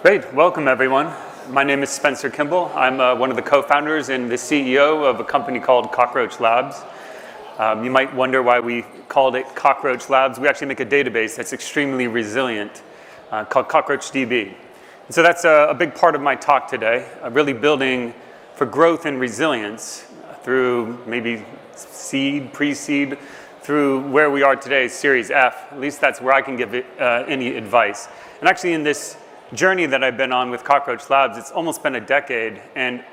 Great, welcome everyone. My name is Spencer Kimball. I'm one of the co-founders and the CEO of a company called Cockroach Labs. You might wonder why we called it Cockroach Labs. We actually make a database that's extremely resilient called Cockroach DB. And so that's a big part of my talk today, really building for growth and resilience through maybe seed, pre-seed, through where we are today, Series F. At least that's where I can give any advice. And actually in this journey that I've been on with Cockroach Labs, it's almost been a decade, and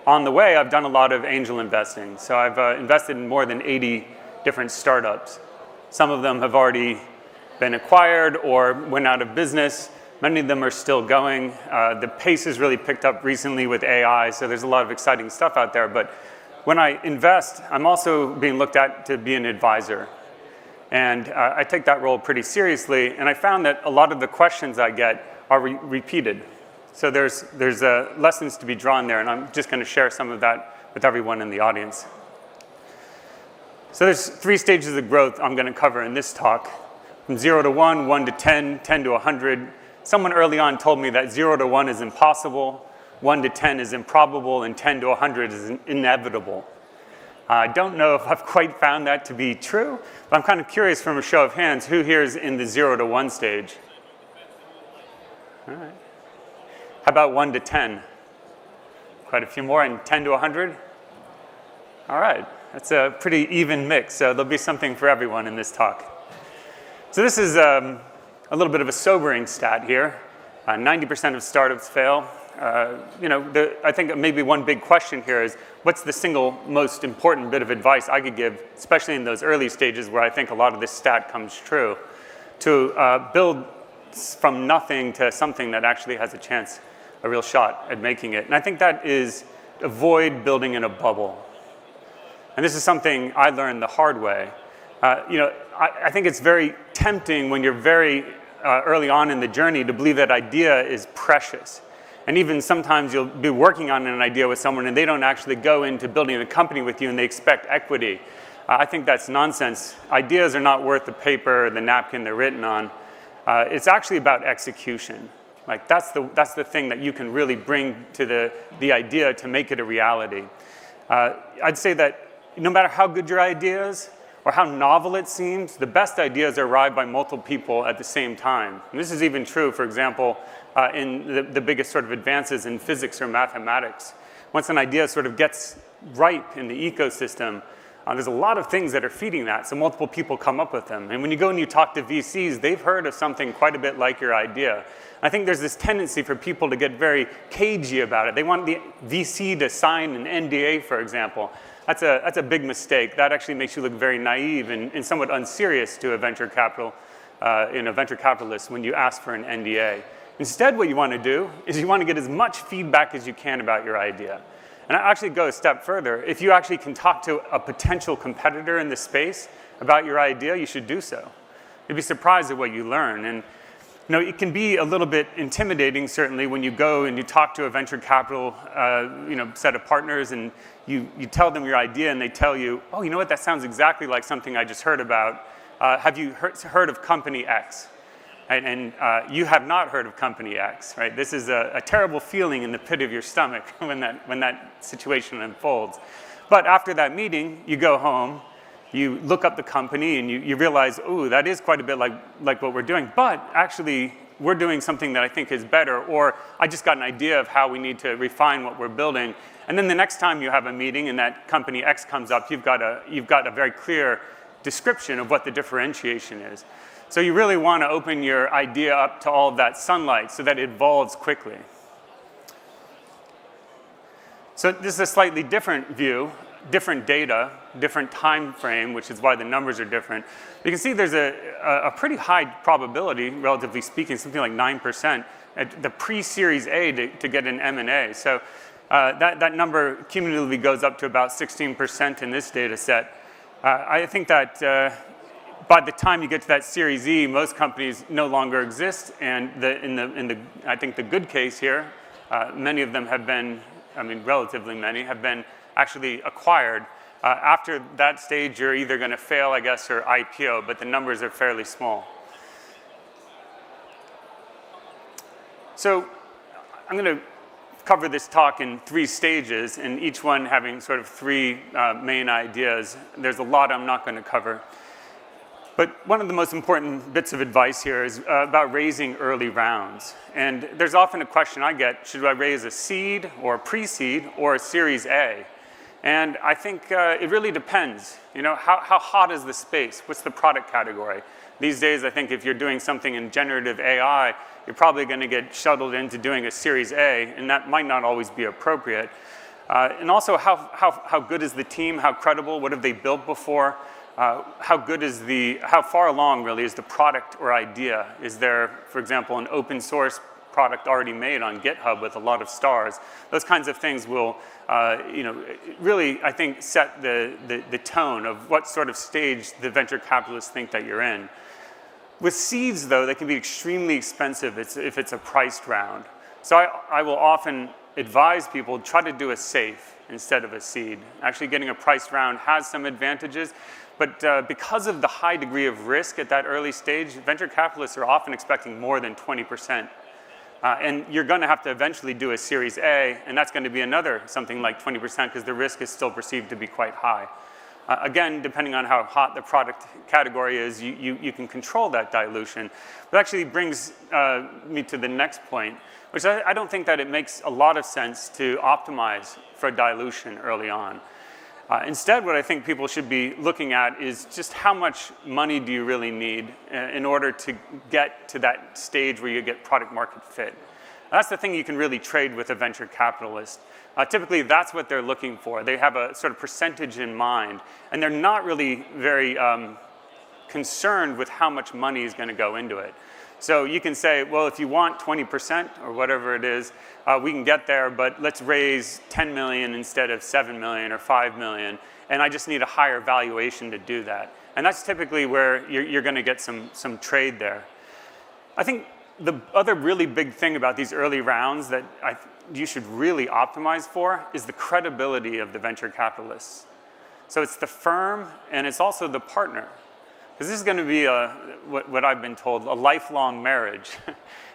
on the way I've done a lot of angel investing. So I've invested in more than 80 different startups. Some of them have already been acquired or went out of business. Many of them are still going. The pace has really picked up recently with AI, so there's a lot of exciting stuff out there. But when I invest, I'm also being looked at to be an advisor. And I take that role pretty seriously, and I found that a lot of the questions I get are repeated. So there's lessons to be drawn there, and I'm just going to share some of that with everyone in the audience. So there's 3 stages of growth I'm going to cover in this talk. From 0 to 1, 1 to 10, 10 to 100. Someone early on told me that 0 to 1 is impossible, 1 to 10 is improbable, and 10 to 100 is inevitable. I don't know if I've quite found that to be true, but I'm kind of curious from a show of hands, who here is in the 0 to 1 stage? All right. How about 1 to 10? Quite a few more, and 10 to 100? All right, that's a pretty even mix, so there'll be something for everyone in this talk. So this is a little bit of a sobering stat here. 90% of startups fail. I think maybe one big question here is, what's the single most important bit of advice I could give, especially in those early stages where I think a lot of this stat comes true, to build from nothing to something that actually has a real shot at making it. And I think that is avoid building in a bubble. And this is something I learned the hard way. I think it's very tempting when you're very early on in the journey to believe that idea is precious. And even sometimes you'll be working on an idea with someone and they don't actually go into building a company with you and they expect equity. I think that's nonsense. Ideas are not worth the paper or the napkin they're written on. It's actually about execution. Like that's the thing that you can really bring to the idea to make it a reality. I'd say that no matter how good your idea is or how novel it seems, the best ideas are arrived by multiple people at the same time. And this is even true, for example, in the biggest sort of advances in physics or mathematics. Once an idea sort of gets ripe in the ecosystem, there's a lot of things that are feeding that, so multiple people come up with them. And when you go and you talk to VCs, they've heard of something quite a bit like your idea. I think there's this tendency for people to get very cagey about it. They want the VC to sign an NDA, for example. That's a big mistake. That actually makes you look very naive and somewhat unserious to a venture capitalist when you ask for an NDA. Instead, what you want to do is you want to get as much feedback as you can about your idea. And I actually go a step further. If you actually can talk to a potential competitor in the space about your idea, you should do so. You'd be surprised at what you learn. And it can be a little bit intimidating, certainly, when you go and you talk to a venture capital set of partners and you tell them your idea and they tell you, oh, you know what, that sounds exactly like something I just heard about. Have you heard of company X? And you have not heard of company X, right? This is a terrible feeling in the pit of your stomach when that situation unfolds. But after that meeting, you go home, you look up the company, and you realize, oh, that is quite a bit like what we're doing. But actually, we're doing something that I think is better, or I just got an idea of how we need to refine what we're building. And then the next time you have a meeting and that company X comes up, you've got a very clear description of what the differentiation is. So you really want to open your idea up to all of that sunlight so that it evolves quickly. So this is a slightly different view, different data, different time frame, which is why the numbers are different. You can see there's a pretty high probability, relatively speaking, something like 9%, at the pre-Series A to get an M&A. So that number cumulatively goes up to about 16% in this data set. I think that by the time you get to that Series E, most companies no longer exist, and I think the good case here, many of them have been, relatively many, have been actually acquired. After that stage, you're either going to fail, I guess, or IPO, but the numbers are fairly small. So I'm going to cover this talk in 3 stages, and each one having sort of 3 main ideas. There's a lot I'm not going to cover. But one of the most important bits of advice here is about raising early rounds. And there's often a question I get, should I raise a seed or a pre-seed or a Series A? And I think it really depends. You know, how hot is the space? What's the product category? These days, I think if you're doing something in generative AI, you're probably going to get shuttled into doing a Series A, and that might not always be appropriate. And also, how good is the team? How credible? What have they built before? How far along really is the product or idea? Is there, for example, an open source product already made on GitHub with a lot of stars? Those kinds of things will, really, I think, set the tone of what sort of stage the venture capitalists think that you're in. With seeds, though, they can be extremely expensive if it's a priced round. So I will often advise people, try to do a safe instead of a seed. Actually, getting a priced round has some advantages, but because of the high degree of risk at that early stage, venture capitalists are often expecting more than 20%. And you're going to have to eventually do a Series A, and that's going to be another something like 20% because the risk is still perceived to be quite high. Again, depending on how hot the product category is, you can control that dilution. But actually brings me to the next point, which I don't think that it makes a lot of sense to optimize for dilution early on. Instead, what I think people should be looking at is just how much money do you really need in order to get to that stage where you get product market fit. That's the thing you can really trade with a venture capitalist. Typically, that's what they're looking for. They have a sort of percentage in mind, and they're not really very concerned with how much money is going to go into it. So you can say, well, if you want 20% or whatever it is, we can get there, but let's raise 10 million instead of 7 million or 5 million, and I just need a higher valuation to do that. And that's typically where you're going to get some trade there. I think the other really big thing about these early rounds that you should really optimize for is the credibility of the venture capitalists. So it's the firm, and it's also the partner. Because this is going to be, what I've been told, a lifelong marriage.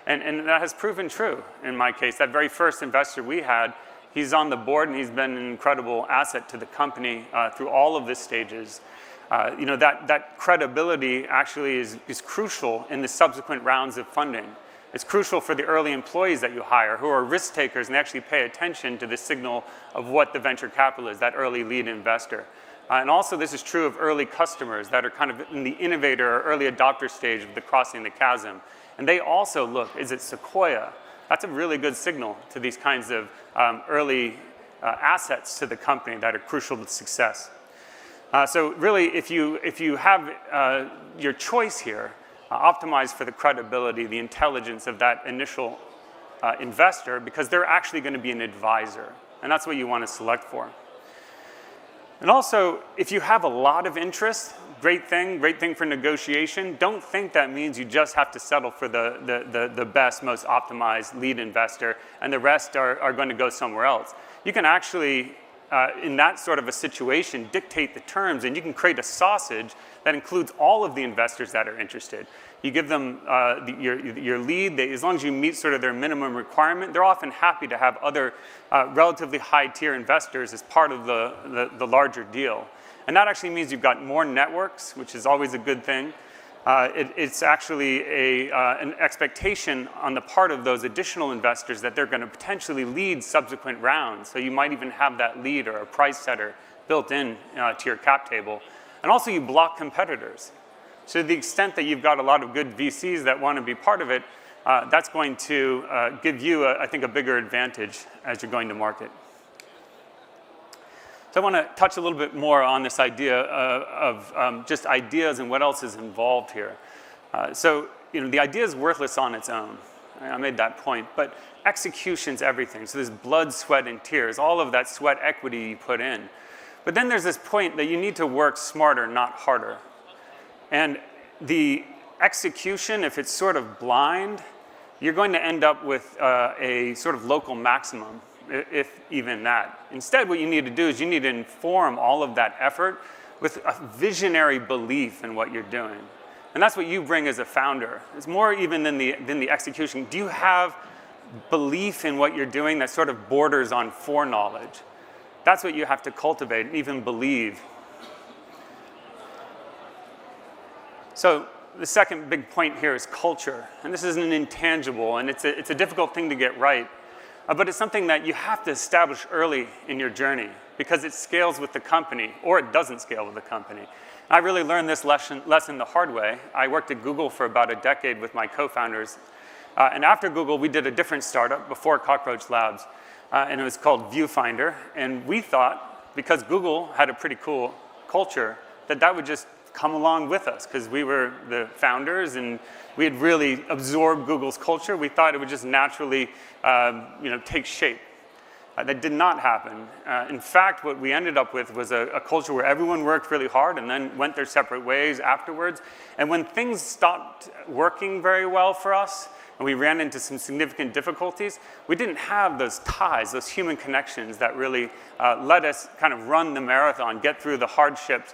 and that has proven true in my case. That very first investor we had, he's on the board, and he's been an incredible asset to the company through all of the stages. That credibility actually is crucial in the subsequent rounds of funding. It's crucial for the early employees that you hire who are risk takers, and they actually pay attention to the signal of what the venture capital is, that early lead investor. And also this is true of early customers that are kind of in the innovator or early adopter stage of the crossing the chasm. And they also look, is it Sequoia? That's a really good signal to these kinds of early assets to the company that are crucial to success. So really, if you have your choice here, optimize for the credibility, the intelligence of that initial investor, because they're actually going to be an advisor. And that's what you want to select for. And also, if you have a lot of interest, great thing for negotiation. Don't think that means you just have to settle for the best, most optimized lead investor, and the rest are going to go somewhere else. You can actually, in that sort of a situation, dictate the terms, and you can create a sausage that includes all of the investors that are interested. You give them your lead. As long as you meet sort of their minimum requirement, they're often happy to have other relatively high-tier investors as part of the larger deal. And that actually means you've got more networks, which is always a good thing. It's actually an expectation on the part of those additional investors that they're going to potentially lead subsequent rounds. So you might even have that lead or a price setter built in to your cap table. And also you block competitors. So to the extent that you've got a lot of good VCs that want to be part of it, that's going to give you, I think, a bigger advantage as you're going to market. So I want to touch a little bit more on this idea of just ideas and what else is involved here. So the idea is worthless on its own. I made that point, but execution's everything. So there's blood, sweat, and tears, all of that sweat equity you put in. But then there's this point that you need to work smarter, not harder. And the execution, if it's sort of blind, you're going to end up with a sort of local maximum, if even that. Instead, what you need to do is you need to inform all of that effort with a visionary belief in what you're doing. And that's what you bring as a founder. It's more even than the execution. Do you have belief in what you're doing that sort of borders on foreknowledge. That's what you have to cultivate and even believe. So the second big point here is culture. And this is an intangible, and it's a difficult thing to get right. But it's something that you have to establish early in your journey because it scales with the company, or it doesn't scale with the company. I really learned this lesson the hard way. I worked at Google for about a decade with my co-founders. And after Google, we did a different startup before Cockroach Labs. And it was called Viewfinder. And we thought, because Google had a pretty cool culture, that would just come along with us because we were the founders and we had really absorbed Google's culture. We thought it would just naturally take shape. That did not happen. In fact, what we ended up with was a culture where everyone worked really hard and then went their separate ways afterwards. And when things stopped working very well for us, and we ran into some significant difficulties, we didn't have those ties, those human connections that really let us kind of run the marathon, get through the hardships,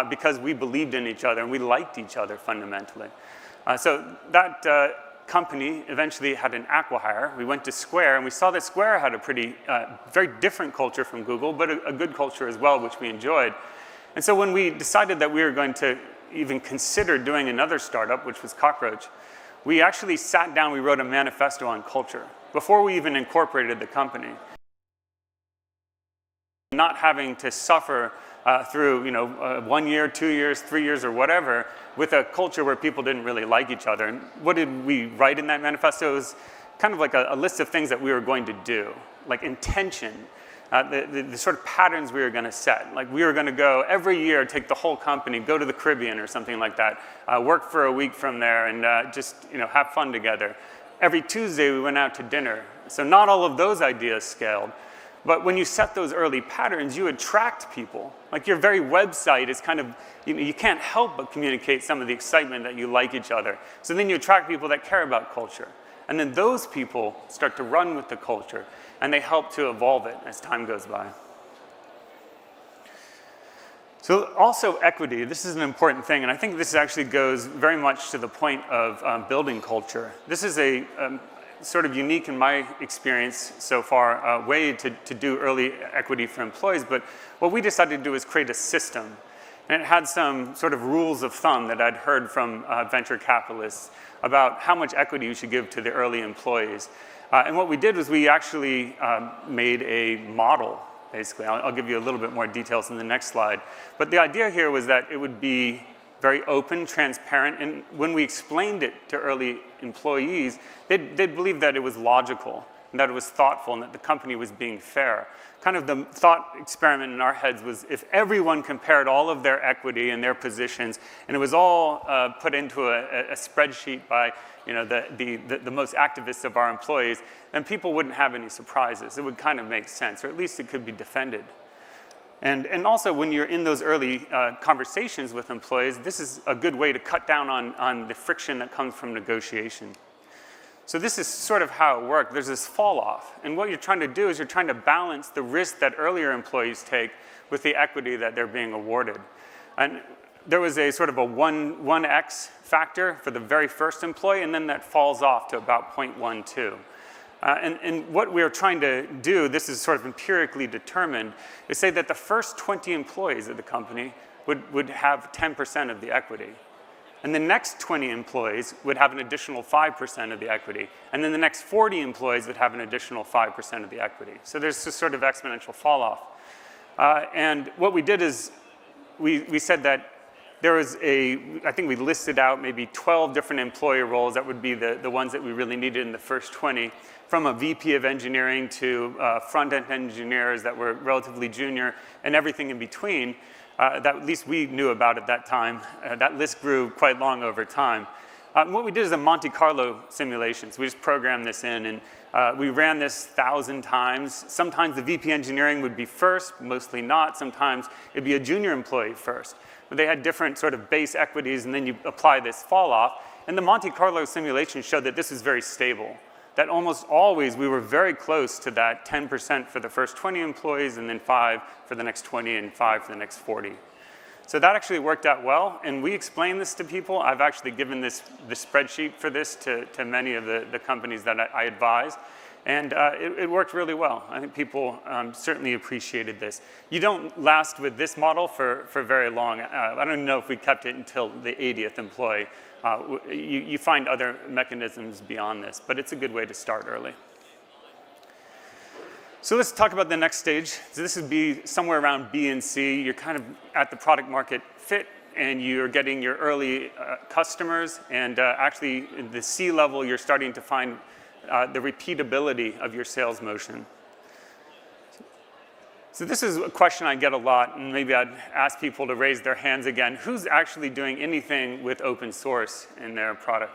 because we believed in each other and we liked each other fundamentally. So that company eventually had an acqui-hire. We went to Square, and we saw that Square had a pretty, very different culture from Google, but a good culture as well, which we enjoyed. And so when we decided that we were going to even consider doing another startup, which was Cockroach, we actually sat down, we wrote a manifesto on culture before we even incorporated the company. Not having to suffer through 1 year, 2 years, 3 years, or whatever, with a culture where people didn't really like each other. And what did we write in that manifesto? It was kind of like a list of things that we were going to do, like intention, the sort of patterns we were going to set. Like we were going to go every year, take the whole company, go to the Caribbean or something like that, work for a week from there, and just have fun together. Every Tuesday we went out to dinner. So not all of those ideas scaled. But when you set those early patterns, you attract people. Like your very website is kind of, you can't help but communicate some of the excitement that you like each other. So then you attract people that care about culture. And then those people start to run with the culture, and they help to evolve it as time goes by. So also equity, this is an important thing, and I think this actually goes very much to the point of building culture. This is a sort of unique in my experience so far, way to do early equity for employees, but what we decided to do is create a system. And it had some sort of rules of thumb that I'd heard from venture capitalists about how much equity you should give to the early employees. And what we did was we actually made a model, basically. I'll give you a little bit more details in the next slide. But the idea here was that it would be very open, transparent, and when we explained it to early employees, they'd believe that it was logical, and that it was thoughtful, and that the company was being fair. Kind of the thought experiment in our heads was if everyone compared all of their equity and their positions, and it was all put into a spreadsheet by the most activists of our employees, then people wouldn't have any surprises. It would kind of make sense, or at least it could be defended. And also when you're in those early conversations with employees, this is a good way to cut down on the friction that comes from negotiation. So this is sort of how it worked. There's this fall off. And what you're trying to do is you're trying to balance the risk that earlier employees take with the equity that they're being awarded. And there was a sort of a 1x factor for the very first employee, and then that falls off to about 0.12. And what we are trying to do, this is sort of empirically determined, is say that the first 20 employees of the company would have 10% of the equity. And the next 20 employees would have an additional 5% of the equity. And then the next 40 employees would have an additional 5% of the equity. So there's this sort of exponential fall off. And what we did is we said that there was I think we listed out maybe 12 different employee roles that would be the ones that we really needed in the first 20, from a VP of engineering to front-end engineers that were relatively junior and everything in between. That at least we knew about at that time. That list grew quite long over time. What we did is a Monte Carlo simulation. So we just programmed this in, and we ran this 1,000 times. Sometimes the VP engineering would be first, mostly not. Sometimes it'd be a junior employee first. But they had different sort of base equities, and then you apply this fall off. And the Monte Carlo simulation showed that this is very stable. That almost always we were very close to that 10% for the first 20 employees, and then 5 for the next 20, and 5 for the next 40. So that actually worked out well, and we explain this to people. I've actually given the spreadsheet for this to many of the companies that I advise, and it worked really well. I think people certainly appreciated this. You don't last with this model for very long. I don't know if we kept it until the 80th employee. You find other mechanisms beyond this, but it's a good way to start early. So let's talk about the next stage. So this would be somewhere around B and C. You're kind of at the product market fit, and you're getting your early customers. And actually, in the C level, you're starting to find the repeatability of your sales motion. So this is a question I get a lot, and maybe I'd ask people to raise their hands again. Who's actually doing anything with open source in their product?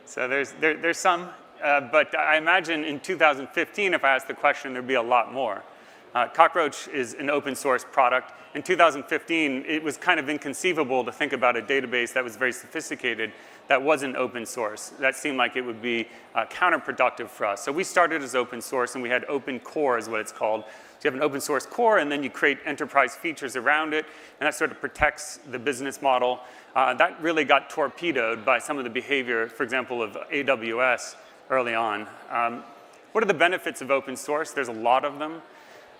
So there's some. But I imagine in 2015, if I asked the question, there'd be a lot more. Cockroach is an open source product. In 2015, it was kind of inconceivable to think about a database that was very sophisticated that wasn't open source. That seemed like it would be counterproductive for us. So we started as open source, and we had open core is what it's called. So you have an open source core, and then you create enterprise features around it, and that sort of protects the business model. That really got torpedoed by some of the behavior, for example, of AWS early on. What are the benefits of open source? There's a lot of them.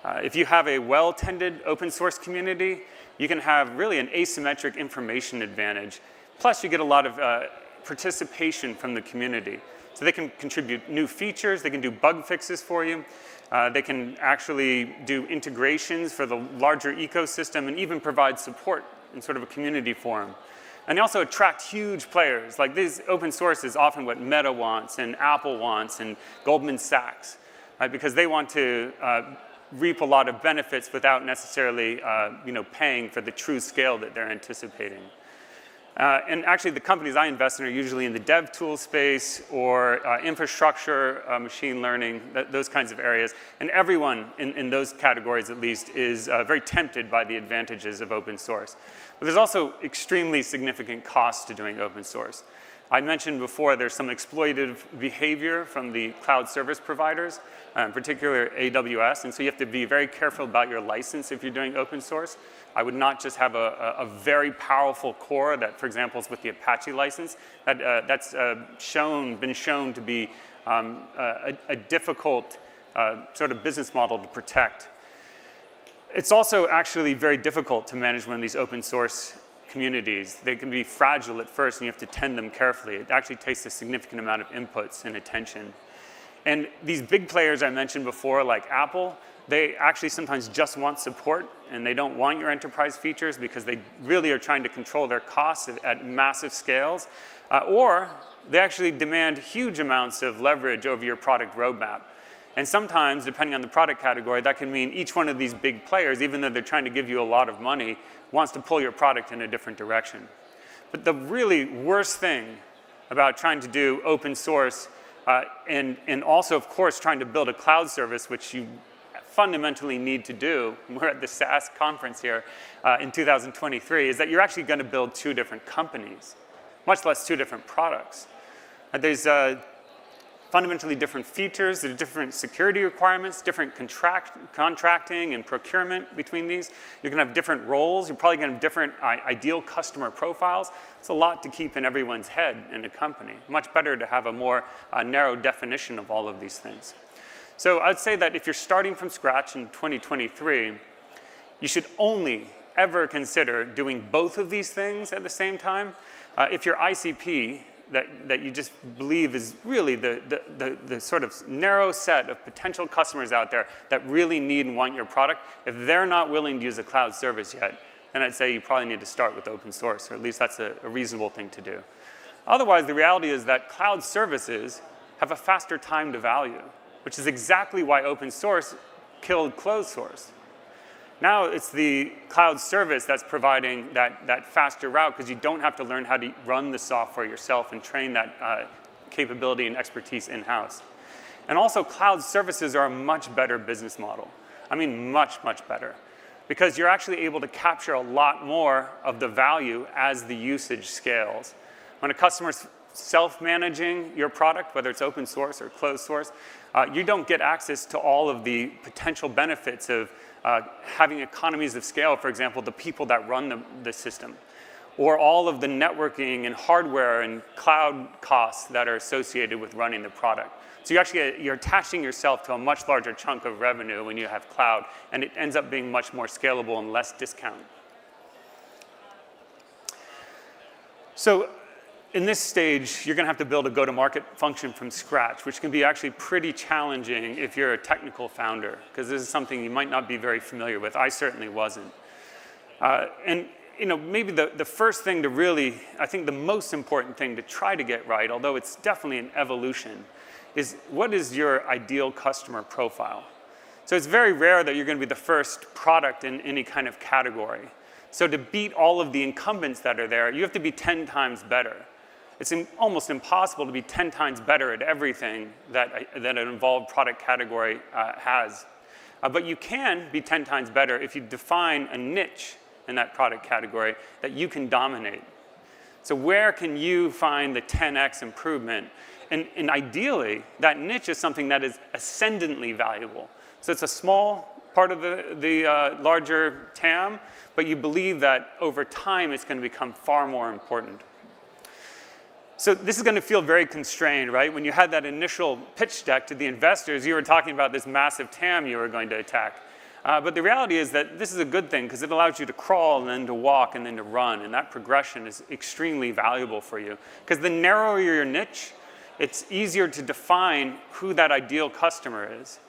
If you have a well-tended open source community, you can have really an asymmetric information advantage. Plus, you get a lot of participation from the community. So they can contribute new features, they can do bug fixes for you, they can actually do integrations for the larger ecosystem and even provide support in sort of a community forum. And they also attract huge players. Like these open source is often what Meta wants and Apple wants and Goldman Sachs, right? Because they want to reap a lot of benefits without necessarily paying for the true scale that they're anticipating. And actually the companies I invest in are usually in the dev tool space or infrastructure, machine learning, those kinds of areas. And everyone in those categories at least is very tempted by the advantages of open source. But there's also extremely significant costs to doing open source. I mentioned before there's some exploitative behavior from the cloud service providers, in particular AWS, and so you have to be very careful about your license if you're doing open source. I would not just have a very powerful core that, for example, is with the Apache license. That's been shown to be a difficult sort of business model to protect. It's also actually very difficult to manage one of these open source communities. They can be fragile at first, and you have to tend them carefully. It actually takes a significant amount of inputs and attention. And these big players I mentioned before, like Apple, they actually sometimes just want support, and they don't want your enterprise features because they really are trying to control their costs at massive scales. Or they actually demand huge amounts of leverage over your product roadmap. And sometimes, depending on the product category, that can mean each one of these big players, even though they're trying to give you a lot of money, wants to pull your product in a different direction. But the really worst thing about trying to do open source and also, of course, trying to build a cloud service, which you fundamentally need to do, we're at the SaaS conference here in 2023, is that you're actually going to build two different companies, much less two different products. There's fundamentally different features, there's different security requirements, different contracting and procurement between these. You're going to have different roles. You're probably going to have different ideal customer profiles. It's a lot to keep in everyone's head in a company. Much better to have a more narrow definition of all of these things. So I'd say that if you're starting from scratch in 2023, you should only ever consider doing both of these things at the same time. If your ICP that you just believe is really the sort of narrow set of potential customers out there that really need and want your product, if they're not willing to use a cloud service yet, then I'd say you probably need to start with open source, or at least that's a reasonable thing to do. Otherwise, the reality is that cloud services have a faster time to value, which is exactly why open source killed closed source. Now it's the cloud service that's providing that faster route because you don't have to learn how to run the software yourself and train that capability and expertise in-house. And also cloud services are a much better business model. I mean, much, much better. Because you're actually able to capture a lot more of the value as the usage scales. When a customer's self-managing your product, whether it's open source or closed source, you don't get access to all of the potential benefits of having economies of scale, for example, the people that run the system, or all of the networking and hardware and cloud costs that are associated with running the product. So you're attaching yourself to a much larger chunk of revenue when you have cloud, and it ends up being much more scalable and less discount. So in this stage, you're going to have to build a go-to-market function from scratch, which can be actually pretty challenging if you're a technical founder, because this is something you might not be very familiar with. I certainly wasn't. And maybe the first thing to really, I think the most important thing to try to get right, although it's definitely an evolution, is what is your ideal customer profile? So it's very rare that you're going to be the first product in any kind of category. So to beat all of the incumbents that are there, you have to be 10 times better. It's almost impossible to be 10 times better at everything that an involved product category has. But you can be 10 times better if you define a niche in that product category that you can dominate. So where can you find the 10x improvement? And ideally, that niche is something that is ascendantly valuable. So it's a small part of the larger TAM, but you believe that over time it's going to become far more important. So this is going to feel very constrained, right? When you had that initial pitch deck to the investors, you were talking about this massive TAM you were going to attack. But the reality is that this is a good thing because it allows you to crawl and then to walk and then to run, and that progression is extremely valuable for you. Because the narrower your niche, it's easier to define who that ideal customer is.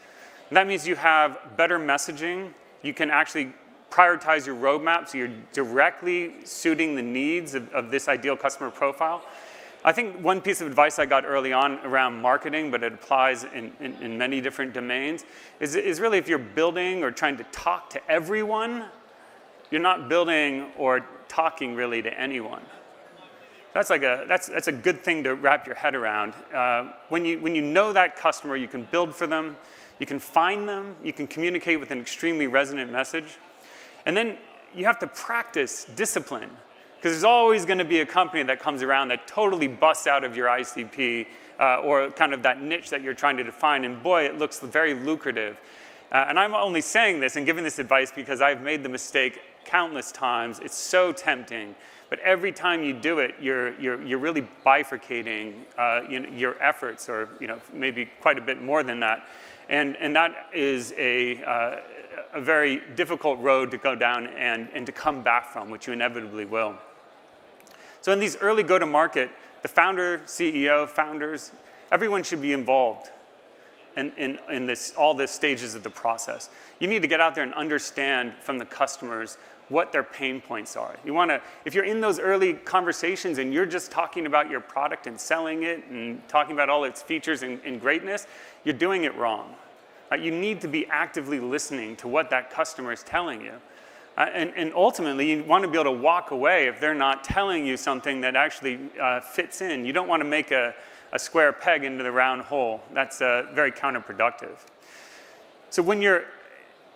And that means you have better messaging. You can actually prioritize your roadmap so you're directly suiting the needs of this ideal customer profile. I think one piece of advice I got early on around marketing, but it applies in many different domains, is really if you're building or trying to talk to everyone, you're not building or talking really to anyone. That's a good thing to wrap your head around. When you know that customer, you can build for them, you can find them, you can communicate with an extremely resonant message, and then you have to practice discipline. Because there's always going to be a company that comes around that totally busts out of your ICP or kind of that niche that you're trying to define, and boy, it looks very lucrative. And I'm only saying this and giving this advice because I've made the mistake countless times. It's so tempting, but every time you do it, you're really bifurcating your efforts, or maybe quite a bit more than that, and that is a very difficult road to go down and to come back from, which you inevitably will. So in these early go-to-market, the founder, CEO, founders, everyone should be involved in all the stages of the process. You need to get out there and understand from the customers what their pain points are. If you're in those early conversations and you're just talking about your product and selling it and talking about all its features and greatness, you're doing it wrong. You need to be actively listening to what that customer is telling you. And ultimately, you want to be able to walk away if they're not telling you something that actually fits in. You don't want to make a square peg into the round hole. That's very counterproductive. So when you're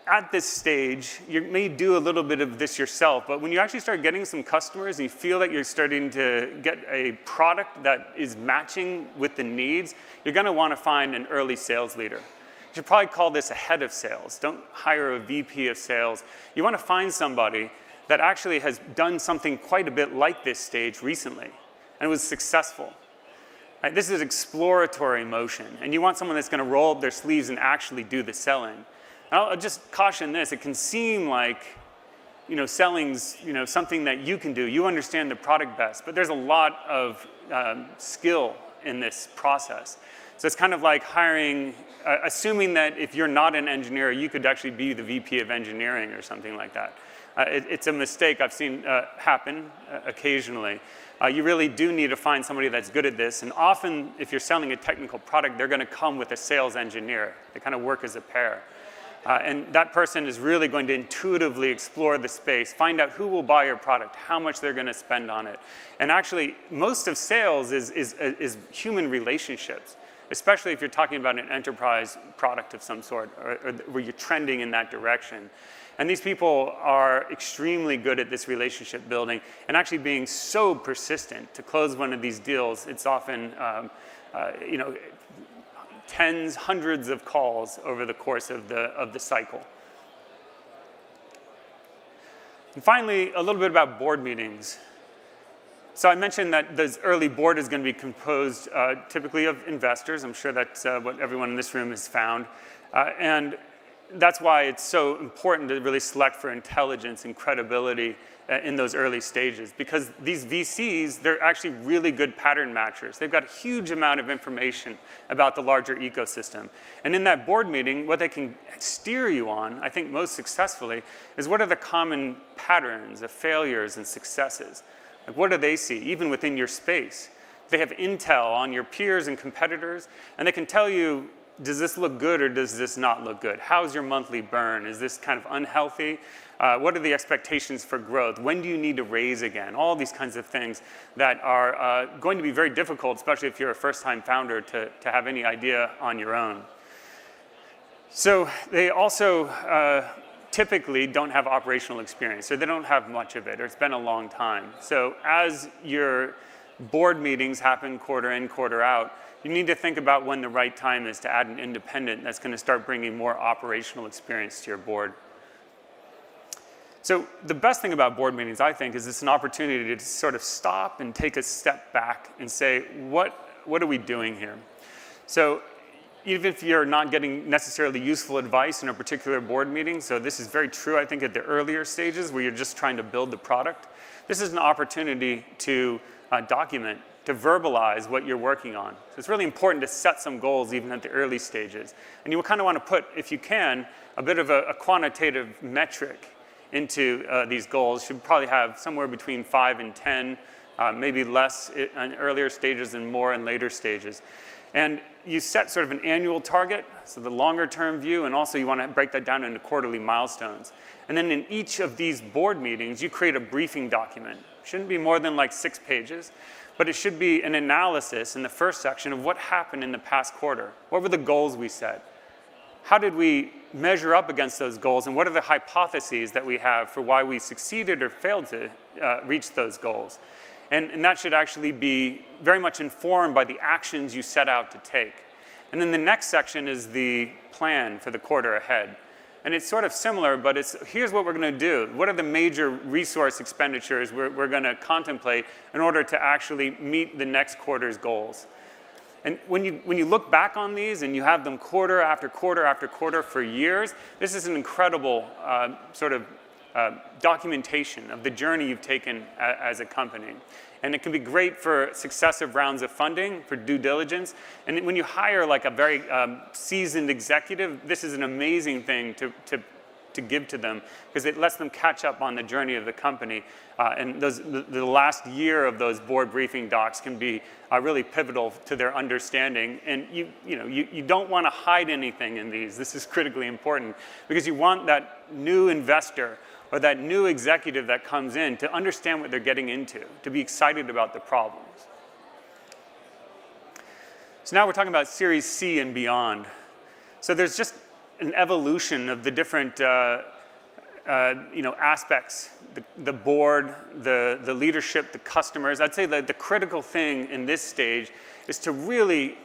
at this stage, you may do a little bit of this yourself, but when you actually start getting some customers and you feel that you're starting to get a product that is matching with the needs, you're going to want to find an early sales leader. You should probably call this a head of sales. Don't hire a VP of sales. You want to find somebody that actually has done something quite a bit like this stage recently and was successful. Right? This is exploratory motion, and you want someone that's going to roll up their sleeves and actually do the selling. And I'll just caution this. It can seem like selling's something that you can do. You understand the product best, but there's a lot of skill in this process. So it's kind of like hiring, assuming that if you're not an engineer, you could actually be the VP of engineering or something like that. It's a mistake I've seen happen occasionally. You really do need to find somebody that's good at this. And often, if you're selling a technical product, they're going to come with a sales engineer. They kind of work as a pair. And that person is really going to intuitively explore the space, find out who will buy your product, how much they're going to spend on it. And actually, most of sales is human relationships, especially if you're talking about an enterprise product of some sort, or where you're trending in that direction. And these people are extremely good at this relationship building and actually being so persistent. To close one of these deals, it's often tens, hundreds of calls over the course of the cycle. And finally, a little bit about board meetings. So I mentioned that this early board is going to be composed typically of investors. I'm sure that's what everyone in this room has found. And that's why it's so important to really select for intelligence and credibility in those early stages, because these VCs, they're actually really good pattern matchers. They've got a huge amount of information about the larger ecosystem. And in that board meeting, what they can steer you on, I think most successfully, is what are the common patterns of failures and successes? Like, what do they see, even within your space? They have intel on your peers and competitors, and they can tell you, does this look good or does this not look good? How's your monthly burn? Is this kind of unhealthy? What are the expectations for growth? When do you need to raise again? All these kinds of things that are going to be very difficult, especially if you're a first-time founder, to have any idea on your own. So they also typically don't have operational experience, so they don't have much of it, or it's been a long time. So as your board meetings happen quarter in, quarter out, you need to think about when the right time is to add an independent that's going to start bringing more operational experience to your board. So the best thing about board meetings, I think, is it's an opportunity to sort of stop and take a step back and say, what are we doing here? So even if you're not getting necessarily useful advice in a particular board meeting, so this is very true, I think, at the earlier stages where you're just trying to build the product, this is an opportunity to document, to verbalize what you're working on. So it's really important to set some goals even at the early stages. And you kind of want to put, if you can, a bit of a quantitative metric into these goals. You should probably have somewhere between 5 and 10, maybe less in earlier stages and more in later stages. And you set sort of an annual target, so the longer term view, and also you want to break that down into quarterly milestones. And then in each of these board meetings, you create a briefing document. It shouldn't be more than like 6 pages, but it should be an analysis in the first section of what happened in the past quarter. What were the goals we set? How did we measure up against those goals, and what are the hypotheses that we have for why we succeeded or failed to reach those goals? And that should actually be very much informed by the actions you set out to take. And then the next section is the plan for the quarter ahead. And it's sort of similar, but here's what we're going to do. What are the major resource expenditures we're going to contemplate in order to actually meet the next quarter's goals? And when you look back on these and you have them quarter after quarter after quarter for years, this is an incredible sort of documentation of the journey you've taken as a company. And it can be great for successive rounds of funding, for due diligence. And when you hire like a very seasoned executive, this is an amazing thing to give to them, because it lets them catch up on the journey of the company. And the last year of those board briefing docs can be really pivotal to their understanding. And you don't want to hide anything in these. This is critically important, because you want that new investor or that new executive that comes in to understand what they're getting into, to be excited about the problems. So now we're talking about Series C and beyond. So there's just an evolution of the different aspects, the board, the leadership, the customers. I'd say that the critical thing in this stage is to really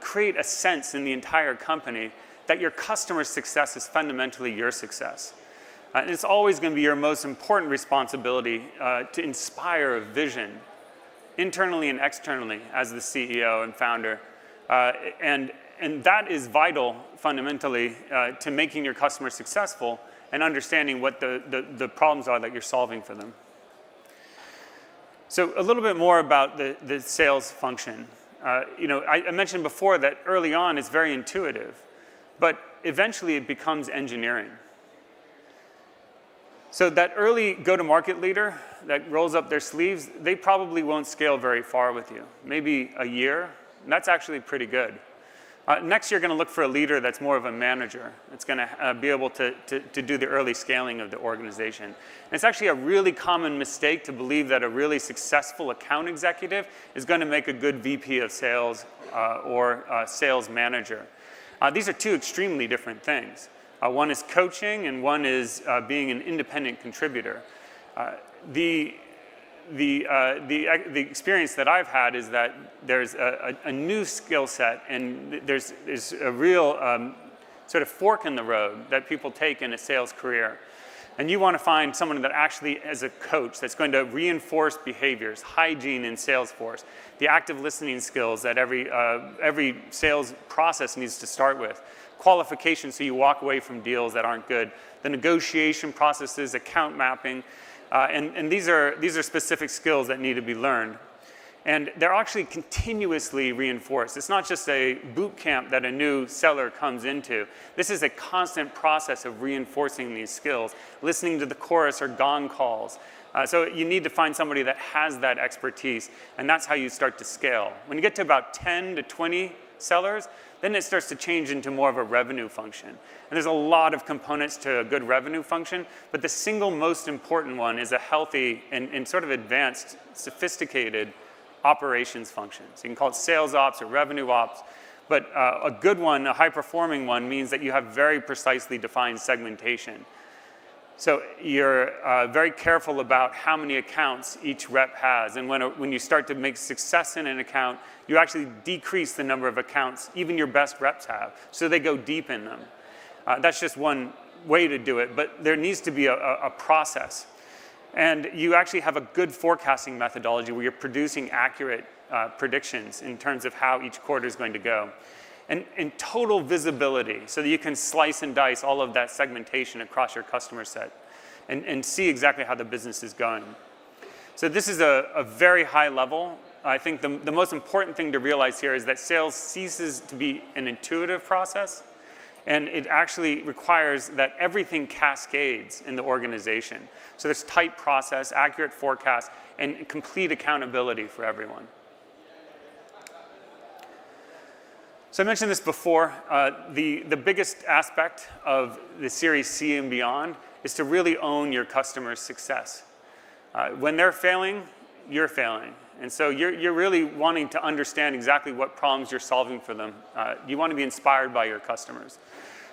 create a sense in the entire company that your customer success is fundamentally your success. And it's always going to be your most important responsibility to inspire a vision, internally and externally, as the CEO and founder. And that is vital, fundamentally, to making your customers successful and understanding what the problems are that you're solving for them. So a little bit more about the sales function. I mentioned before that early on it's very intuitive, but eventually it becomes engineering. So that early go-to-market leader that rolls up their sleeves, they probably won't scale very far with you, maybe a year, and that's actually pretty good. Next, you're going to look for a leader that's more of a manager. It's going to be able to do the early scaling of the organization. And it's actually a really common mistake to believe that a really successful account executive is going to make a good VP of sales or sales manager. These are two extremely different things. One is coaching, and one is being an independent contributor. The experience that I've had is that there's a new skill set, and there's a real sort of fork in the road that people take in a sales career. And you want to find someone that actually is a coach that's going to reinforce behaviors, hygiene in Salesforce, the active listening skills that every sales process needs to start with, qualification so you walk away from deals that aren't good, the negotiation processes, account mapping, and these are specific skills that need to be learned. And they're actually continuously reinforced. It's not just a boot camp that a new seller comes into. This is a constant process of reinforcing these skills, listening to the chorus or gong calls. So you need to find somebody that has that expertise, and that's how you start to scale. When you get to about 10 to 20 sellers, then it starts to change into more of a revenue function. And there's a lot of components to a good revenue function, but the single most important one is a healthy and sort of advanced, sophisticated operations function. So you can call it sales ops or revenue ops, but a good one, a high-performing one, means that you have very precisely defined segmentation. So you're very careful about how many accounts each rep has, and when you start to make success in an account, you actually decrease the number of accounts even your best reps have, so they go deep in them. That's just one way to do it, but there needs to be a process. And you actually have a good forecasting methodology where you're producing accurate predictions in terms of how each quarter is going to go. And total visibility, so that you can slice and dice all of that segmentation across your customer set and see exactly how the business is going. So this is a very high level. I think the most important thing to realize here is that sales ceases to be an intuitive process, and it actually requires that everything cascades in the organization. So there's tight process, accurate forecast, and complete accountability for everyone. So I mentioned this before, the biggest aspect of the Series C and beyond is to really own your customer's success. When they're failing, you're failing. And so you're really wanting to understand exactly what problems you're solving for them. You want to be inspired by your customers.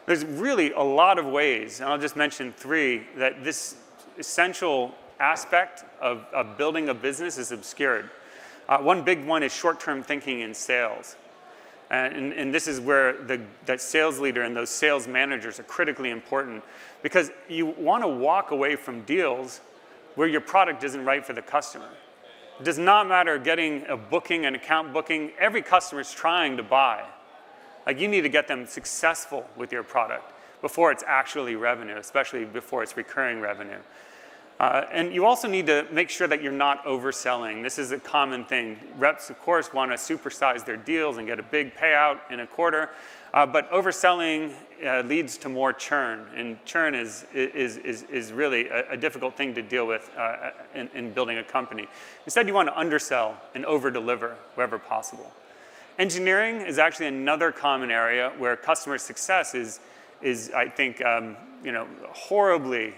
There's really a lot of ways, and I'll just mention 3, that this essential aspect of building a business is obscured. One big one is short-term thinking in sales. And this is where that sales leader and those sales managers are critically important, because you want to walk away from deals where your product isn't right for the customer. It does not matter getting a booking, an account booking. Every customer is trying to buy. Like, you need to get them successful with your product before it's actually revenue, especially before it's recurring revenue. And you also need to make sure that you're not overselling. This is a common thing. Reps, of course, want to supersize their deals and get a big payout in a quarter, but overselling leads to more churn, and churn is really a difficult thing to deal with in building a company. Instead, you want to undersell and over-deliver wherever possible. Engineering is actually another common area where customer success is I think, horribly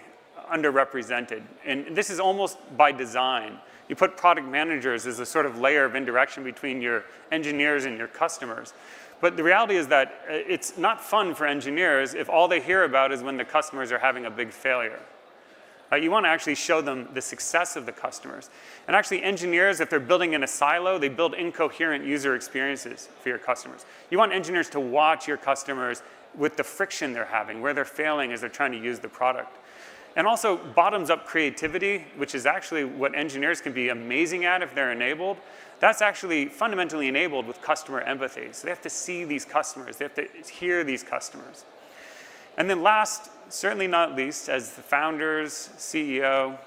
underrepresented. And this is almost by design. You put product managers as a sort of layer of indirection between your engineers and your customers. But the reality is that it's not fun for engineers if all they hear about is when the customers are having a big failure. You want to actually show them the success of the customers. And actually, engineers, if they're building in a silo, they build incoherent user experiences for your customers. You want engineers to watch your customers with the friction they're having, where they're failing as they're trying to use the product. And also, bottoms-up creativity, which is actually what engineers can be amazing at if they're enabled. That's actually fundamentally enabled with customer empathy. So they have to see these customers. They have to hear these customers. And then last, certainly not least, as the founders, CEO,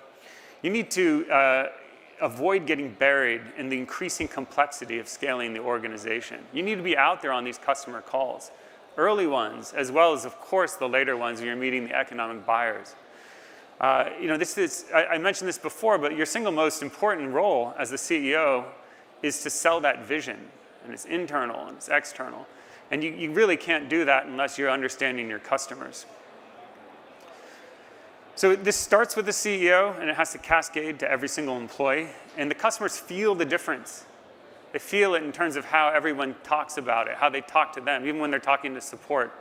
you need to avoid getting buried in the increasing complexity of scaling the organization. You need to be out there on these customer calls, early ones, as well as, of course, the later ones when you're meeting the economic buyers. I mentioned this before, but your single most important role as the CEO is to sell that vision, and it's internal and it's external. And you really can't do that unless you're understanding your customers. So this starts with the CEO, and it has to cascade to every single employee. And the customers feel the difference. They feel it in terms of how everyone talks about it, how they talk to them, even when they're talking to support.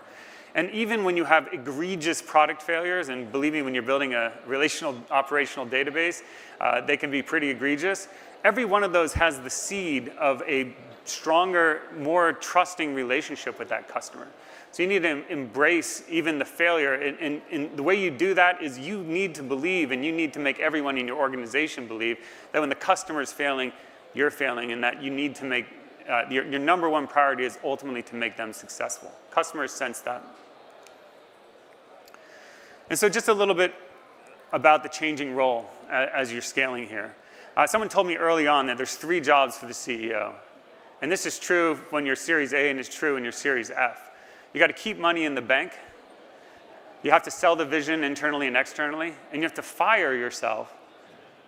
And even when you have egregious product failures, and believe me, when you're building a relational operational database, they can be pretty egregious. Every one of those has the seed of a stronger, more trusting relationship with that customer. So you need to embrace even the failure. And the way you do that is you need to believe, and you need to make everyone in your organization believe that when the customer is failing, you're failing, and that you need to make, your number one priority is ultimately to make them successful. Customers sense that. And so just a little bit about the changing role as you're scaling here. Someone told me early on that there's 3 jobs for the CEO. And this is true when you're Series A and it's true when you're Series F. You got to keep money in the bank. You have to sell the vision internally and externally. And you have to fire yourself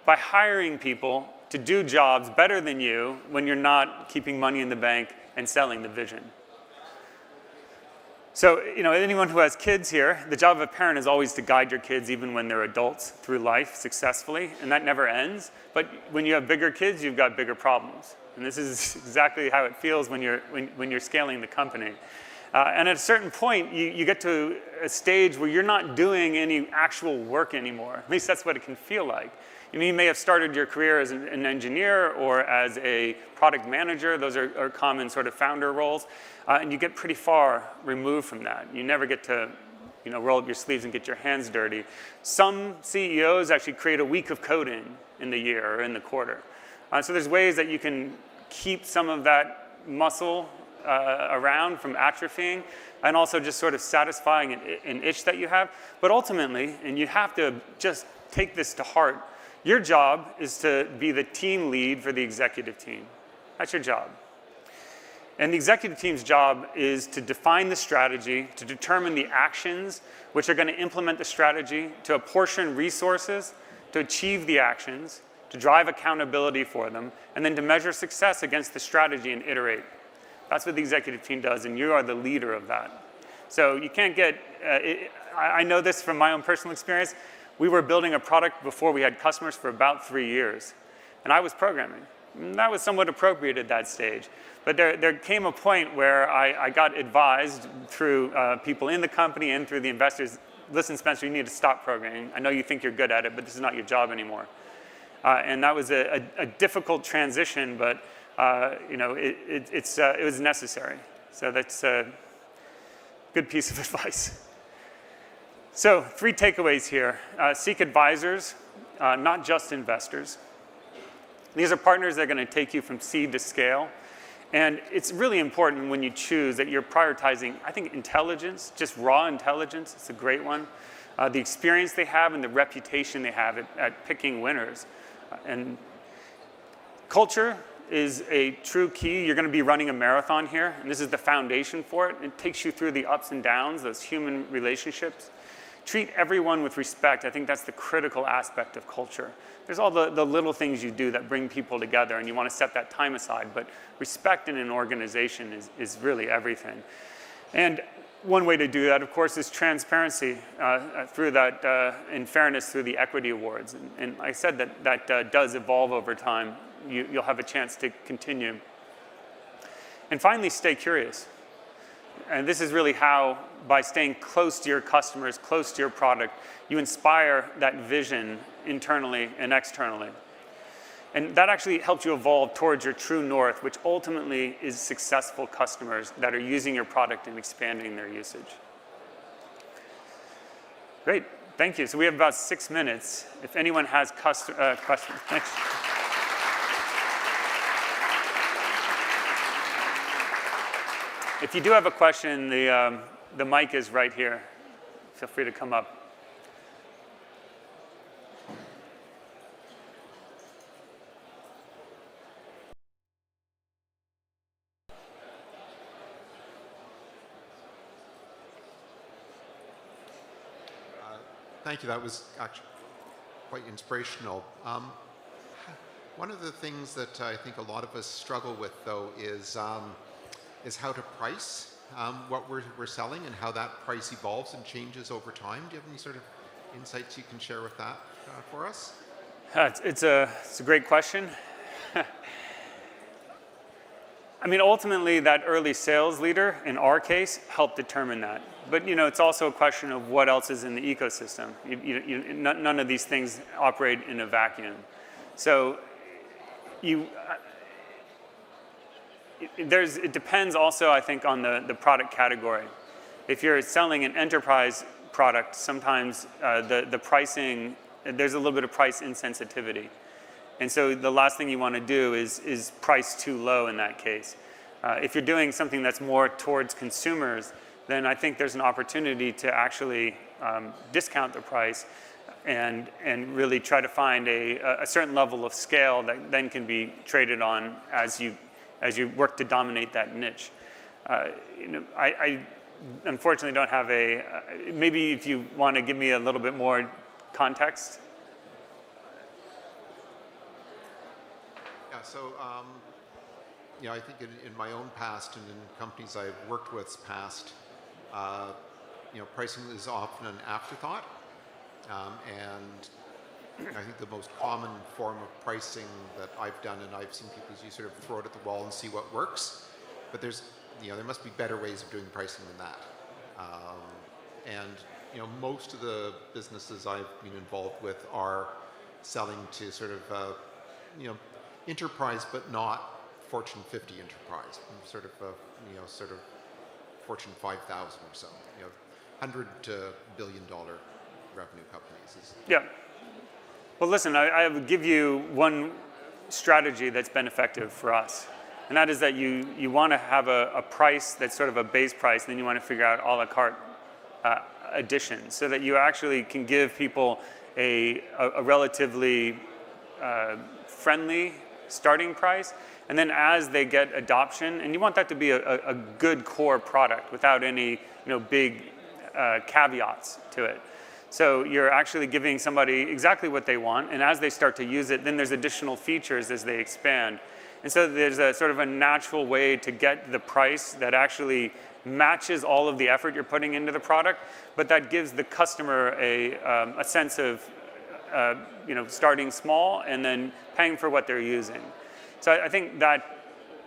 by hiring people to do jobs better than you when you're not keeping money in the bank and selling the vision. So, anyone who has kids here, the job of a parent is always to guide your kids even when they're adults through life successfully, and that never ends. But when you have bigger kids, you've got bigger problems. And this is exactly how it feels when you're scaling the company. And at a certain point, you get to a stage where you're not doing any actual work anymore. At least that's what it can feel like. You may have started your career as an engineer or as a product manager. Those are common sort of founder roles. And you get pretty far removed from that. You never get to roll up your sleeves and get your hands dirty. Some CEOs actually create a week of coding in the year or in the quarter. So there's ways that you can keep some of that muscle around from atrophying, and also just sort of satisfying an itch that you have. But ultimately, and you have to just take this to heart, your job is to be the team lead for the executive team. That's your job. And the executive team's job is to define the strategy, to determine the actions which are going to implement the strategy, to apportion resources, to achieve the actions, to drive accountability for them, and then to measure success against the strategy and iterate. That's what the executive team does, and you are the leader of that. So you can't get, I know this from my own personal experience. We were building a product before we had customers for about 3 years, and I was programming. And that was somewhat appropriate at that stage. But there came a point where I got advised through people in the company and through the investors, listen, Spencer, you need to stop programming. I know you think you're good at it, but this is not your job anymore. And that was a difficult transition, but it was necessary. So that's a good piece of advice. So 3 takeaways here. Seek advisors, not just investors. These are partners that are going to take you from seed to scale. And it's really important when you choose that you're prioritizing, I think, intelligence, just raw intelligence. It's a great one. The experience they have and the reputation they have at picking winners. And culture is a true key. You're going to be running a marathon here, and this is the foundation for it. It takes you through the ups and downs, those human relationships. Treat everyone with respect. I think that's the critical aspect of culture. There's all the little things you do that bring people together, and you want to set that time aside, but respect in an organization is really everything. And one way to do that, of course, is transparency through that, and fairness through the equity awards. And I said that does evolve over time. You'll have a chance to continue. And finally, stay curious. And this is really how, by staying close to your customers, close to your product, you inspire that vision internally and externally. And that actually helps you evolve towards your true north, which ultimately is successful customers that are using your product and expanding their usage. Great, thank you. So we have about 6 minutes. If anyone has questions, thanks. If you do have a question, the mic is right here. Feel free to come up. Thank you. That was actually quite inspirational. One of the things that I think a lot of us struggle with, though, is how to price what we're selling and how that price evolves and changes over time. Do you have any sort of insights you can share with that for us? It's a great question. I mean, ultimately, that early sales leader, in our case, helped determine that. But it's also a question of what else is in the ecosystem. None of these things operate in a vacuum. So it depends also, I think, on the product category. If you're selling an enterprise product, sometimes the pricing, there's a little bit of price insensitivity. And so the last thing you want to do is price too low in that case. If you're doing something that's more towards consumers, then I think there's an opportunity to actually discount the price and really try to find a certain level of scale that then can be traded on as you work to dominate that niche. I unfortunately don't have maybe if you want to give me a little bit more context. Yeah, so I think in my own past and in companies I've worked with's past, pricing is often an afterthought. And I think the most common form of pricing that I've done and I've seen people is you sort of throw it at the wall and see what works. But there must be better ways of doing pricing than that. Most of the businesses I've been involved with are selling to sort of, enterprise, but not Fortune 50 enterprise, sort of Fortune 5,000 or so, $100 to billion revenue companies. Yeah. Well, listen, I would give you one strategy that's been effective for us. And that is that you want to have a price that's sort of a base price, and then you want to figure out a la carte additions so that you actually can give people a relatively friendly starting price. And then as they get adoption, and you want that to be a good core product without any big caveats to it. So you're actually giving somebody exactly what they want, and as they start to use it, then there's additional features as they expand. And so there's a sort of a natural way to get the price that actually matches all of the effort you're putting into the product, but that gives the customer a sense of starting small and then paying for what they're using. So I think that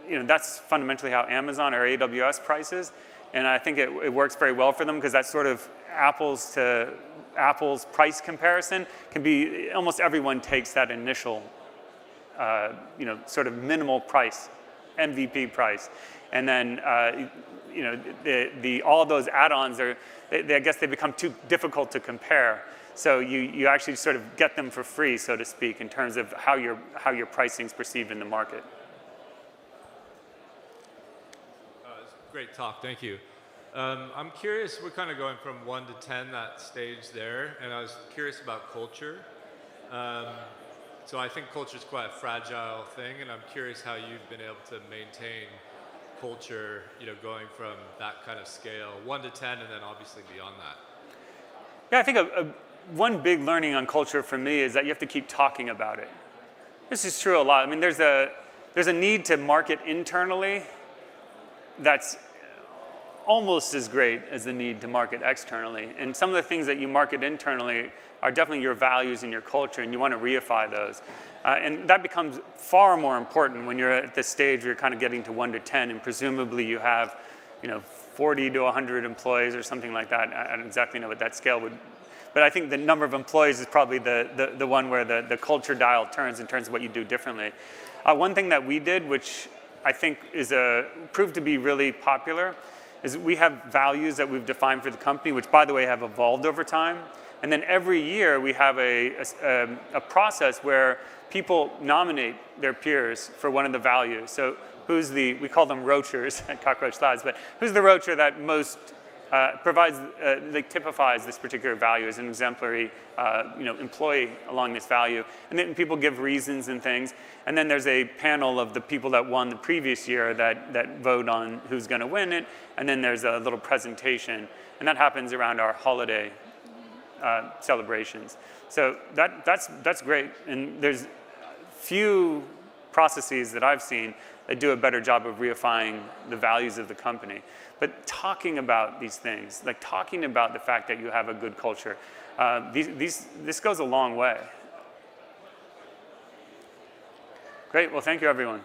that's fundamentally how Amazon or AWS prices, and I think it works very well for them because that sort of apples to apples price comparison can be, almost everyone takes that initial sort of minimal price, MVP price, and then all those add-ons I guess they become too difficult to compare. So you actually sort of get them for free, so to speak, in terms of how your pricing is perceived in the market. It's a great talk, thank you. I'm curious, we're kind of going from 1 to 10, that stage there, and I was curious about culture. So I think culture is quite a fragile thing, and I'm curious how you've been able to maintain culture, going from that kind of scale, 1 to 10, and then obviously beyond that. Yeah, I think one big learning on culture for me is that you have to keep talking about it. This is true a lot. I mean, there's a need to market internally that's almost as great as the need to market externally. And some of the things that you market internally are definitely your values and your culture, and you want to reify those. And that becomes far more important when you're at this stage where you're kind of getting to 1 to 10, and presumably you have 40 to 100 employees or something like that. I don't exactly know what that scale would. But I think the number of employees is probably the one where the culture dial turns in terms of what you do differently. One thing that we did, which I think is proved to be really popular, is we have values that we've defined for the company, which, by the way, have evolved over time. And then every year we have a process where people nominate their peers for one of the values. So we call them roachers at Cockroach Labs, but who's the roacher that most typifies this particular value as an exemplary employee along this value? And then people give reasons and things. And then there's a panel of the people that won the previous year that vote on who's going to win it. And then there's a little presentation. And that happens around our holiday celebrations. So that's great. And there's few processes that I've seen that do a better job of reifying the values of the company. But talking about these things, like talking about the fact that you have a good culture, this goes a long way. Great, well, thank you, everyone.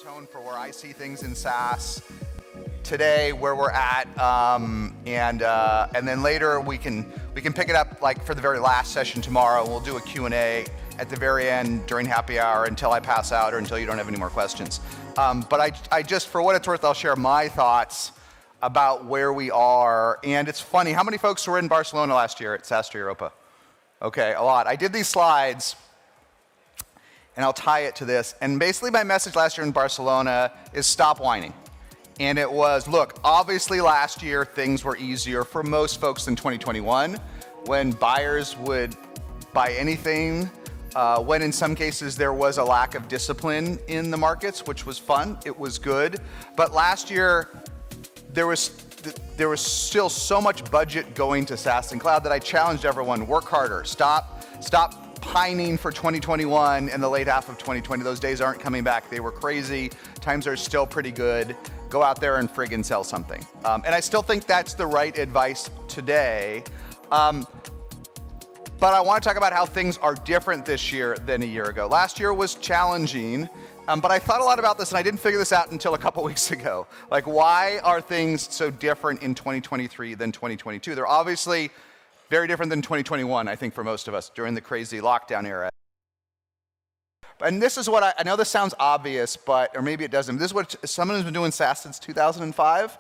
tone for where I see things in SaaS today, where we're at, and then later we can pick it up like for the very last session tomorrow. We'll do a Q&A at the very end during happy hour until I pass out or until you don't have any more questions. But I just, for what it's worth, I'll share my thoughts about where we are. And it's funny, how many folks were in Barcelona last year at SaaStr Europa? Okay, a lot. I did these slides, and I'll tie it to this. And basically my message last year in Barcelona is stop whining. And it was, look, obviously last year things were easier for most folks than 2021, when buyers would buy anything, when in some cases there was a lack of discipline in the markets, which was fun, it was good. But last year, there was still so much budget going to SaaS and cloud that I challenged everyone, work harder, stop pining for 2021 and the late half of 2020. Those days aren't coming back. They were crazy. Times are still pretty good. Go out there and friggin' sell something. And I still think that's the right advice today. But I want to talk about how things are different this year than a year ago. Last year was challenging, but I thought a lot about this and I didn't figure this out until a couple weeks ago. Like, why are things so different in 2023 than 2022? They're obviously very different than 2021, I think, for most of us during the crazy lockdown era. And this is what I know this sounds obvious, or maybe it doesn't. This is what someone who's been doing SaaS since 2005.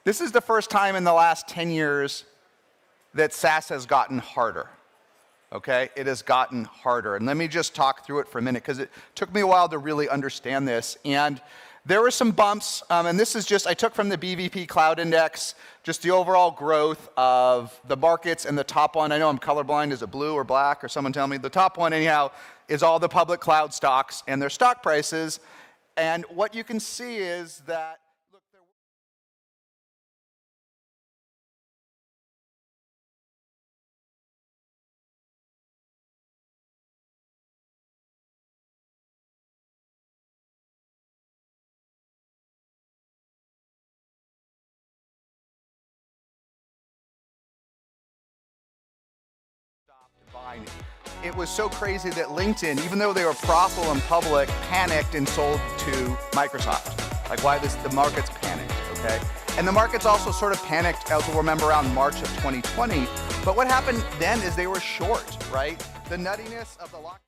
This is the first time in the last 10 years that SaaS has gotten harder. Okay, it has gotten harder. And let me just talk through it for a minute, because it took me a while to really understand this. And there were some bumps, and this is just, I took from the BVP Cloud Index, just the overall growth of the markets, and the top one, I know I'm colorblind, is it blue or black, or someone tell me? The top one, anyhow, is all the public cloud stocks and their stock prices. And what you can see is that, look, it was so crazy that LinkedIn, even though they were profitable and public, panicked and sold to Microsoft. Like why the markets panicked, okay? And the markets also sort of panicked, as we'll remember, around March of 2020. But what happened then is they were short, right? The nuttiness of the lock.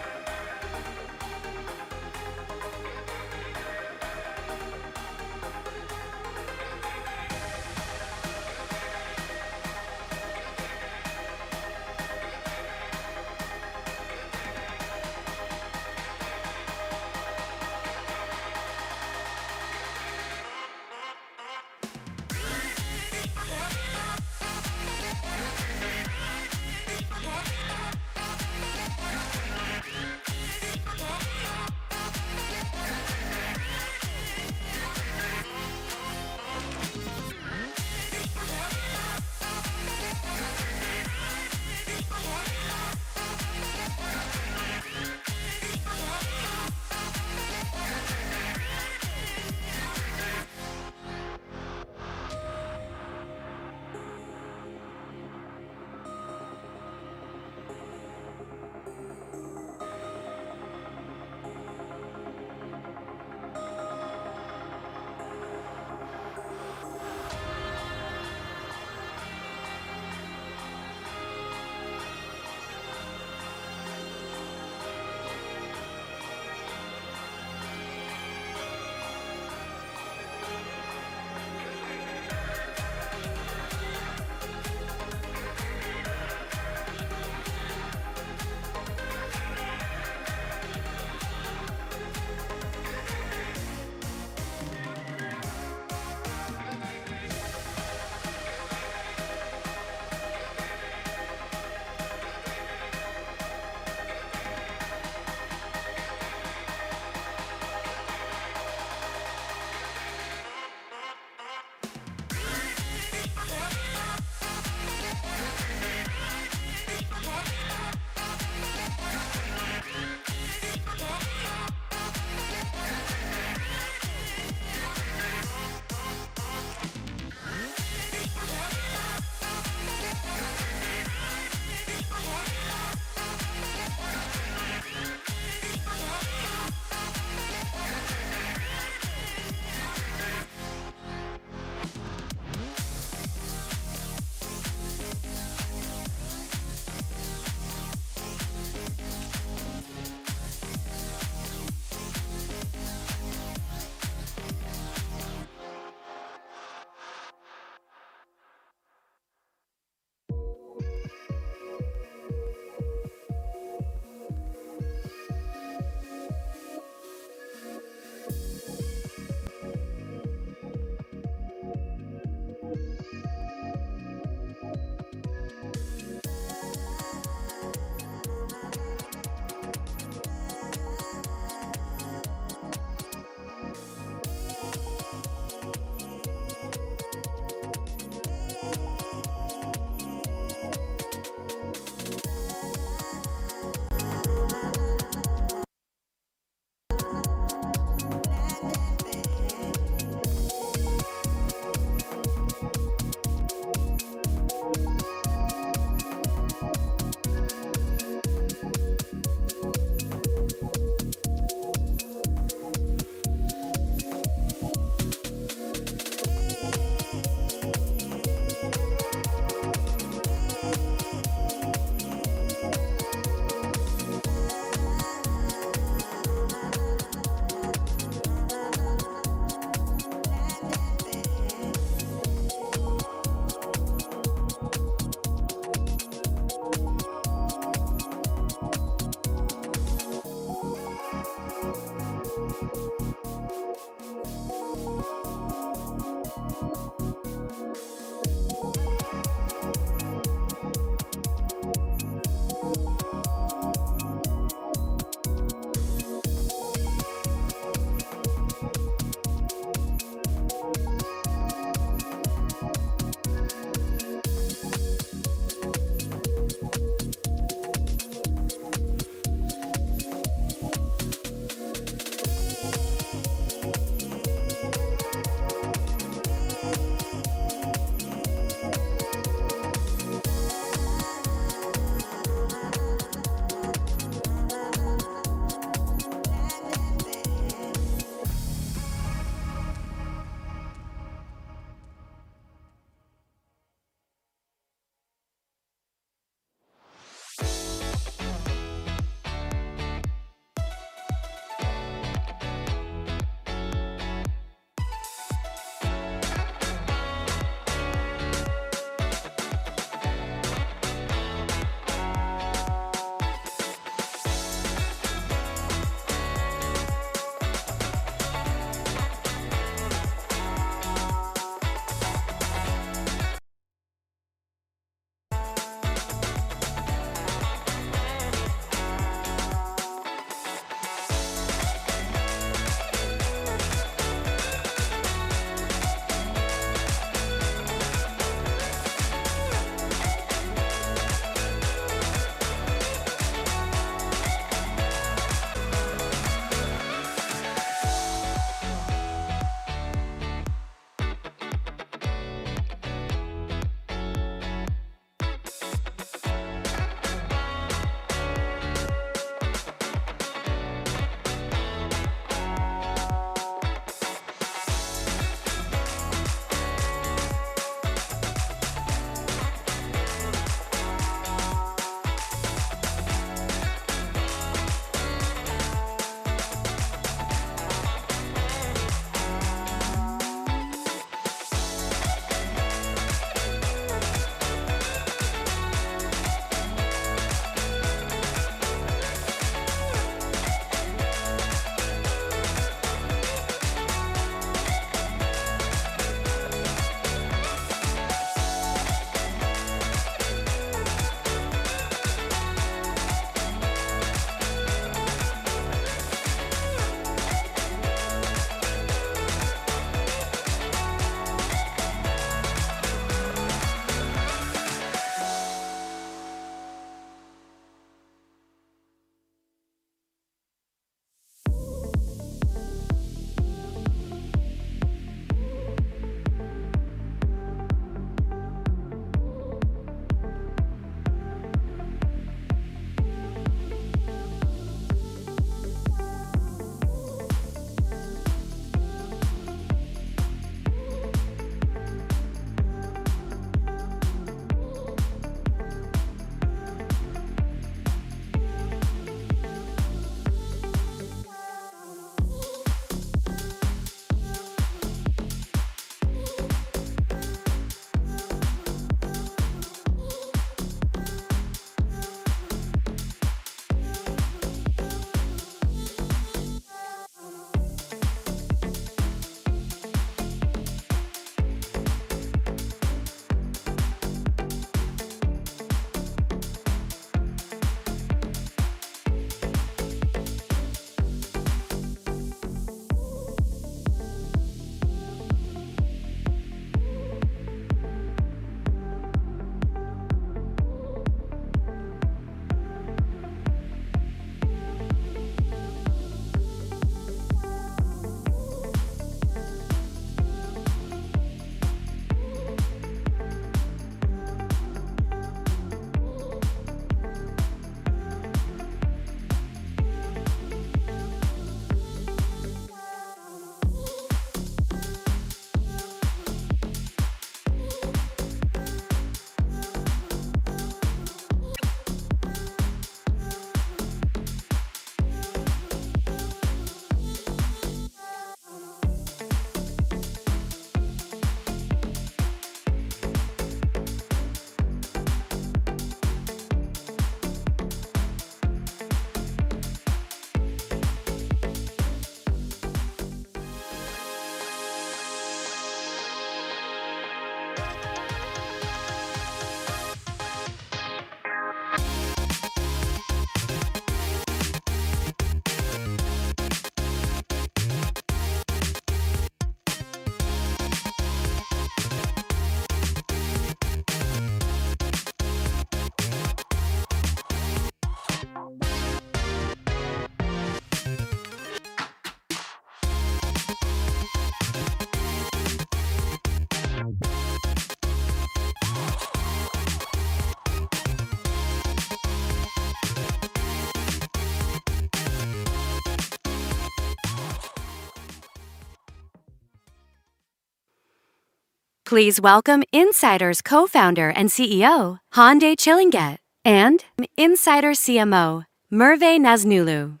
Please welcome Insider's co-founder and CEO, Hande Cilingir, and Insider CMO, Merve Nazlioglu.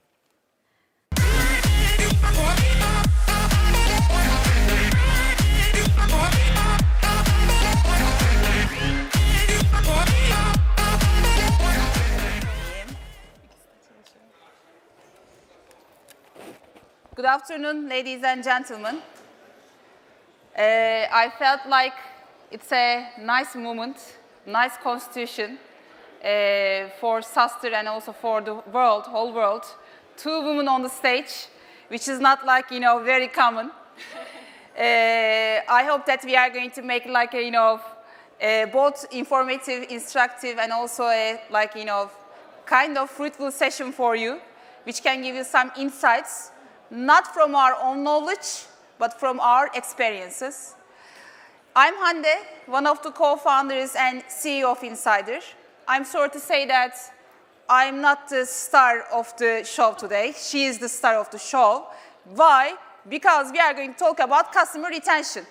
Good afternoon, ladies and gentlemen. I felt like it's a nice moment, nice constitution for SaaStr and also for the world, whole world. Two women on the stage, which is not like, very common. I hope that we are going to make like a, both informative, instructive, and also a kind of fruitful session for you, which can give you some insights, not from our own knowledge, but from our experiences. I'm Hande, one of the co-founders and CEO of Insider. I'm sorry to say that I'm not the star of the show today. She is the star of the show. Why? Because we are going to talk about customer retention.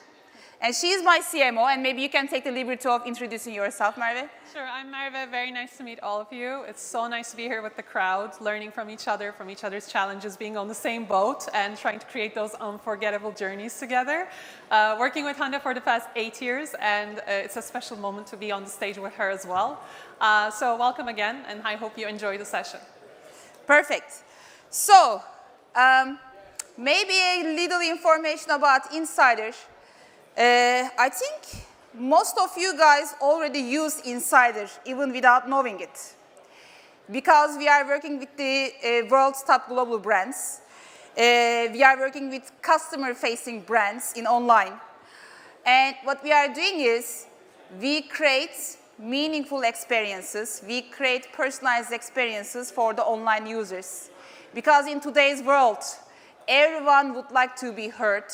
And she is my CMO, and maybe you can take the liberty of introducing yourself, Merve. Sure, I'm Merve. Very nice to meet all of you. It's so nice to be here with the crowd, learning from each other's challenges, being on the same boat, and trying to create those unforgettable journeys together. Working with Hande for the past 8 years, and it's a special moment to be on the stage with her as well. So welcome again, and I hope you enjoy the session. Perfect. So, maybe a little information about Insider. I think most of you guys already use Insider, even without knowing it. Because we are working with the world's top global brands. We are working with customer-facing brands in online. And what we are doing is, we create meaningful experiences. We create personalized experiences for the online users. Because in today's world, everyone would like to be heard.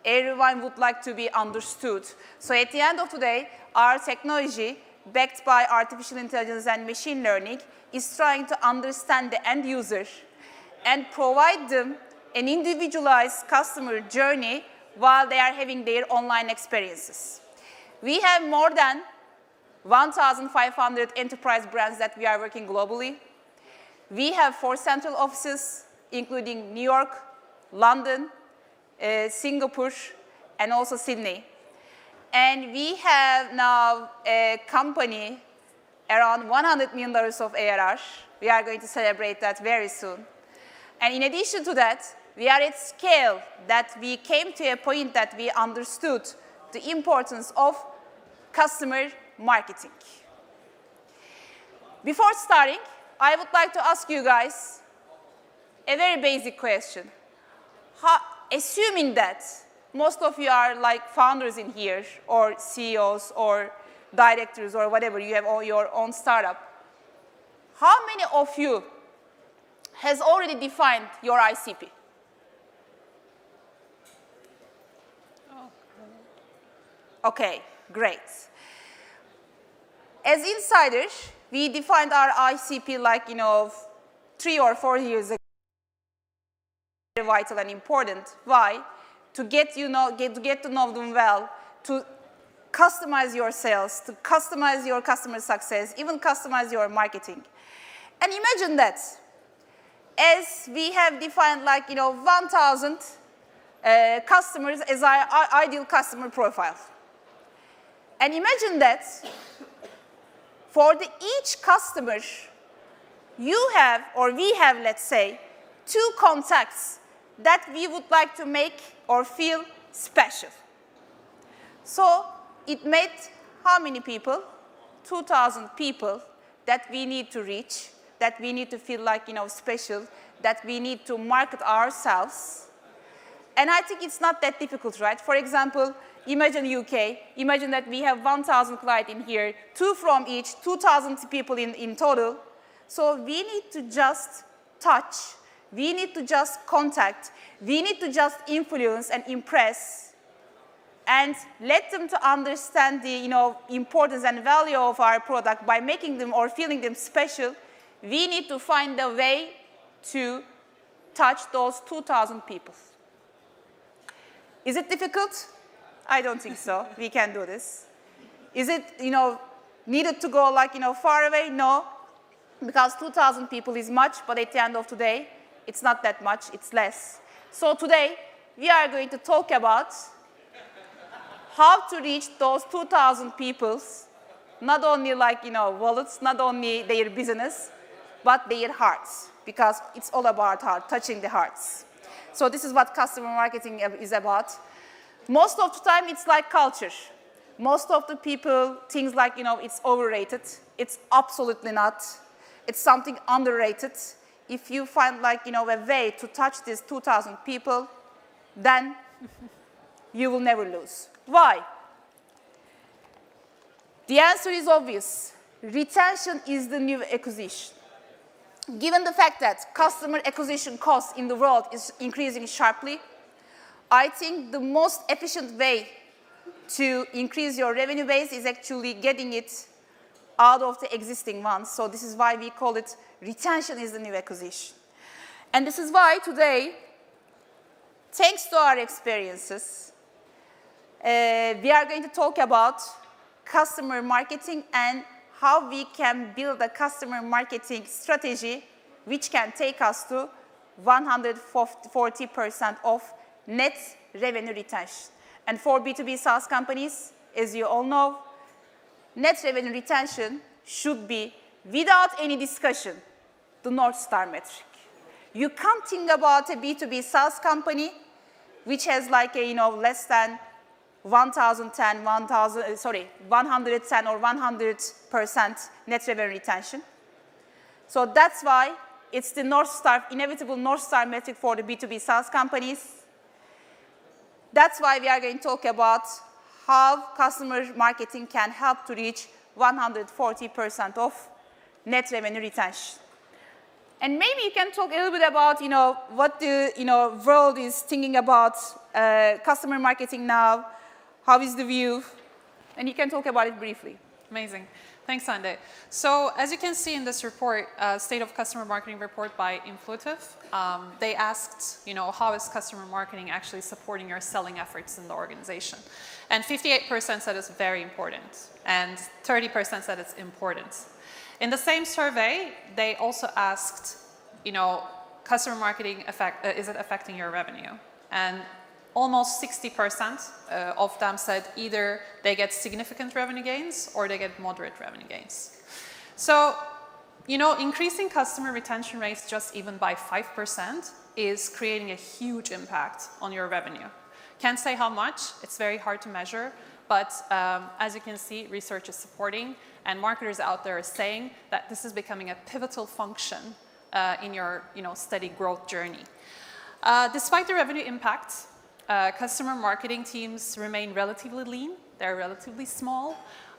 Everyone would like to be understood. So at the end of the day, our technology, backed by artificial intelligence and machine learning, is trying to understand the end user and provide them an individualized customer journey while they are having their online experiences. We have more than 1,500 enterprise brands that we are working globally. We have 4 central offices, including New York, London, Singapore, and also Sydney. And we have now a company around $100 million of ARR. We are going to celebrate that very soon. And in addition to that, we are at scale that we came to a point that we understood the importance of customer marketing. Before starting, I would like to ask you guys a very basic question. Assuming that most of you are like founders in here, or CEOs, or directors, or whatever, you have all your own startup, how many of you has already defined your ICP? Okay, great. As insiders, we defined our ICP like, 3 or 4 years ago. Very vital and important. Why? To get to know them well, to customize your sales, to customize your customer success, even customize your marketing. And imagine that, as we have defined like 1,000 customers as our ideal customer profile. And imagine that for each customer, you have, or we have, let's say, 2 contacts that we would like to make or feel special. So it made how many people? 2,000 people that we need to reach, that we need to feel like, special, that we need to market ourselves. And I think it's not that difficult, right? For example, imagine UK. Imagine that we have 1,000 clients in here, 2 from each, 2,000 people in total. So we need to just touch. We need to just contact. We need to just influence and impress and let them to understand the importance and value of our product by making them or feeling them special. We need to find a way to touch those 2,000 people. Is it difficult? I don't think so. We can do this. Is it, needed to go like, far away? No, because 2,000 people is much, but at the end of today, it's not that much, it's less. So today, we are going to talk about how to reach those 2,000 peoples, not only like, wallets, not only their business, but their hearts, because it's all about heart, touching the hearts. So this is what customer marketing is about. Most of the time, it's like culture. Most of the people think like, it's overrated. It's absolutely not. It's something underrated. If you find like, a way to touch these 2,000 people, then you will never lose. Why? The answer is obvious. Retention is the new acquisition. Given the fact that customer acquisition cost in the world is increasing sharply, I think the most efficient way to increase your revenue base is actually getting it out of the existing ones. So this is why we call it retention is the new acquisition. And this is why today, thanks to our experiences, we are going to talk about customer marketing and how we can build a customer marketing strategy which can take us to 140% of net revenue retention. And for B2B SaaS companies, as you all know, net revenue retention should be, without any discussion, the North Star metric. You can't think about a B2B SaaS company which has like a, less than 110 or 100% net revenue retention. So that's why it's the North Star, inevitable North Star metric for the B2B SaaS companies. That's why we are going to talk about how customer marketing can help to reach 140% of net revenue retention. And maybe you can talk a little bit about, what the, world is thinking about customer marketing now. How is the view? And you can talk about it briefly. Amazing. Thanks, Hande. So as you can see in this report, State of Customer Marketing report by Influtive, they asked, how is customer marketing actually supporting your selling efforts in the organization? And 58% said it's very important, and 30% said it's important. In the same survey, they also asked, customer marketing is it affecting your revenue? And almost 60% of them said either they get significant revenue gains or they get moderate revenue gains. So, increasing customer retention rates just even by 5% is creating a huge impact on your revenue. Can't say how much, it's very hard to measure, but as you can see, research is supporting, and marketers out there are saying that this is becoming a pivotal function in your steady growth journey. Despite the revenue impact, customer marketing teams remain relatively lean, they're relatively small,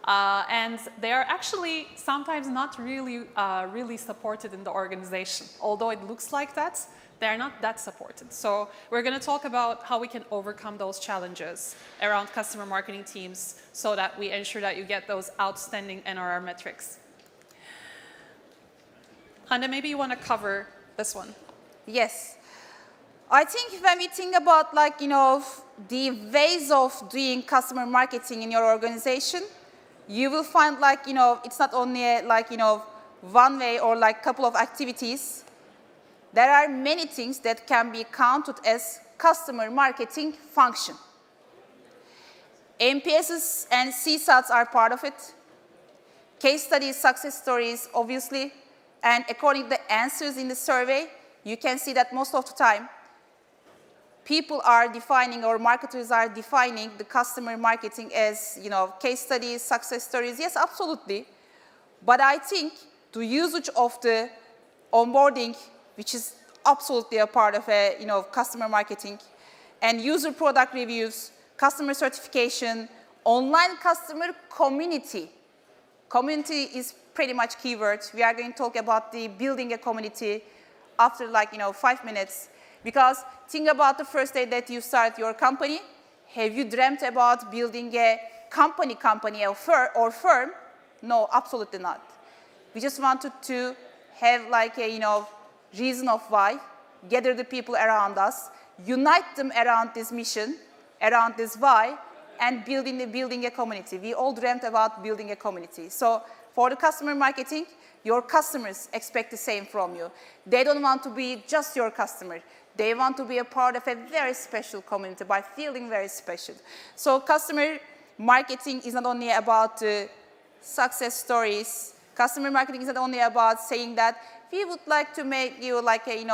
and they are actually sometimes not really supported in the organization. Although it looks like that, they're not that supported. So we're going to talk about how we can overcome those challenges around customer marketing teams so that we ensure that you get those outstanding NRR metrics. Hande, maybe you want to cover this one. Yes. I think when we think about the ways of doing customer marketing in your organization, you will find it's not only one way or couple of activities. There are many things that can be counted as customer marketing function. NPSs and CSATs are part of it. Case studies, success stories, obviously. And according to the answers in the survey, you can see that most of the time, people are defining or marketers are defining the customer marketing as, case studies, success stories. Yes, absolutely. But I think the usage of the onboarding, which is absolutely a part of customer marketing, and user product reviews, customer certification, online customer community. Community is pretty much keyword. We are going to talk about the building a community after 5 minutes. Because think about the first day that you start your company. Have you dreamt about building a company or firm? No, absolutely not. We just wanted to have a reason of why, gather the people around us, unite them around this mission, around this why, and building a community. We all dreamt about building a community. So for the customer marketing, your customers expect the same from you. They don't want to be just your customer. They want to be a part of a very special community by feeling very special. So customer marketing is not only about success stories. Customer marketing is not only about saying that we would like to make you like a,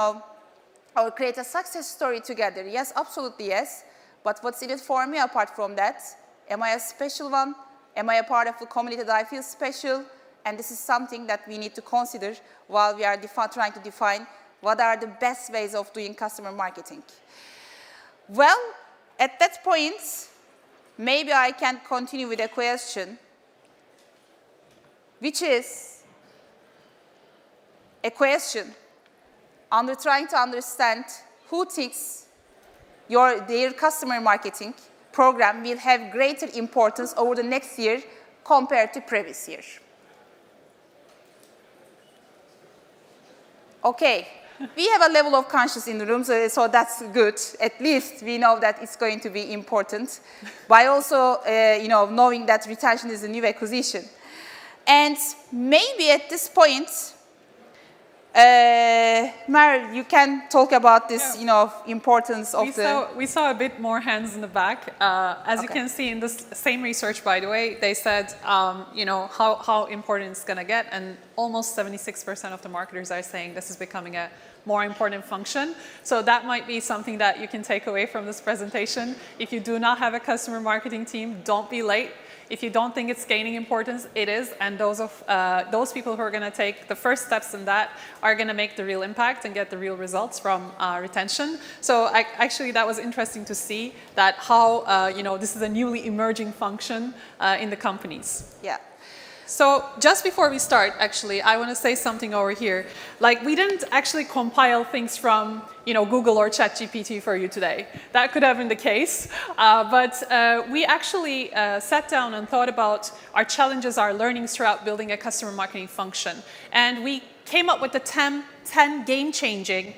or create a success story together. Yes, absolutely yes. But what's in it for me apart from that? Am I a special one? Am I a part of a community that I feel special? And this is something that we need to consider while we are trying to define what are the best ways of doing customer marketing. Well, at that point, maybe I can continue with a question, which is a question under trying to understand who thinks their customer marketing program will have greater importance over the next year compared to previous year. Okay, we have a level of conscience in the room, so that's good. At least we know that it's going to be important by also knowing that retention is a new acquisition. And maybe at this point, Merve, you can talk about this, importance of We saw a bit more hands in the back. As you can see in this same research, by the way, they said, how important it's going to get, and almost 76% of the marketers are saying this is becoming a more important function. So that might be something that you can take away from this presentation. If you do not have a customer marketing team, don't be late. If you don't think it's gaining importance, it is, and those people who are going to take the first steps in that are going to make the real impact and get the real results from retention. So actually, that was interesting to see that how this is a newly emerging function in the companies. Yeah. So just before we start, actually, I want to say something over here. Like, we didn't actually compile things from, Google or ChatGPT for you today. That could have been the case. But we actually sat down and thought about our challenges, our learnings throughout building a customer marketing function. And we came up with the 10 game-changing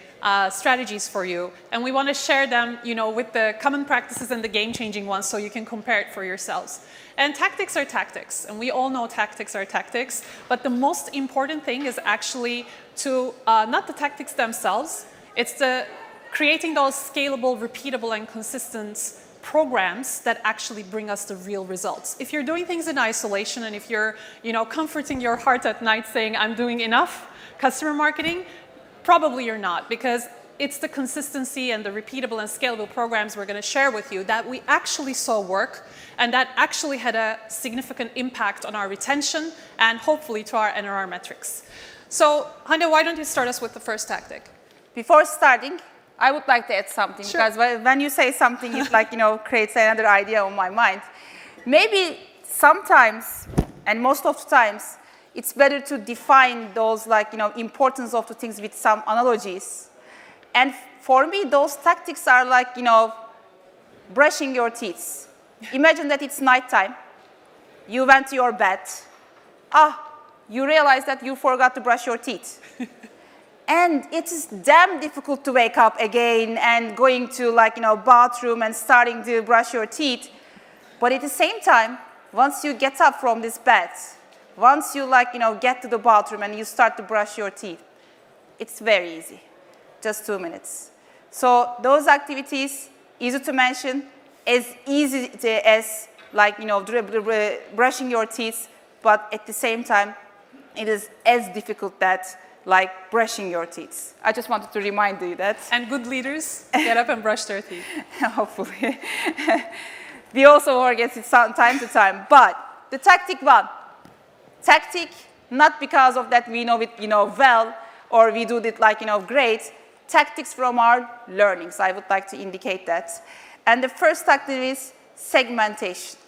strategies for you, and we want to share them, with the common practices and the game-changing ones, so you can compare it for yourselves. And tactics are tactics, and we all know tactics are tactics. But the most important thing is actually to not the tactics themselves. It's the creating those scalable, repeatable, and consistent programs that actually bring us the real results. If you're doing things in isolation, and if you're, comforting your heart at night saying, "I'm doing enough customer marketing," probably you're not, because it's the consistency and the repeatable and scalable programs we're going to share with you that we actually saw work, and that actually had a significant impact on our retention and hopefully to our NRR metrics. So, Hande, why don't you start us with the first tactic? Before starting, I would like to add something, sure. Because when you say something, it creates another idea on my mind. Maybe sometimes, and most of the times, it's better to define those importance of the things with some analogies. And for me, those tactics are like, brushing your teeth. Imagine that it's nighttime. You went to your bed. You realize that you forgot to brush your teeth. And it is damn difficult to wake up again and going to bathroom and starting to brush your teeth. But at the same time, once you get up from this bed, once you get to the bathroom and you start to brush your teeth, it's very easy. Just 2 minutes. So those activities, easy to mention, as easy as brushing your teeth, but at the same time, it is as difficult like brushing your teeth. I just wanted to remind you that. And good leaders get up and brush their teeth. Hopefully. We also forget it time to time. But the tactic one. Tactic, not because of that we know it well, or we do it great. Tactics from our learnings, I would like to indicate that. And the first tactic is segmentation.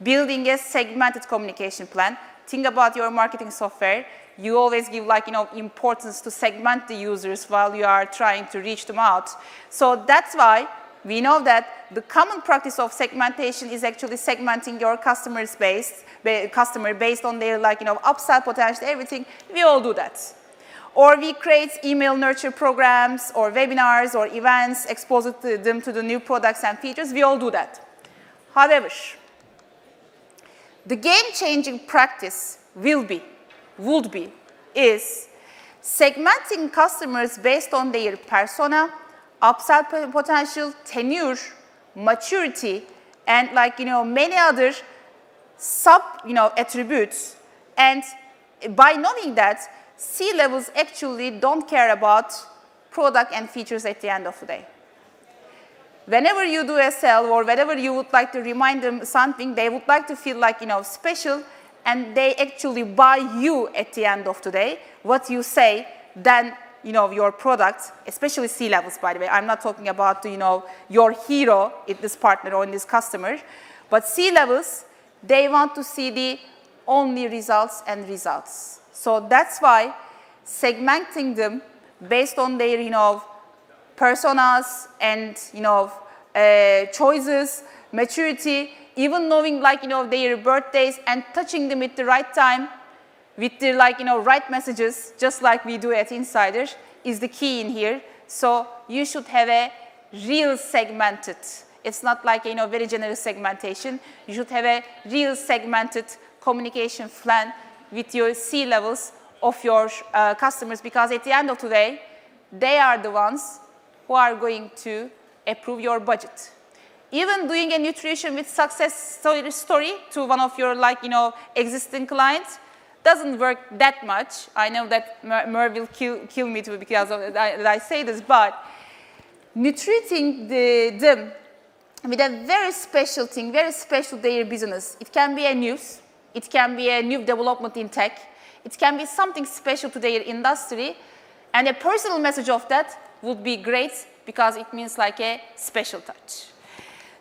Building a segmented communication plan. Think about your marketing software. You always give importance to segment the users while you are trying to reach them out. So that's why we know that the common practice of segmentation is actually segmenting your customer based on their upsell potential, everything. We all do that. Or we create email nurture programs or webinars or events, expose them to the new products and features. We all do that. However, the game-changing practice would be, is segmenting customers based on their persona, upsell potential, tenure, maturity, and many other sub attributes. And by knowing that, C-levels actually don't care about product and features at the end of the day. Whenever you do a sell or whenever you would like to remind them something, they would like to feel special, and they actually buy you at the end of the day, what you say, then your product, especially C-levels, by the way. I'm not talking about your hero in this partner or in this customer, but C-levels, they want to see the only results and results. So that's why segmenting them based on their personas and choices, maturity, even knowing their birthdays and touching them at the right time with their right messages, just like we do at Insider, is the key in here. So you should have a real segmented. It's not like very generous segmentation. You should have a real segmented communication plan with your C-levels of your customers, because at the end of the day, they are the ones who are going to approve your budget. Even doing a nutrition with success story to one of your existing clients doesn't work that much. I know that Merve will kill me too because I say this, but nutriting them with a very special thing, very special to their business. It can be a news, it can be a new development in tech, it can be something special to their industry, and a personal message of that would be great because it means a special touch.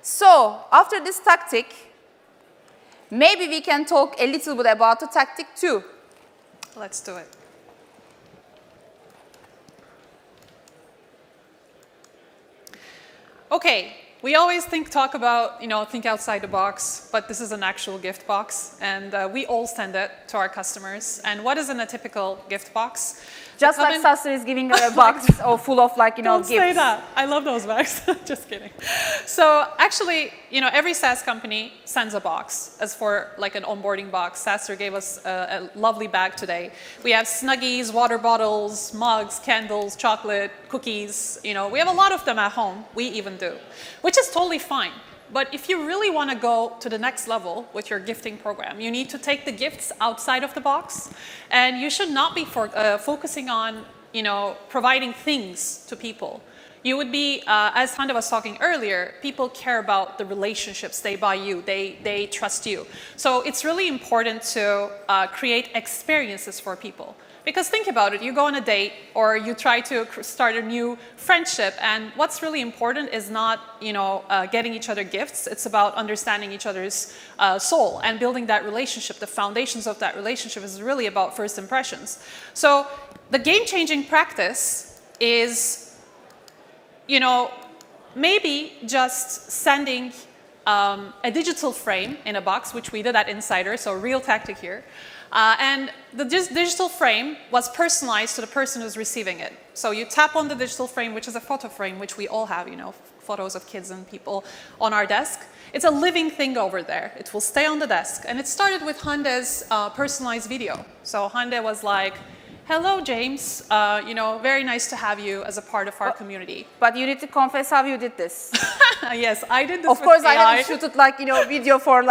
So after this tactic, maybe we can talk a little bit about the tactic 2. Let's do it. Okay, we always think outside the box, but this is an actual gift box, and we all send it to our customers. And what is in a typical gift box? Just like SaaStr is giving a box full of Don't gifts. say that. I love those bags. Just kidding. So actually, every SaaS company sends a box as for an onboarding box. SaaStr gave us a lovely bag today. We have Snuggies, water bottles, mugs, candles, chocolate, cookies. We have a lot of them at home. We even do, which is totally fine. But if you really want to go to the next level with your gifting program, you need to take the gifts outside of the box, and you should not be focusing on, providing things to people. You would be, as Hande was talking earlier, people care about the relationships. They buy you, they trust you. So it's really important to create experiences for people. Because think about it, you go on a date or you try to start a new friendship, and what's really important is not, getting each other gifts. It's about understanding each other's soul and building that relationship. The foundations of that relationship is really about first impressions. So the game-changing practice is, maybe just sending a digital frame in a box, which we did at Insider, so real tactic here. And the digital frame was personalized to the person who's receiving it. So you tap on the digital frame, which is a photo frame, which we all have, photos of kids and people on our desk. It's a living thing over there. It will stay on the desk. And it started with Hande's personalized video. So Hande was like, hello, James. Very nice to have you as a part of our community. But you need to confess how you did this. Yes, I did this. Of course, AI. I haven't shooted video for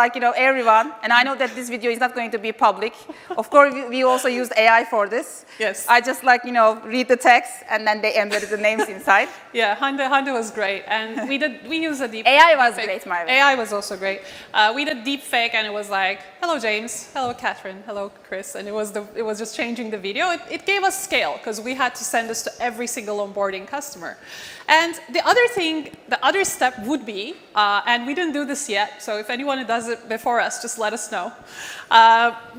everyone, and I know that this video is not going to be public. Of course, we also used AI for this. Yes. I just read the text, and then they embedded the names inside. Yeah, Hande was great, and we used a deep. AI was great, Merve. AI was also great. We did deep fake, and it was like, hello, James. Hello, Catherine. Hello, Chris, and it was just changing the video. It gave us scale because we had to send this to every single onboarding customer. And the other step would be, and we didn't do this yet, so if anyone does it before us, just let us know.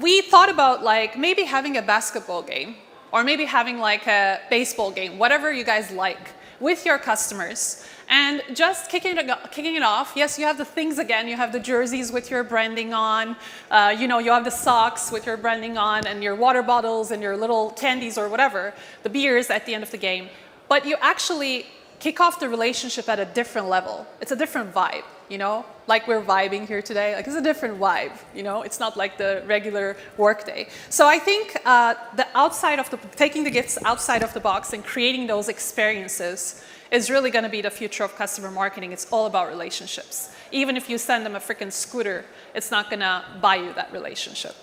We thought about maybe having a basketball game, or maybe having a baseball game, whatever you guys like, with your customers. And just kicking it off, yes, you have the things again. You have the jerseys with your branding on. You have the socks with your branding on, and your water bottles and your little candies or whatever, the beers at the end of the game. But you actually kick off the relationship at a different level. It's a different vibe. you know, like we're vibing here today. Like it's a different vibe, you know. It's not like the regular workday. So I think taking the gifts outside of the box and creating those experiences is really going to be the future of customer marketing. It's all about relationships. Even if you send them a freaking scooter, it's not going to buy you that relationship.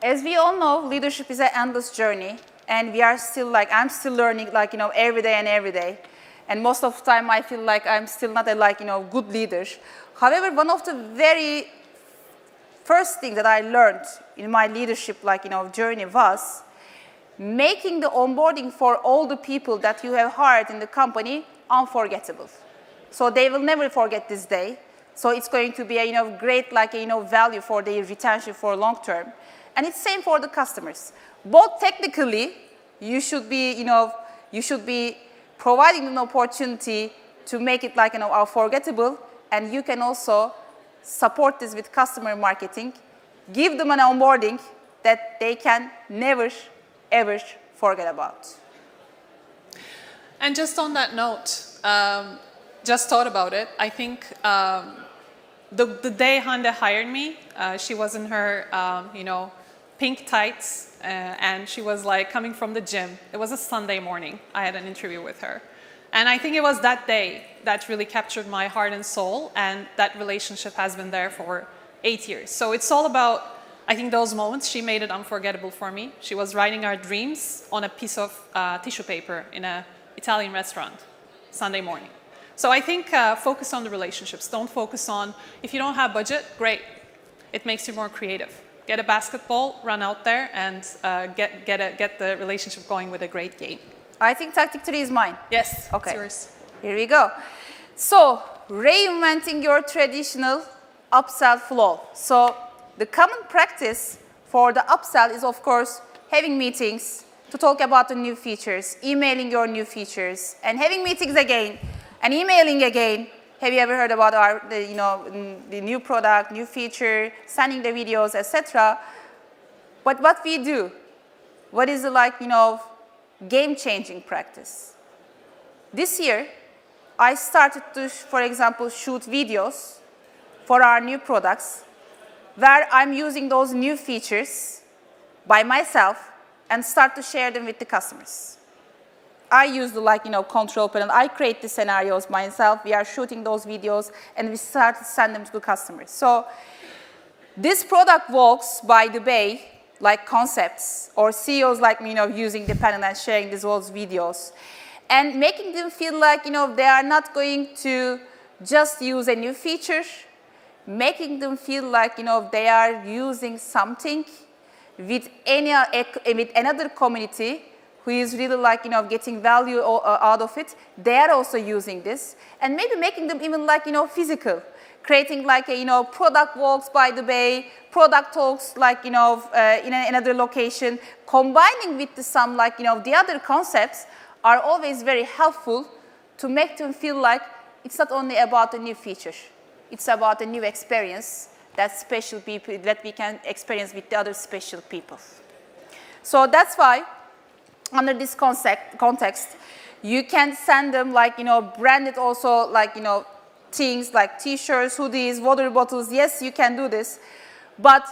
As we all know, leadership is an endless journey, and we are still like, I'm still learning like, you know, every day and every day. And most of the time I feel like I'm still not a like, you know, good leader. However, one of the very first things that I learned in my leadership like, you know, journey was making the onboarding for all the people that you have hired in the company unforgettable. So they will never forget this day. So it's going to be a, you know, great like, you know, value for their retention for long term. And it's same for the customers. Both technically, you should be, you know, providing an opportunity to make it like, you know, unforgettable, and you can also support this with customer marketing, give them an onboarding that they can never, ever forget about. And just on that note, just thought about it. I think the day Hande hired me, she was in her, you know, pink tights, and she was like coming from the gym. It was a Sunday morning. I had an interview with her. And I think it was that day that really captured my heart and soul, and that relationship has been there for 8 years. So it's all about, I think, those moments. She made it unforgettable for me. She was writing our dreams on a piece of tissue paper in an Italian restaurant, Sunday morning. So I think focus on the relationships. Don't focus on, if you don't have budget, great. It makes you more creative. Get a basketball, run out there, and get the relationship going with a great game. I think tactic 3 is mine. Yes, okay. It's yours. Here we go. So reinventing your traditional upsell flow. So the common practice for the upsell is, of course, having meetings to talk about the new features, emailing your new features, and having meetings again, and emailing again. Have you ever heard about the new product, new feature, sending the videos, etc.? But what we do, what is the like, you know, game-changing practice? This year, I started to, for example, shoot videos for our new products where I'm using those new features by myself and start to share them with the customers. I use the like, you know, control panel. I create the scenarios myself. We are shooting those videos and we start to send them to the customers. So this product walks by the bay like concepts, or CEOs like me, you know, using the panel and sharing these videos and making them feel like, you know, they are not going to just use a new feature, making them feel like, you know, they are using something with another community who is really like, you know, getting value out of it. They are also using this, and maybe making them even like, you know, physical, creating like a, you know, product walks by the bay, product talks like, you know, in another location, combining with some like, you know, the other concepts are always very helpful to make them feel like it's not only about a new feature, it's about a new experience that special people that we can experience with the other special people. So that's why, under this context, you can send them like, you know, branded also like, you know, things like t-shirts, hoodies, water bottles. Yes, you can do this. But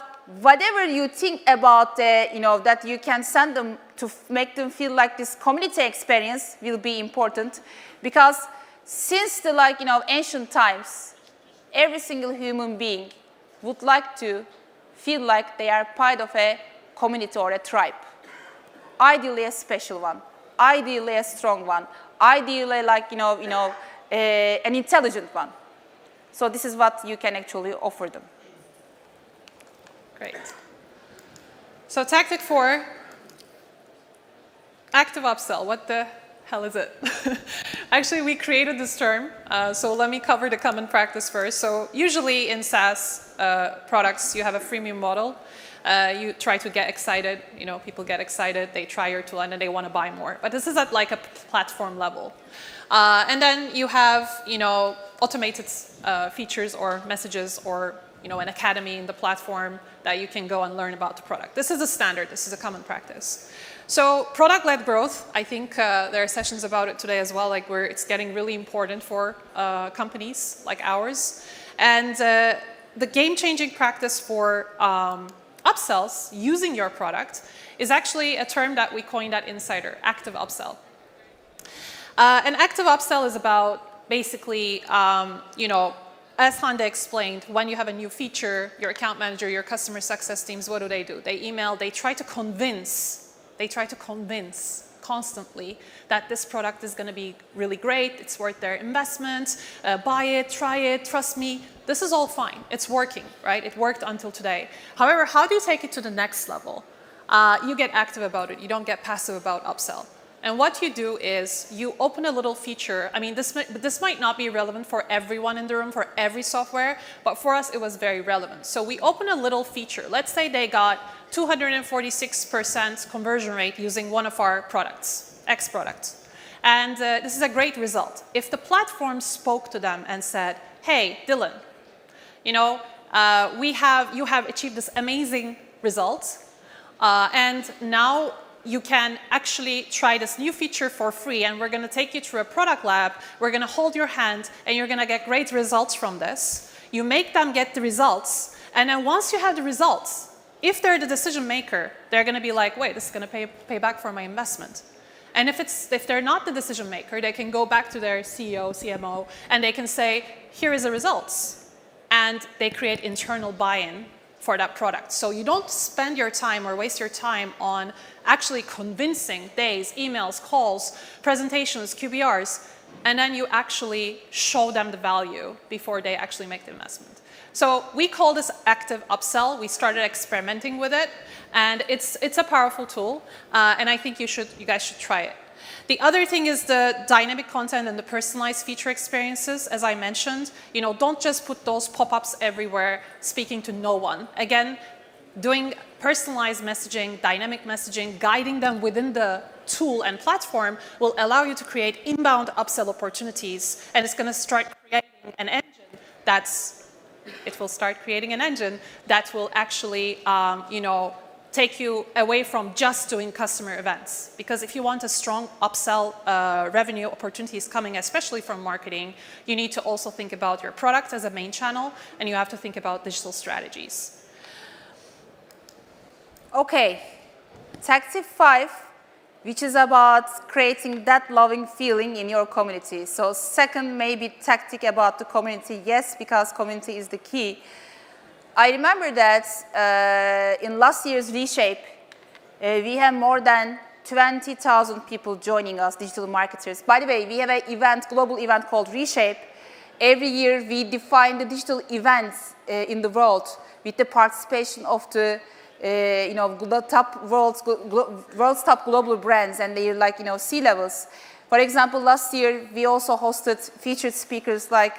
whatever you think about, you know, that you can send them to make them feel like this community experience will be important. Because since the like, you know, ancient times, every single human being would like to feel like they are part of a community or a tribe. Ideally a special one, ideally a strong one, ideally like, you know, an intelligent one. So this is what you can actually offer them. Great. So tactic 4, active upsell. What the hell is it? Actually, we created this term, so let me cover the common practice first. So usually in SaaS products, you have a freemium model. You try to get excited, you know, people get excited, they try your tool and then they want to buy more. But this is at like a platform level. And then you have, you know, automated features or messages or, you know, an academy in the platform that you can go and learn about the product. This is a standard, this is a common practice. So product-led growth, I think there are sessions about it today as well, like where it's getting really important for companies like ours. And the game-changing practice for upsells using your product is actually a term that we coined at Insider, active upsell. An active upsell is about basically, as Hande explained, when you have a new feature, your account manager, your customer success teams, what do? They email, they try to convince constantly that this product is going to be really great, it's worth their investment, buy it, try it, trust me. This is all fine. It's working, right? It worked until today. However, how do you take it to the next level? You get active about it. You don't get passive about upsell. And what you do is you open a little feature. I mean, this might not be relevant for everyone in the room, for every software, but for us, it was very relevant. So we open a little feature. Let's say they got 246% conversion rate using one of our products, X products. And this is a great result. If the platform spoke to them and said, hey, Dylan, you have achieved this amazing result, and now you can actually try this new feature for free, and we're going to take you through a product lab. We're going to hold your hand, and you're going to get great results from this. You make them get the results, and then once you have the results, if they're the decision maker, they're going to be like, wait, this is going to pay back for my investment. And if they're not the decision maker, they can go back to their CEO, CMO, and they can say, here is the results. And they create internal buy-in for that product. So you don't spend your time or waste your time on actually convincing days, emails, calls, presentations, QBRs, and then you actually show them the value before they actually make the investment. So we call this active upsell. We started experimenting with it, and it's a powerful tool, and I think you guys should try it. The other thing is the dynamic content and the personalized feature experiences. As I mentioned, don't just put those pop-ups everywhere, speaking to no one. Again, doing personalized messaging, dynamic messaging, guiding them within the tool and platform will allow you to create inbound upsell opportunities, and it's going to start creating an engine that will actually, take you away from just doing customer events. Because if you want a strong upsell revenue opportunities coming, especially from marketing, you need to also think about your product as a main channel, and you have to think about digital strategies. Okay, tactic 5, which is about creating that loving feeling in your community. So second, maybe tactic about the community. Yes, because community is the key. I remember that in last year's Reshape, we have more than 20,000 people joining us, digital marketers. By the way, we have an global event called Reshape. Every year, we define the digital events in the world with the participation of the world's top global brands, and they're C-levels. For example, last year, we also hosted featured speakers like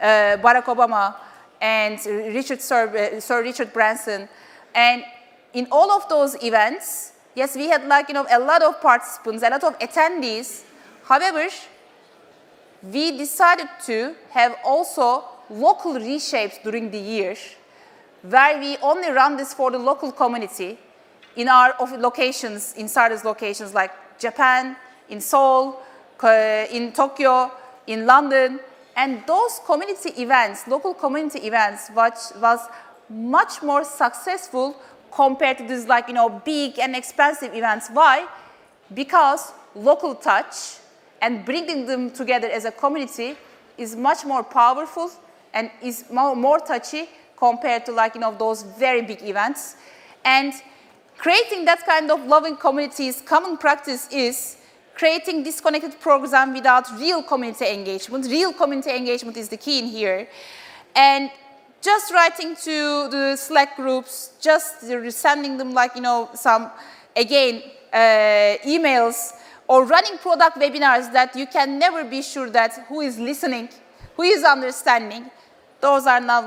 Barack Obama and Sir Richard Branson. And in all of those events, yes, we had a lot of participants, a lot of attendees. However, we decided to have also local reshapes during the year, where we only run this for the local community in our locations, Insider's locations like Japan, in Seoul, in Tokyo, in London. And those community events, local community events, was much more successful compared to these big and expensive events. Why? Because local touch and bringing them together as a community is much more powerful and is more touchy compared to those very big events. And creating that kind of loving communities, common practice is creating disconnected program without real community engagement. Real community engagement is the key in here. And just writing to the Slack groups, just sending them some, again, emails, or running product webinars that you can never be sure that who is listening, who is understanding. Those are now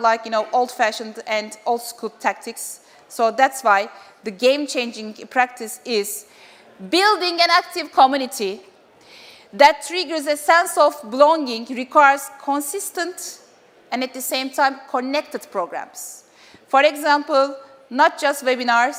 old-fashioned and old-school tactics. So that's why the game-changing practice is building an active community that triggers a sense of belonging requires consistent and at the same time connected programs. For example, not just webinars,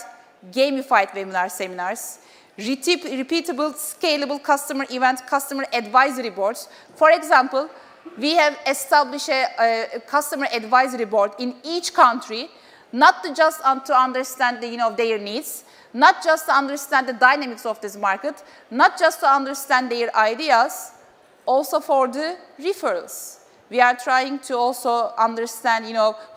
gamified webinar seminars, repeatable, scalable customer event, customer advisory boards. For example, we have established a customer advisory board in each country, not to just to understand the, their needs, not just to understand the dynamics of this market, not just to understand their ideas, also for the referrals. We are trying to also understand,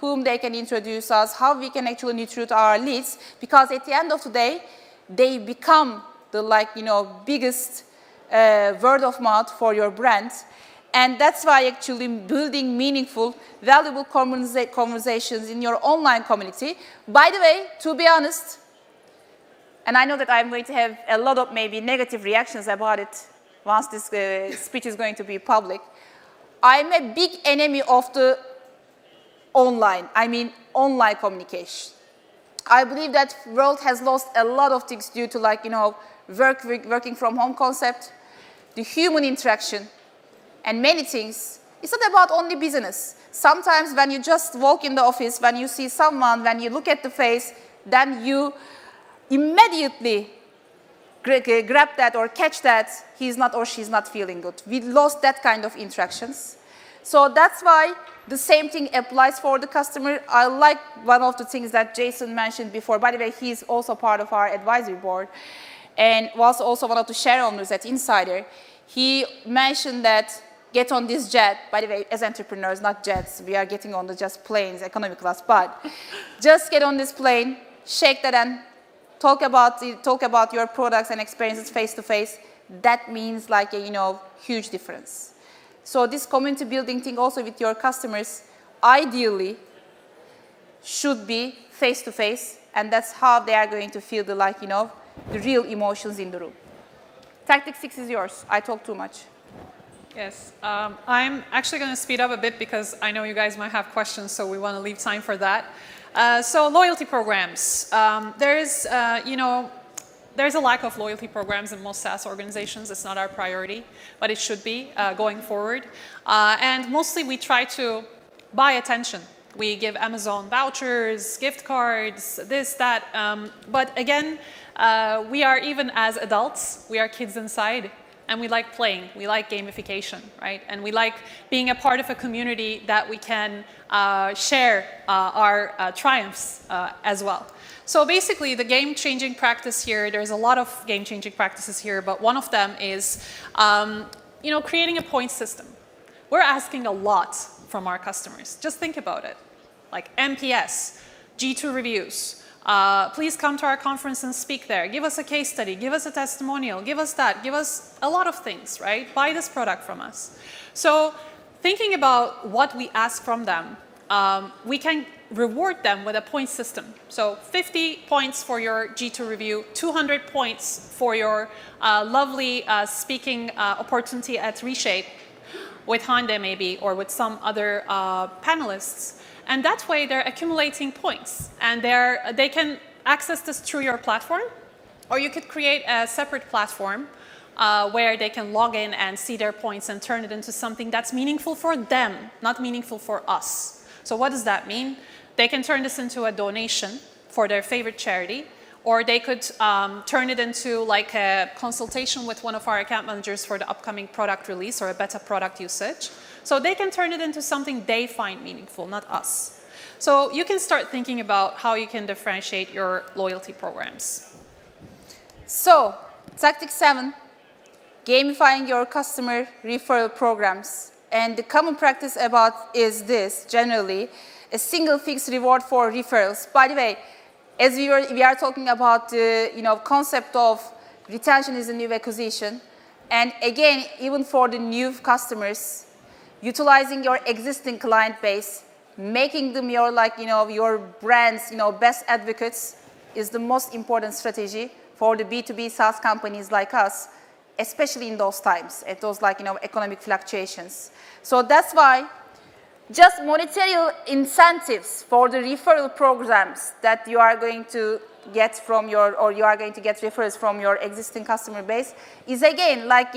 whom they can introduce us, how we can actually nurture our leads, because at the end of the day, they become the biggest word of mouth for your brand. And that's why actually building meaningful, valuable conversations in your online community. By the way, to be honest, and I know that I'm going to have a lot of maybe negative reactions about it once this speech is going to be public, I'm a big enemy of the online communication. I believe that world has lost a lot of things due to working from home concept, the human interaction, and many things. It's not about only business. Sometimes when you just walk in the office, when you see someone, when you look at the face, then you immediately grab that or catch that he's not or she's not feeling good. We lost that kind of interactions. So that's why the same thing applies for the customer. I like one of the things that Jason mentioned before. By the way, he's also part of our advisory board and was also one of the shareholders at Insider. He mentioned that get on this jet. By the way, as entrepreneurs, not jets. We are getting on the just planes, economy class. But just get on this plane, shake that and talk about your products and experiences face to face. That means a huge difference. So this community building thing also with your customers ideally should be face to face, and that's how they are going to feel the the real emotions in the room. Tactic 6 is yours. I talk too much. Yes, I'm actually going to speed up a bit because I know you guys might have questions, so we want to leave time for that. So loyalty programs. There's a lack of loyalty programs in most SaaS organizations. It's not our priority, but it should be going forward. And mostly we try to buy attention. We give Amazon vouchers, gift cards, this, that. But again, we are even as adults, we are kids inside. And we like playing, we like gamification, right? And we like being a part of a community that we can share our triumphs as well. So basically, the game-changing practice here, there's a lot of game-changing practices here, but one of them is creating a point system. We're asking a lot from our customers. Just think about it. Like NPS, G2 reviews. Please come to our conference and speak there. Give us a case study. Give us a testimonial. Give us that. Give us a lot of things, right? Buy this product from us. So thinking about what we ask from them, we can reward them with a point system. So 50 points for your G2 review, 200 points for your lovely speaking opportunity at Reshape with Hande maybe, or with some other panelists. And that way, they're accumulating points, and they can access this through your platform, or you could create a separate platform where they can log in and see their points and turn it into something that's meaningful for them, not meaningful for us. So what does that mean? They can turn this into a donation for their favorite charity, or they could turn it into like a consultation with one of our account managers for the upcoming product release or a beta product usage. So they can turn it into something they find meaningful, not us. So you can start thinking about how you can differentiate your loyalty programs. So, tactic 7, gamifying your customer referral programs. And the common practice is this, generally, a single fixed reward for referrals. By the way, as we are talking about the concept of retention is a new acquisition. And again, even for the new customers, utilizing your existing client base, making them your your brand's best advocates is the most important strategy for the B2B SaaS companies like us, especially in those times, at those economic fluctuations. So that's why just monetary incentives for the referral programs that you are going to get from you are going to get referrals from your existing customer base is again lack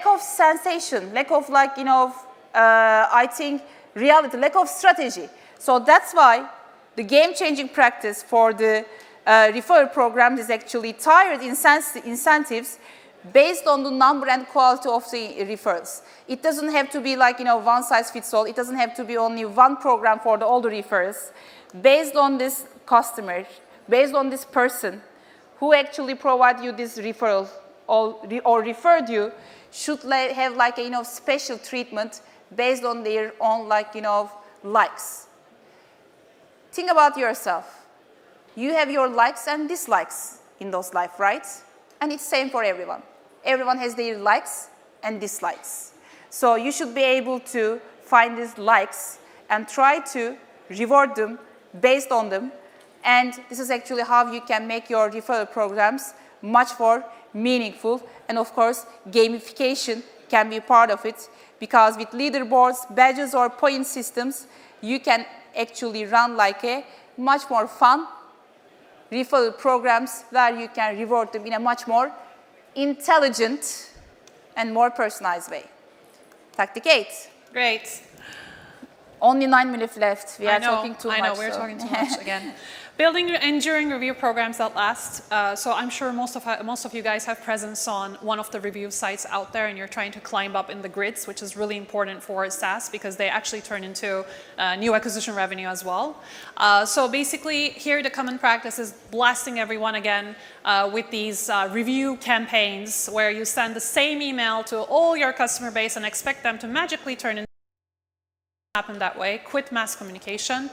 of sensation, lack of I think reality, lack of strategy. So that's why the game-changing practice for the referral programs is actually tiered incentives based on the number and quality of the referrals. It doesn't have to be like, one size fits all. It doesn't have to be only one program for all the referrals. Based on this customer, based on this person who actually provide you this referral or referred you, should have like a, special treatment based on their own, like, likes. Think about yourself. You have your likes and dislikes in those life, right? And it's same for everyone. Everyone has their likes and dislikes. So you should be able to find these likes and try to reward them based on them. And this is actually how you can make your referral programs much more meaningful. And of course, gamification can be part of it, because with leaderboards, badges, or point systems, you can actually run like a much more fun referral programs where you can reward them in a much more intelligent and more personalized way. Tactic 8. Great. Only 9 minutes left. We are talking too much. I know, we're talking too much again. Building enduring review programs that last. So I'm sure most of you guys have presence on one of the review sites out there, and you're trying to climb up in the grids, which is really important for SaaS because they actually turn into new acquisition revenue as well. So basically, here the common practice is blasting everyone again with these review campaigns where you send the same email to all your customer base and expect them to magically turn into happen that way. Quit mass communication.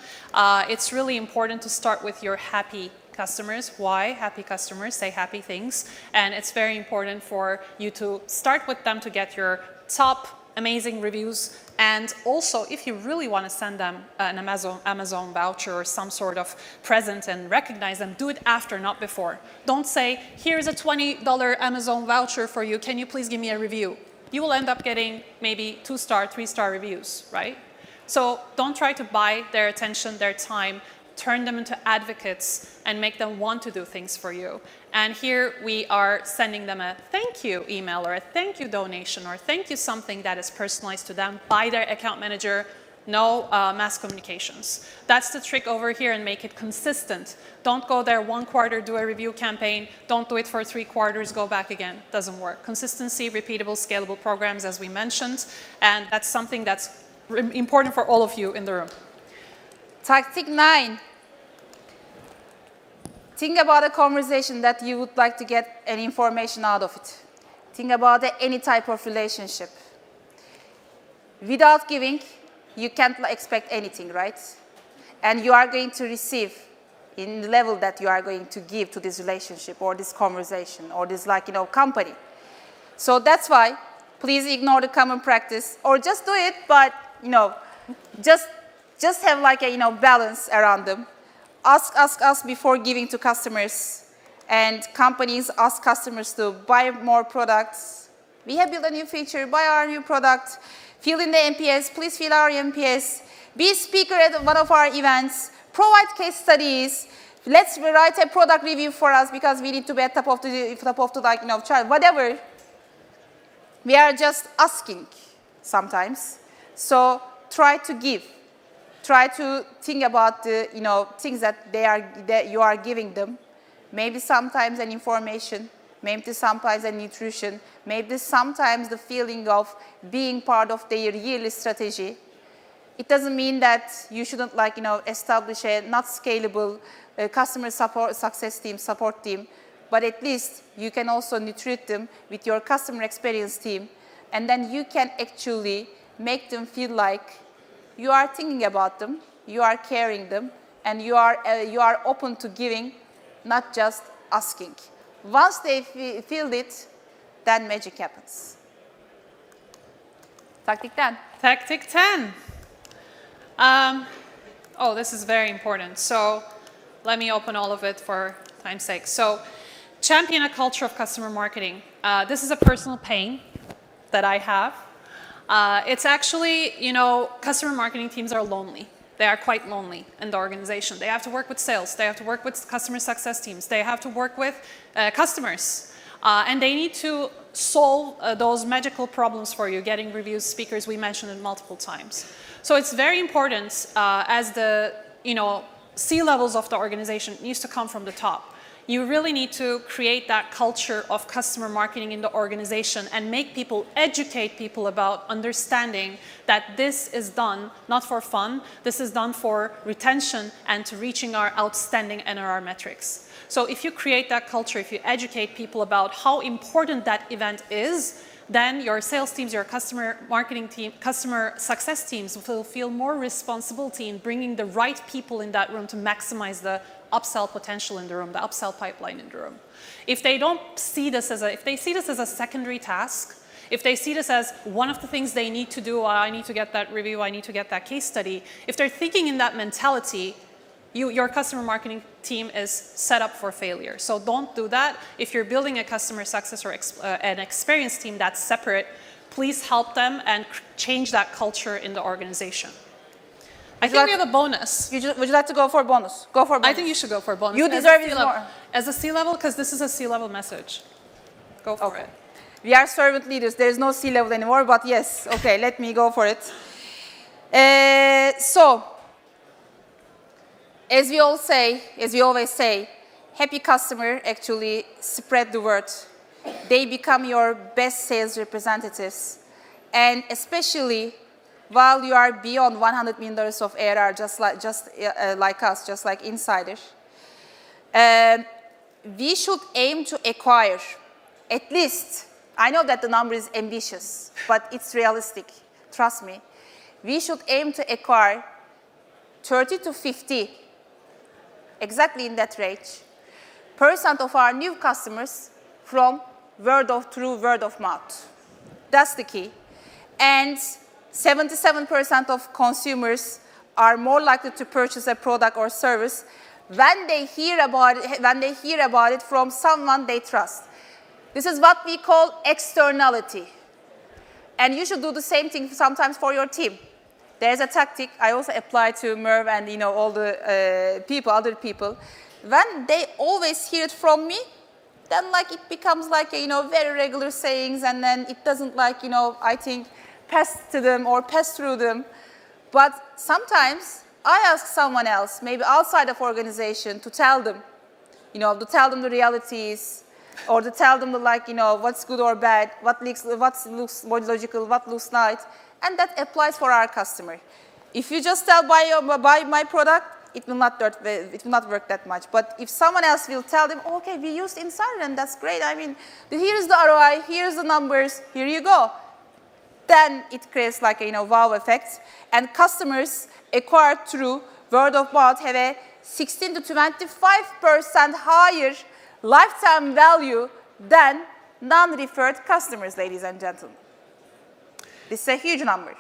It's really important to start with your happy customers. Why? Happy customers say happy things, and it's very important for you to start with them to get your top amazing reviews. And also, if you really want to send them an Amazon voucher or some sort of present and recognize them, do it after, not before. Don't say, here's a $20 Amazon voucher for you, can you please give me a review? You will end up getting maybe 2-star, 3-star reviews, right? So don't try to buy their attention, their time, turn them into advocates and make them want to do things for you. And here we are sending them a thank you email or a thank you donation or thank you something that is personalized to them by their account manager. No mass communications. That's the trick over here, and make it consistent. Don't go there 1 quarter, do a review campaign. Don't do it for 3 quarters, go back again. Doesn't work. Consistency, repeatable, scalable programs, as we mentioned. And that's something that's important for all of you in the room. Tactic 9. Think about a conversation that you would like to get an information out of it. Think about any type of relationship. Without giving, you can't expect anything, right? And you are going to receive in the level that you are going to give to this relationship or this conversation or this company. So that's why please ignore the common practice, or just do it, but just have like a balance around them. Ask before giving to customers, and companies ask customers to buy more products. We have built a new feature, buy our new product, fill in the NPS, please fill our NPS, be a speaker at one of our events, provide case studies, let's write a product review for us because we need to be at top of the chart, whatever. We are just asking sometimes. So try to give. Try to think about the things that you are giving them. Maybe sometimes an information, maybe sometimes a nutrition, maybe sometimes the feeling of being part of their yearly strategy. It doesn't mean that you shouldn't establish a not scalable customer success team, support team, but at least you can also nutrite them with your customer experience team, and then you can actually make them feel like you are thinking about them, you are caring them, and you are open to giving, not just asking. Once they feel it, then magic happens. Tactic 10. Tactic 10. Oh, this is very important. So let me open all of it for time's sake. So champion a culture of customer marketing. This is a personal pain that I have. It's actually, customer marketing teams are lonely. They are quite lonely in the organization. They have to work with sales. They have to work with customer success teams. They have to work with customers. And they need to solve those magical problems for you, getting reviews, speakers, we mentioned it multiple times. So it's very important as the, C-levels of the organization needs to come from the top. you really need to create that culture of customer marketing in the organization and make people, educate people about understanding that this is done not for fun, this is done for retention and to reaching our outstanding NRR metrics. So if you create that culture, if you educate people about how important that event is, then your sales teams, your customer marketing team, customer success teams will feel more responsibility in bringing the right people in that room to maximize the upsell potential in the room, the upsell pipeline in the room. If they don't see this as if they see this as a secondary task, if they see this as one of the things they need to do, I need to get that review, I need to get that case study, if they're thinking in that mentality, your customer marketing team is set up for failure. So don't do that. If you're building a customer success or an experience team that's separate, please help them and change that culture in the organization. I think we have a bonus. Would you like to go for a bonus? Go for a bonus. I think you should go for a bonus. You deserve it more. As a C-level, because this is a C-level message. Go for it. We are servant leaders. There is no C-level anymore, but yes. Okay, let me go for it. So, as we always say, happy customer actually spread the word. They become your best sales representatives. And especially while you are beyond $100 million of ARR, just like us, just like Insider, we should aim to acquire at least, I know that the number is ambitious, but it's realistic, trust me. We should aim to acquire 30 to 50, exactly in that range, % of our new customers from through word of mouth. That's the key. And 77% of consumers are more likely to purchase a product or service when they hear about it from someone they trust. This is what we call externality. And you should do the same thing sometimes for your team. There's a tactic I also apply to Merve and all the other people. When they always hear it from me, then it becomes very regular sayings, and then it doesn't I think pass to them or pass through them. But sometimes I ask someone else, maybe outside of organization, to tell them, to tell them the realities, or to tell them what's good or bad, what looks more logical, what looks nice, and that applies for our customer. If you just buy my product, it will not work that much. But if someone else will tell them, okay, we used Insider and that's great. I mean, here's the ROI, here's the numbers, here you go. Then it creates a wow effect. And customers acquired through word of mouth have a 16 to 25% higher lifetime value than non-referred customers, ladies and gentlemen. This is a huge number.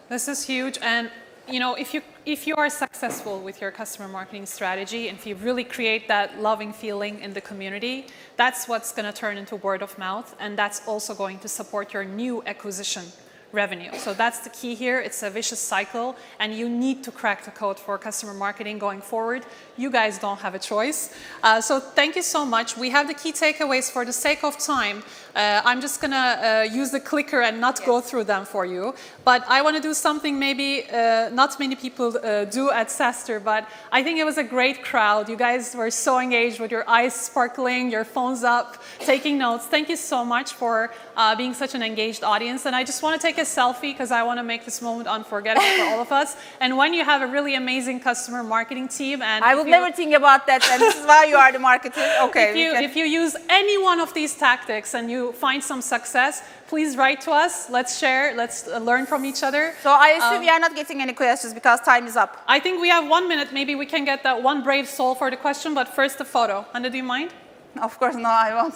This is huge, and if you are successful with your customer marketing strategy, and if you really create that loving feeling in the community, that's what's going to turn into word of mouth, and that's also going to support your new acquisition revenue. So that's the key here. It's a vicious cycle, and you need to crack the code for customer marketing going forward. You guys don't have a choice. So thank you so much. We have the key takeaways. For the sake of time, I'm just going to use the clicker and not go through them for you. But I want to do something maybe not many people do at SaaStr, but I think it was a great crowd. You guys were so engaged with your eyes sparkling, your phones up, taking notes. Thank you so much for being such an engaged audience. And I just want to take a selfie because I want to make this moment unforgettable for all of us. And when you have a really amazing customer marketing team, and I would never think about that, and this is why you are the marketer. Okay. If you use any one of these tactics and you find some success, please write to us. Let's share. Let's learn from each other. So I assume we are not getting any questions because time is up. I think we have 1 minute. Maybe we can get that one brave soul for the question, but first the photo. Hande, do you mind? Of course, no, I won't.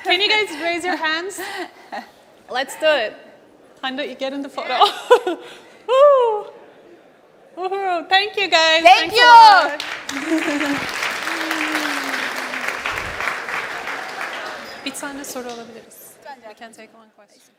Can you guys raise your hands? Let's do it. Hande, you get in the photo. Woo! Woohoo! Thank you, guys. Thank you. Bir tane soru alabiliriz. We can take one question.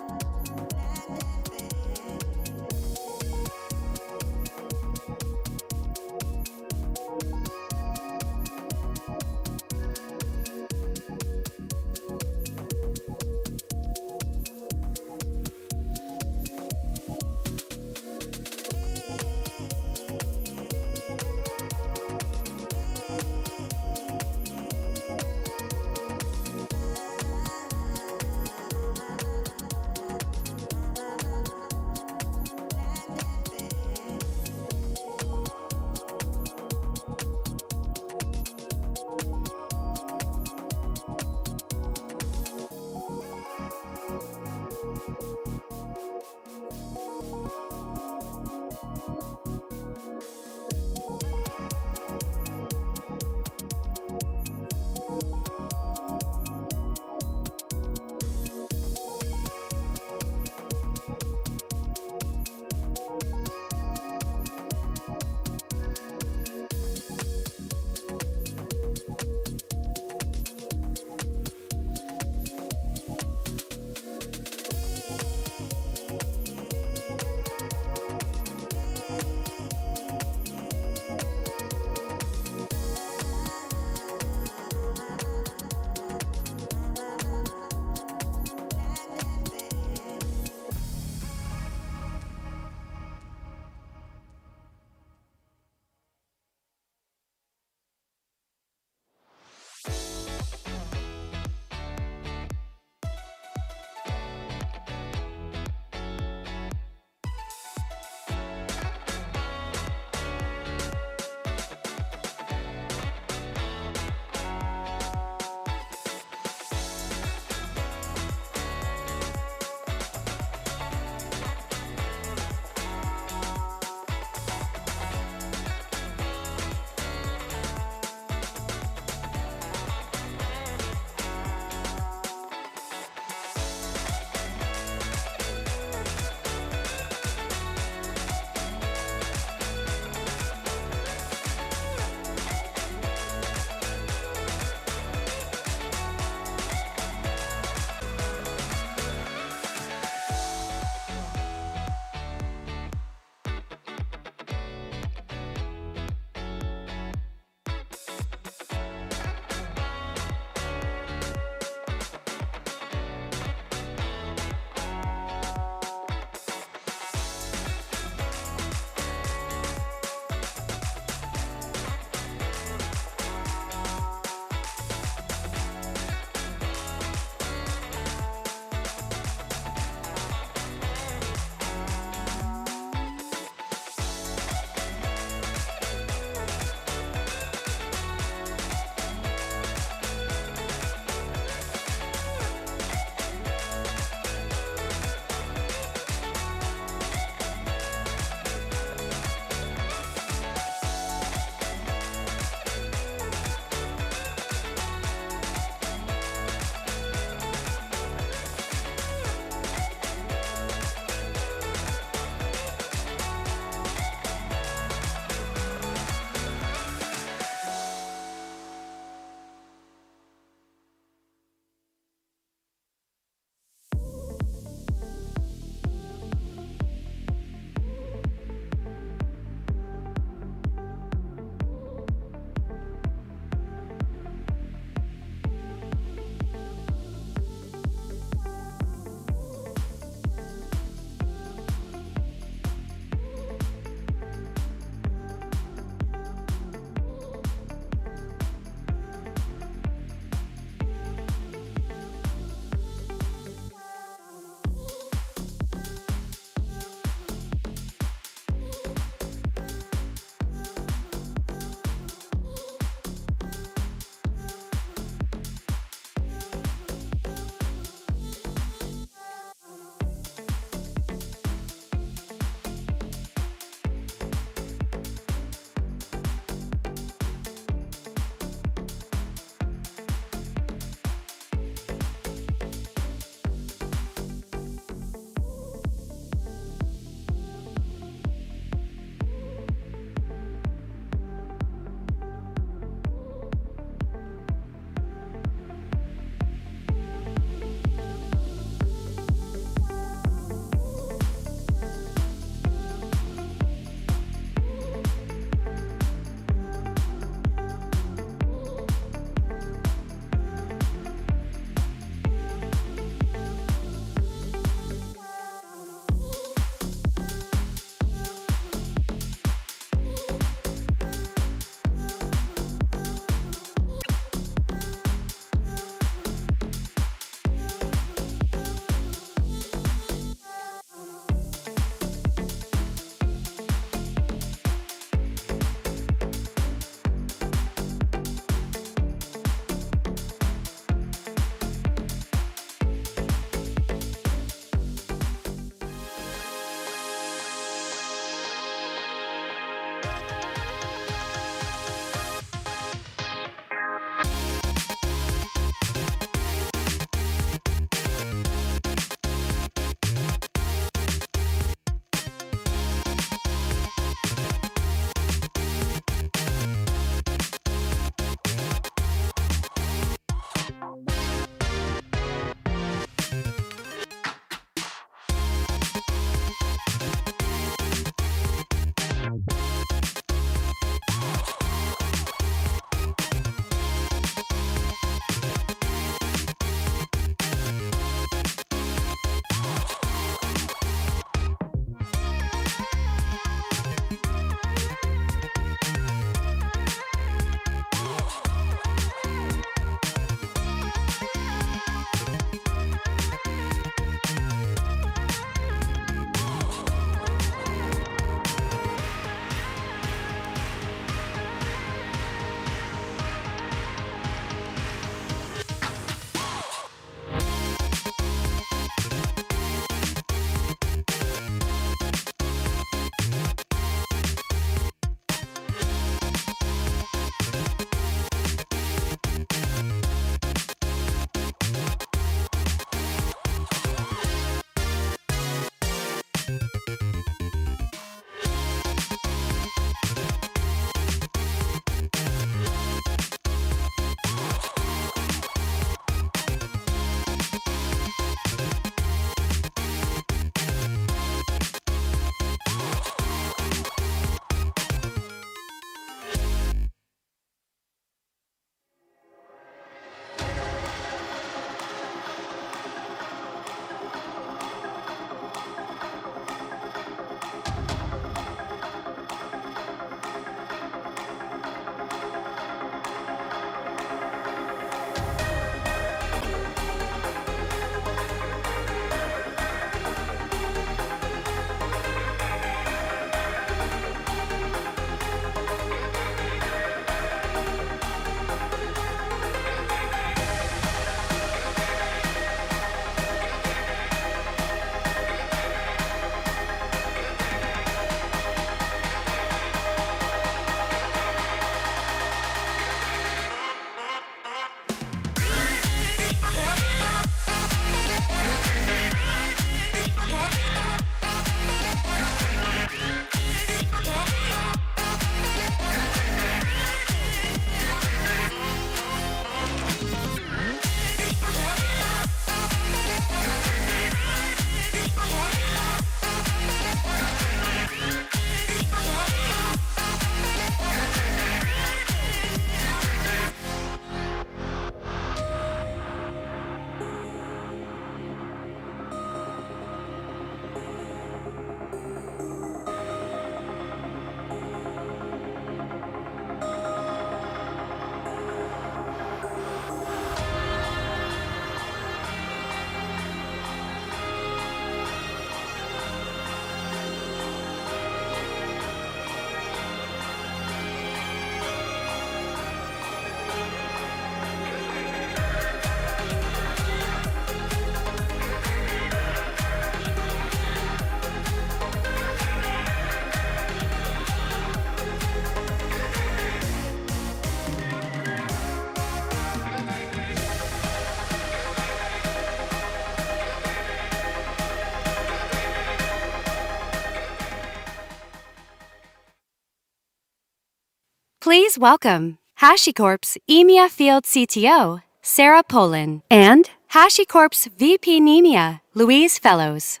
Please welcome HashiCorp's EMEA Field CTO, Sarah Polan, and HashiCorp's VP NEMEA, Louise Fellows.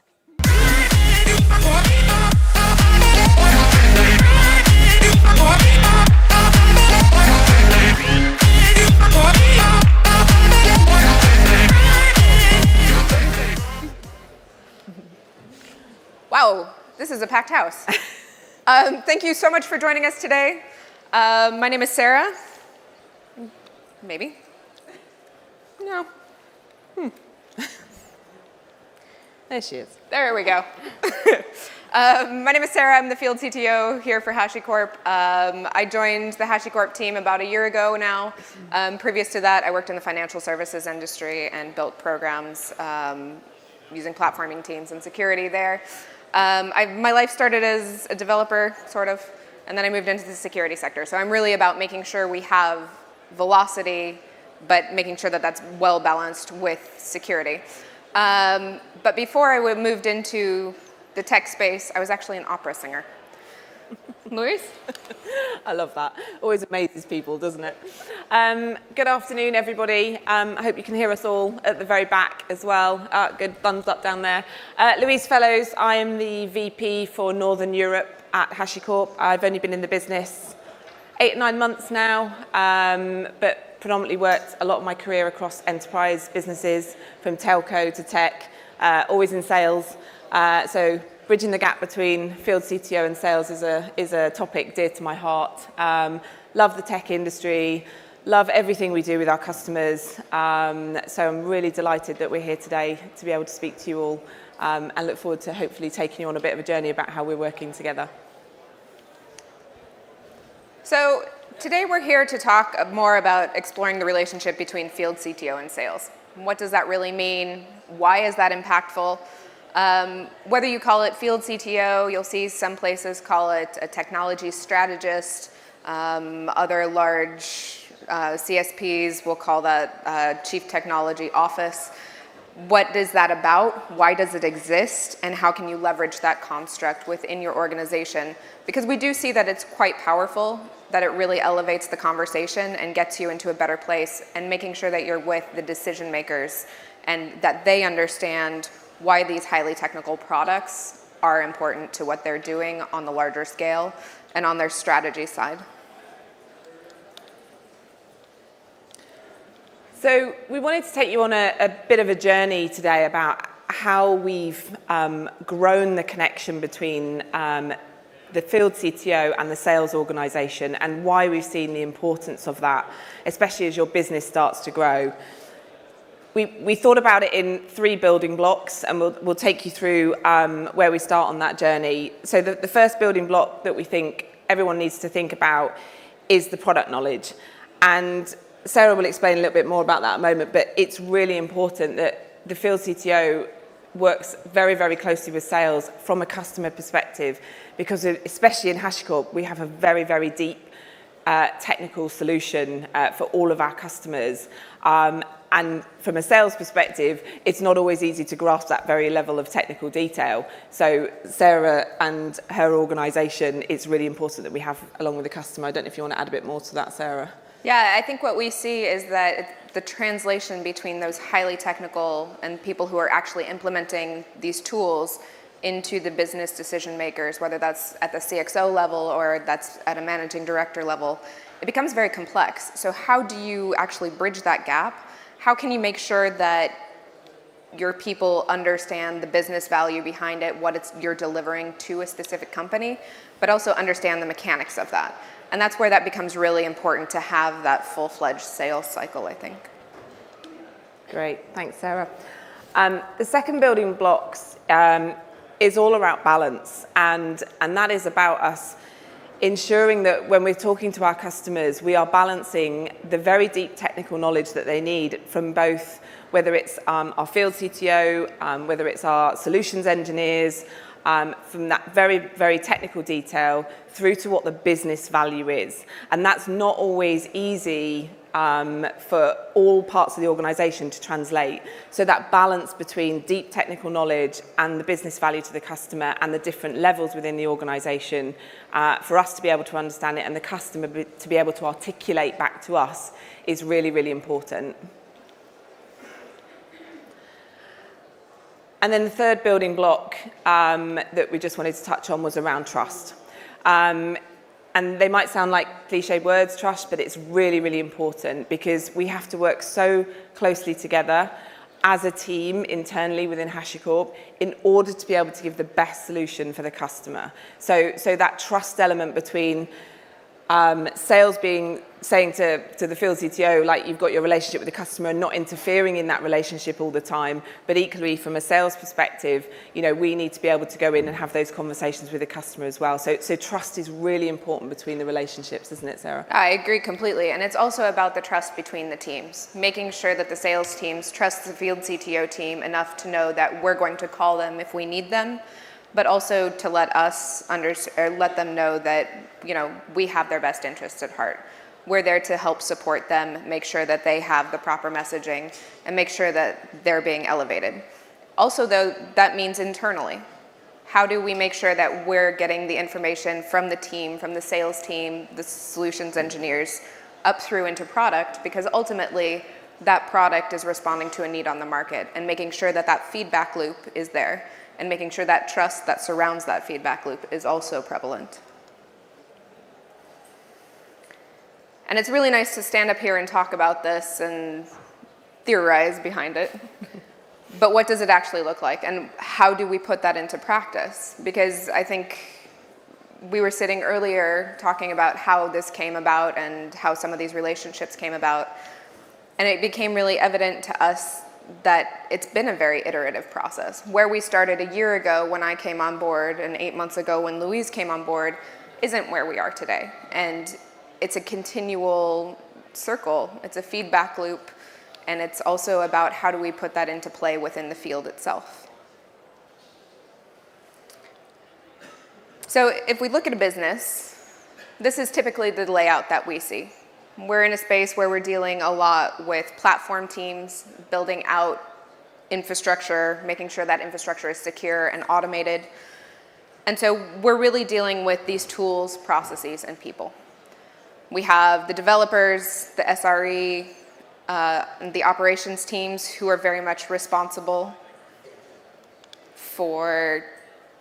Wow, this is a packed house. Thank you so much for joining us today. My name is Sarah. Maybe. No. There she is. There we go. My name is Sarah. I'm the field CTO here for HashiCorp. I joined the HashiCorp team about a year ago now. Previous to that, I worked in the financial services industry and built programs using platforming teams and security there. My life started as a developer, sort of, and then I moved into the security sector. So I'm really about making sure we have velocity, but making sure that that's well balanced with security. But before I moved into the tech space, I was actually an opera singer. Louise? I love that. Always amazes people, doesn't it? Good afternoon, everybody. I hope you can hear us all at the very back as well. Good thumbs up down there. Louise Fellows, I am the VP for Northern Europe at HashiCorp. I've only been in the business 8 or 9 months now, but predominantly worked a lot of my career across enterprise businesses, from telco to tech, always in sales. So bridging the gap between field CTO and sales is a topic dear to my heart. Love the tech industry, love everything we do with our customers. So I'm really delighted that we're here today to be able to speak to you all, and look forward to hopefully taking you on a bit of a journey about how we're working together. So today we're here to talk more about exploring the relationship between field CTO and sales. What does that really mean? Why is that impactful? Whether you call it field CTO, you'll see some places call it a technology strategist. Other large CSPs will call that Chief Technology Office. What is that about? Why does it exist? And how can you leverage that construct within your organization? Because we do see that it's quite powerful, that it really elevates the conversation and gets you into a better place, and making sure that you're with the decision makers and that they understand why these highly technical products are important to what they're doing on the larger scale and on their strategy side. So we wanted to take you on a bit of a journey today about how we've grown the connection between the field CTO and the sales organization, and why we've seen the importance of that, especially as your business starts to grow. We thought about it in 3 building blocks, and we'll take you through where we start on that journey. So the first building block that we think everyone needs to think about is the product knowledge. And Sarah will explain a little bit more about that in a moment, but it's really important that the field CTO works very, very closely with sales from a customer perspective, because especially in HashiCorp, we have a very, very deep technical solution for all of our customers. And from a sales perspective, it's not always easy to grasp that very level of technical detail. So Sarah and her organization, it's really important that we have along with the customer. I don't know if you want to add a bit more to that, Sarah. Yeah, I think what we see is that the translation between those highly technical and people who are actually implementing these tools into the business decision makers, whether that's at the CXO level or that's at a managing director level, it becomes very complex. So how do you actually bridge that gap? How can you make sure that your people understand the business value behind it, what you're delivering to a specific company, but also understand the mechanics of that? And that's where that becomes really important, to have that full-fledged sales cycle, I think. Great, thanks, Sarah. The second building blocks is all about balance, and that is about us ensuring that when we're talking to our customers, we are balancing the very deep technical knowledge that they need from both, whether it's our field CTO, whether it's our solutions engineers, from that very, very technical detail through to what the business value is. And that's not always easy for all parts of the organization to translate. So that balance between deep technical knowledge and the business value to the customer and the different levels within the organization, for us to be able to understand it and the customer to be able to articulate back to us is really, really important. And then the third building block that we just wanted to touch on was around trust. And they might sound like cliched words, trust, but it's really, really important because we have to work so closely together as a team internally within HashiCorp in order to be able to give the best solution for the customer. So that trust element between sales saying to the field CTO, like, you've got your relationship with the customer and not interfering in that relationship all the time, but equally from a sales perspective, we need to be able to go in and have those conversations with the customer as well. So trust is really important between the relationships, isn't it, Sarah? I agree completely, and it's also about the trust between the teams, making sure that the sales teams trust the field CTO team enough to know that we're going to call them if we need them, but also to let them know that we have their best interests at heart. We're there to help support them, make sure that they have the proper messaging, and make sure that they're being elevated. Also, though, that means internally. How do we make sure that we're getting the information from the team, from the sales team, the solutions engineers, up through into product? Because ultimately, that product is responding to a need on the market, and making sure that that feedback loop is there, and making sure that trust that surrounds that feedback loop is also prevalent. And it's really nice to stand up here and talk about this and theorize behind it. But what does it actually look like? And how do we put that into practice? Because I think we were sitting earlier talking about how this came about and how some of these relationships came about. And it became really evident to us that it's been a very iterative process. Where we started a year ago when I came on board and 8 months ago when Louise came on board isn't where we are today. And it's a continual circle. It's a feedback loop. And it's also about how do we put that into play within the field itself. So if we look at a business, this is typically the layout that we see. We're in a space where we're dealing a lot with platform teams, building out infrastructure, making sure that infrastructure is secure and automated. And so we're really dealing with these tools, processes, and people. We have the developers, the SRE, and the operations teams who are very much responsible for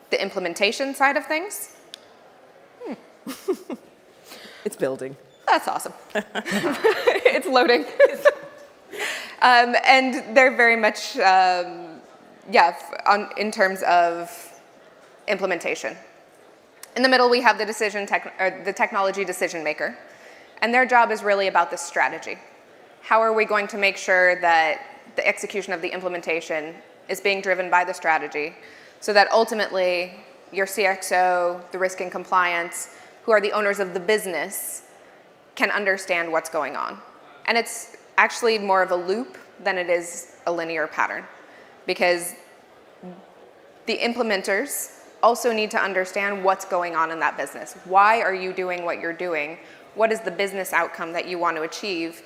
the implementation side of things. It's building. That's awesome. It's loading. And they're very much, in terms of implementation. In the middle, we have the technology decision maker. And their job is really about the strategy. How are we going to make sure that the execution of the implementation is being driven by the strategy so that ultimately your CXO, the risk and compliance, who are the owners of the business, can understand what's going on. And it's actually more of a loop than it is a linear pattern, because the implementers also need to understand what's going on in that business. Why are you doing what you're doing? What is the business outcome that you want to achieve?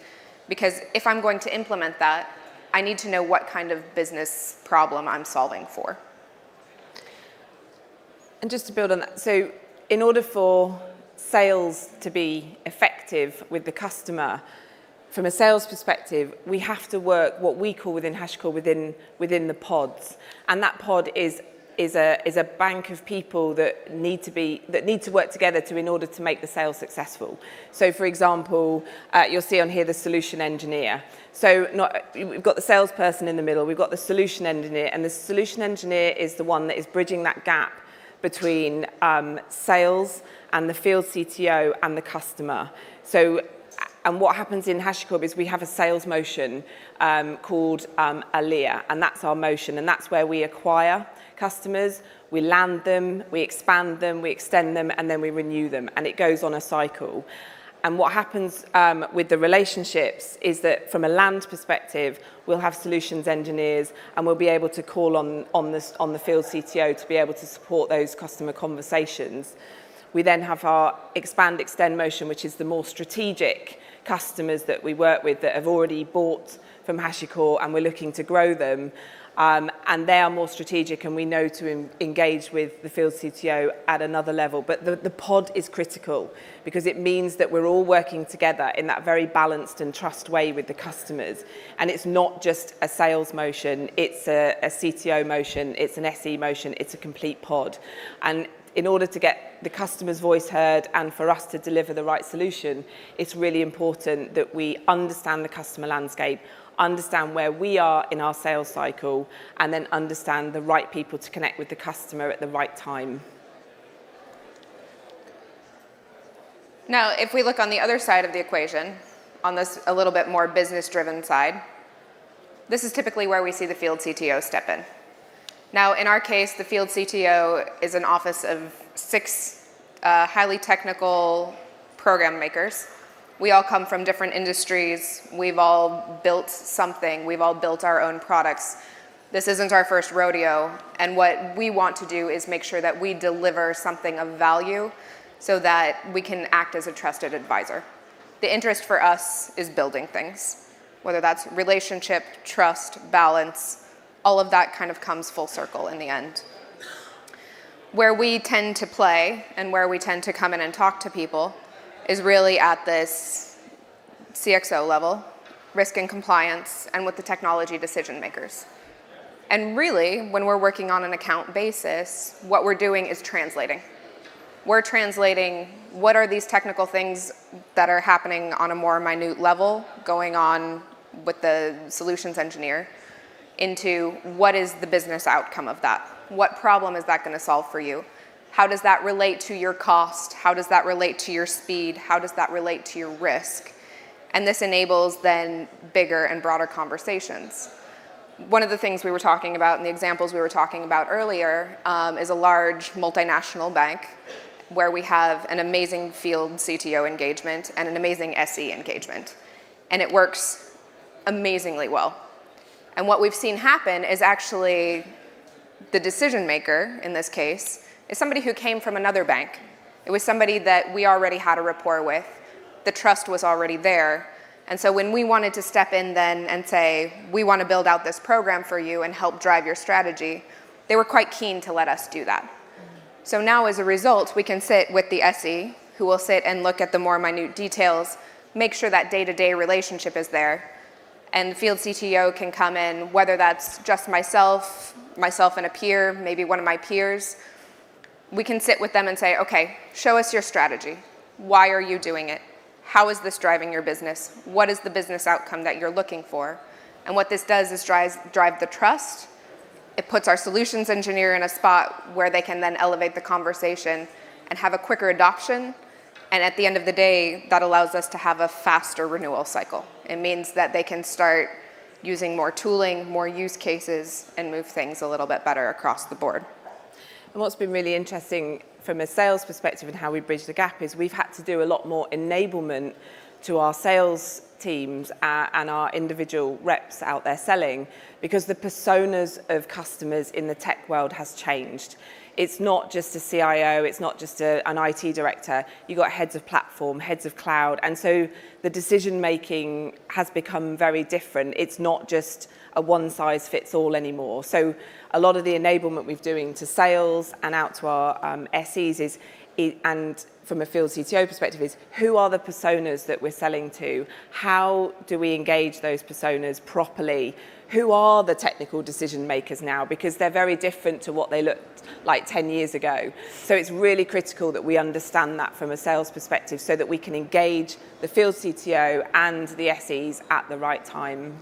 Because if I'm going to implement that, I need to know what kind of business problem I'm solving for. And just to build on that, so in order for sales to be effective with the customer, from a sales perspective, we have to work what we call within HashiCorp within the pods. And that pod is a bank of people that need to work together in order to make the sale successful. So, for example, you'll see on here the solution engineer. So we've got the salesperson in the middle, we've got the solution engineer, and the solution engineer is the one that is bridging that gap between sales and the field CTO and the customer. So, and what happens in HashiCorp is we have a sales motion called EMEA, and that's our motion, and that's where we acquire customers, we land them, we expand them, we extend them, and then we renew them, and it goes on a cycle. And what happens with the relationships is that from a land perspective, we'll have solutions engineers, and we'll be able to call on the field CTO to be able to support those customer conversations. We then have our expand, extend motion, which is the more strategic customers that we work with that have already bought from HashiCorp and we're looking to grow them. And they are more strategic, and we know to engage with the field CTO at another level. But the pod is critical because it means that we're all working together in that very balanced and trust way with the customers. And it's not just a sales motion, it's a CTO motion, it's an SE motion, it's a complete pod. And in order to get the customer's voice heard and for us to deliver the right solution, it's really important that we understand the customer landscape, understand where we are in our sales cycle, and then understand the right people to connect with the customer at the right time. Now, if we look on the other side of the equation, on this a little bit more business-driven side, this is typically where we see the field CTO step in. Now, in our case, the field CTO is an office of 6 highly technical program makers. We all come from different industries. We've all built something. We've all built our own products. This isn't our first rodeo. And what we want to do is make sure that we deliver something of value so that we can act as a trusted advisor. The interest for us is building things, whether that's relationship, trust, balance, all of that kind of comes full circle in the end. Where we tend to play and where we tend to come in and talk to people is really at this CXO level, risk and compliance, and with the technology decision makers. And really, when we're working on an account basis, what we're doing is translating. We're translating what are these technical things that are happening on a more minute level, going on with the solutions engineer, into what is the business outcome of that? What problem is that going to solve for you? How does that relate to your cost? How does that relate to your speed? How does that relate to your risk? And this enables then bigger and broader conversations. One of the things we were talking about and the examples we were talking about earlier is a large multinational bank where we have an amazing field CTO engagement and an amazing SE engagement. And it works amazingly well. And what we've seen happen is actually the decision maker in this case is somebody who came from another bank. It was somebody that we already had a rapport with. The trust was already there. And so when we wanted to step in then and say, we want to build out this program for you and help drive your strategy, they were quite keen to let us do that. So now as a result, we can sit with the SE, who will sit and look at the more minute details, make sure that day-to-day relationship is there. And the field CTO can come in, whether that's just myself and a peer, maybe one of my peers. We can sit with them and say, okay, show us your strategy. Why are you doing it? How is this driving your business? What is the business outcome that you're looking for? And what this does is drive the trust. It puts our solutions engineer in a spot where they can then elevate the conversation and have a quicker adoption. And at the end of the day, that allows us to have a faster renewal cycle. It means that they can start using more tooling, more use cases, and move things a little bit better across the board. And what's been really interesting from a sales perspective and how we bridge the gap is we've had to do a lot more enablement to our sales teams and our individual reps out there selling because the personas of customers in the tech world has changed. It's not just a CIO, it's not just an IT director. You've got heads of platform, heads of cloud, and so the decision making has become very different. It's not just a one-size-fits-all anymore. So a lot of the enablement we're doing to sales and out to our SEs and from a field CTO perspective is who are the personas that we're selling to? How do we engage those personas properly? Who are the technical decision makers now? Because they're very different to what they looked like 10 years ago. So it's really critical that we understand that from a sales perspective so that we can engage the field CTO and the SEs at the right time.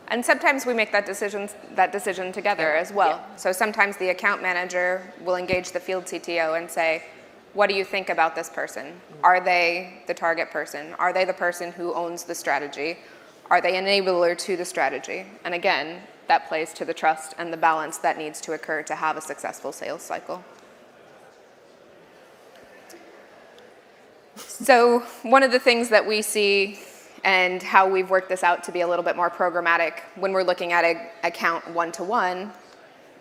And sometimes we make that decision together as well. Yeah. So sometimes the account manager will engage the field CTO and say, what do you think about this person? Are they the target person? Are they the person who owns the strategy? Are they an enabler to the strategy? And again, that plays to the trust and the balance that needs to occur to have a successful sales cycle. So one of the things that we see and how we've worked this out to be a little bit more programmatic when we're looking at an account one-to-one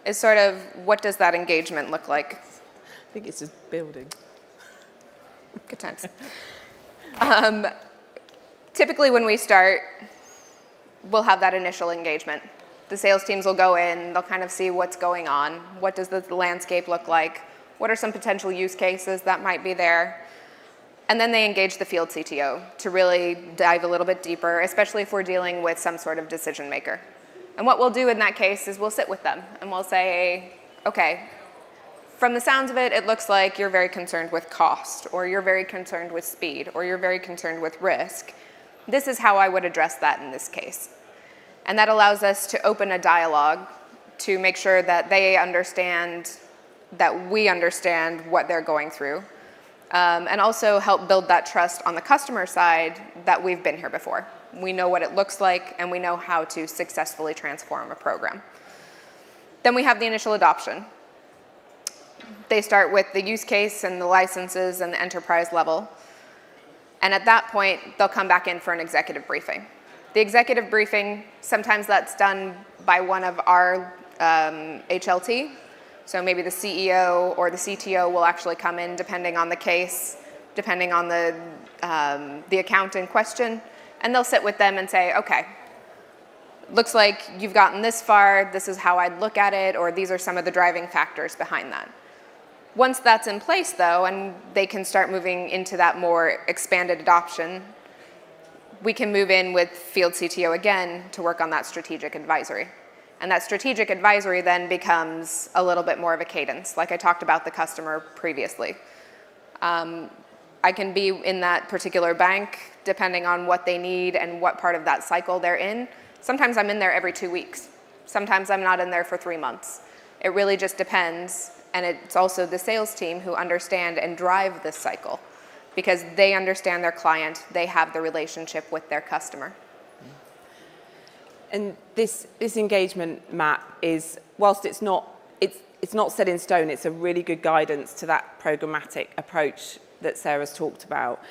is sort of what does that engagement look like? I think it's just building. Good times. typically when we start, we'll have that initial engagement. The sales teams will go in, they'll kind of see what's going on. What does the landscape look like? What are some potential use cases that might be there? And then they engage the field CTO to really dive a little bit deeper, especially if we're dealing with some sort of decision maker. And what we'll do in that case is we'll sit with them and we'll say, okay, from the sounds of it, it looks like you're very concerned with cost, or you're very concerned with speed, or you're very concerned with risk. This is how I would address that in this case. And that allows us to open a dialogue to make sure that they understand, that we understand what they're going through, and also help build that trust on the customer side that we've been here before. We know what it looks like, and we know how to successfully transform a program. Then we have the initial adoption. They start with the use case and the licenses and the enterprise level. And at that point, they'll come back in for an executive briefing. The executive briefing, sometimes that's done by one of our HLT. So maybe the CEO or the CTO will actually come in depending on the case, depending on the account in question, and they'll sit with them and say, okay, looks like you've gotten this far, this is how I'd look at it, or these are some of the driving factors behind that. Once that's in place though, and they can start moving into that more expanded adoption, we can move in with field CTO again to work on that strategic advisory. And that strategic advisory then becomes a little bit more of a cadence, like I talked about the customer previously. I can be in that particular bank depending on what they need and what part of that cycle they're in. Sometimes I'm in there every 2 weeks. Sometimes I'm not in there for 3 months. It really just depends. And it's also the sales team who understand and drive this cycle, because they understand their client, they have the relationship with their customer. And this engagement map is, whilst it's not set in stone, it's a really good guidance to that programmatic approach that Sarah's talked about.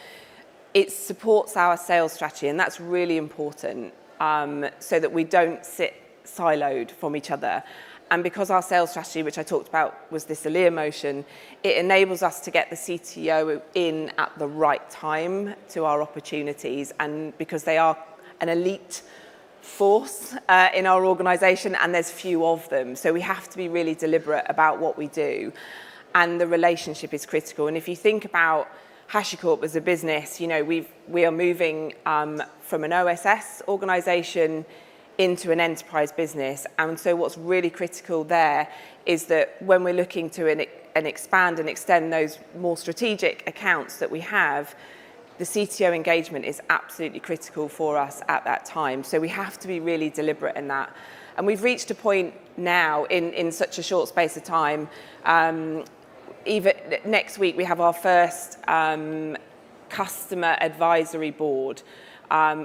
It supports our sales strategy, and that's really important, so that we don't sit siloed from each other. And because our sales strategy, which I talked about, was this EMEA motion, it enables us to get the CTO in at the right time to our opportunities, and because they are an elite force in our organization, and there's few of them. So we have to be really deliberate about what we do, and the relationship is critical. And if you think about HashiCorp as a business, you know, we are moving from an OSS organization into an enterprise business. And so what's really critical there is that when we're looking to expand and extend those more strategic accounts that we have, the CTO engagement is absolutely critical for us at that time. So we have to be really deliberate in that. And we've reached a point now in such a short space of time. Even next week, we have our first customer advisory board,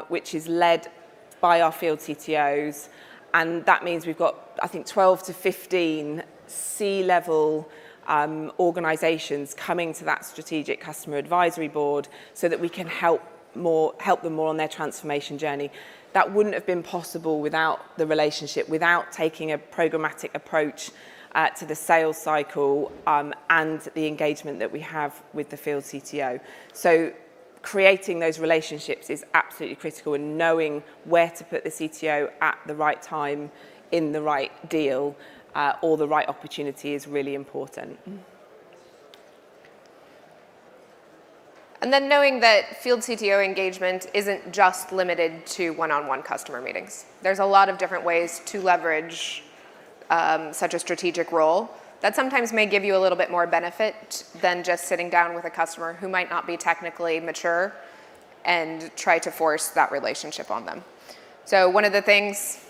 which is led by our field CTOs. And that means we've got, I think, 12 to 15 C-level organizations coming to that strategic customer advisory board so that we can help them more on their transformation journey. That wouldn't have been possible without the relationship, without taking a programmatic approach to the sales cycle and the engagement that we have with the field CTO. So creating those relationships is absolutely critical, and knowing where to put the CTO at the right time in the right deal or the right opportunity is really important. And then knowing that field CTO engagement isn't just limited to one-on-one customer meetings. There's a lot of different ways to leverage such a strategic role that sometimes may give you a little bit more benefit than just sitting down with a customer who might not be technically mature and try to force that relationship on them. So one of the things,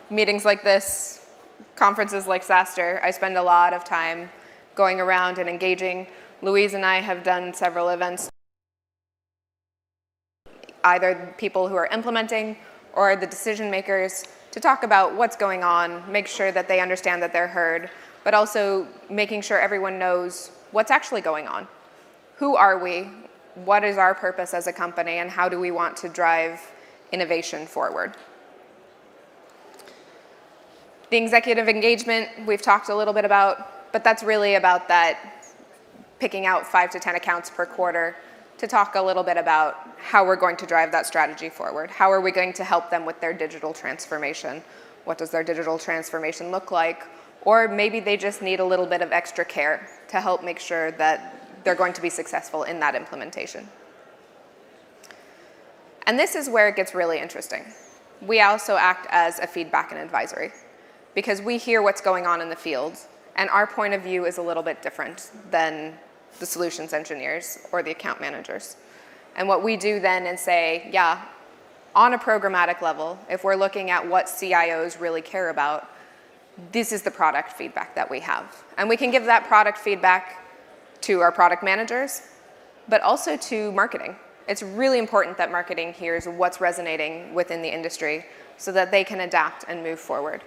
meetings like this, conferences like SaaStr, I spend a lot of time going around and engaging. Louise and I have done several events, either people who are implementing or the decision makers, to talk about what's going on, make sure that they understand that they're heard, but also making sure everyone knows what's actually going on. Who are we? What is our purpose as a company, and how do we want to drive innovation forward? The executive engagement we've talked a little bit about, but that's really about that picking out 5 to 10 accounts per quarter, to talk a little bit about how we're going to drive that strategy forward. How are we going to help them with their digital transformation? What does their digital transformation look like? Or maybe they just need a little bit of extra care to help make sure that they're going to be successful in that implementation. And this is where it gets really interesting. We also act as a feedback and advisory because we hear what's going on in the field, and our point of view is a little bit different than the solutions engineers or the account managers. And what we do then is say, yeah, on a programmatic level, if we're looking at what CIOs really care about, this is the product feedback that we have. And we can give that product feedback to our product managers, but also to marketing. It's really important that marketing hears what's resonating within the industry so that they can adapt and move forward.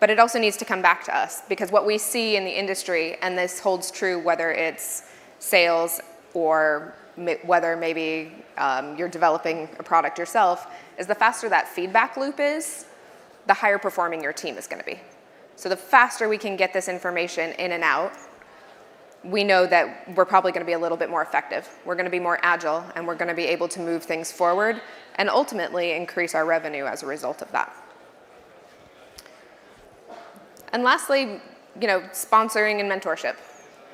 But it also needs to come back to us, because what we see in the industry, and this holds true whether it's sales or whether maybe you're developing a product yourself, is the faster that feedback loop is, the higher performing your team is going to be. So the faster we can get this information in and out, we know that we're probably going to be a little bit more effective. We're going to be more agile, and we're going to be able to move things forward and ultimately increase our revenue as a result of that. And lastly, sponsoring and mentorship.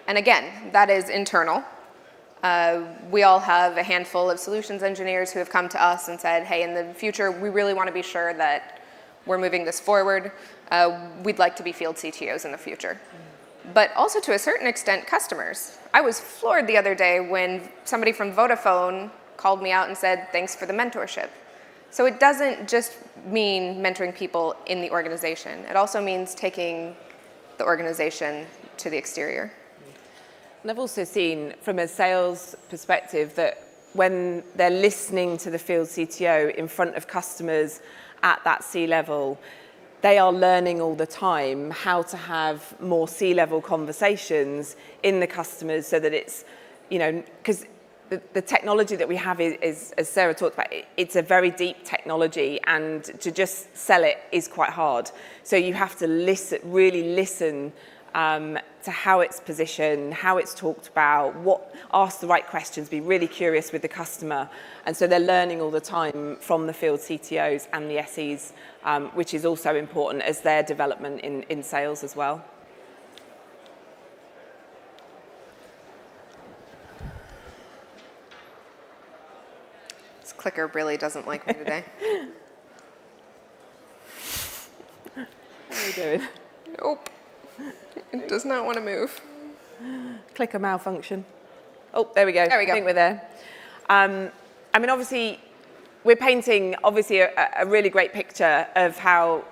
And again, that is internal. We all have a handful of solutions engineers who have come to us and said, hey, in the future, we really want to be sure that we're moving this forward. We'd like to be field CTOs in the future. But also to a certain extent, customers. I was floored the other day when somebody from Vodafone called me out and said, thanks for the mentorship. So it doesn't just mean mentoring people in the organization. It also means taking the organization to the exterior. And I've also seen from a sales perspective that when they're listening to the field CTO in front of customers at that C-level, they are learning all the time how to have more C-level conversations in the customers so that it's, because the technology that we have is, as Sarah talked about, it's a very deep technology, and to just sell it is quite hard. So you have to really listen to how it's positioned, how it's talked about, ask the right questions, be really curious with the customer. And so they're learning all the time from the field CTOs and the SEs, which is also important as their development in sales as well. This clicker really doesn't like me today. How are you doing? Nope. It does not want to move. Clicker malfunction. Oh, there we go. There we go. I think we're there. Obviously, we're painting a really great picture of how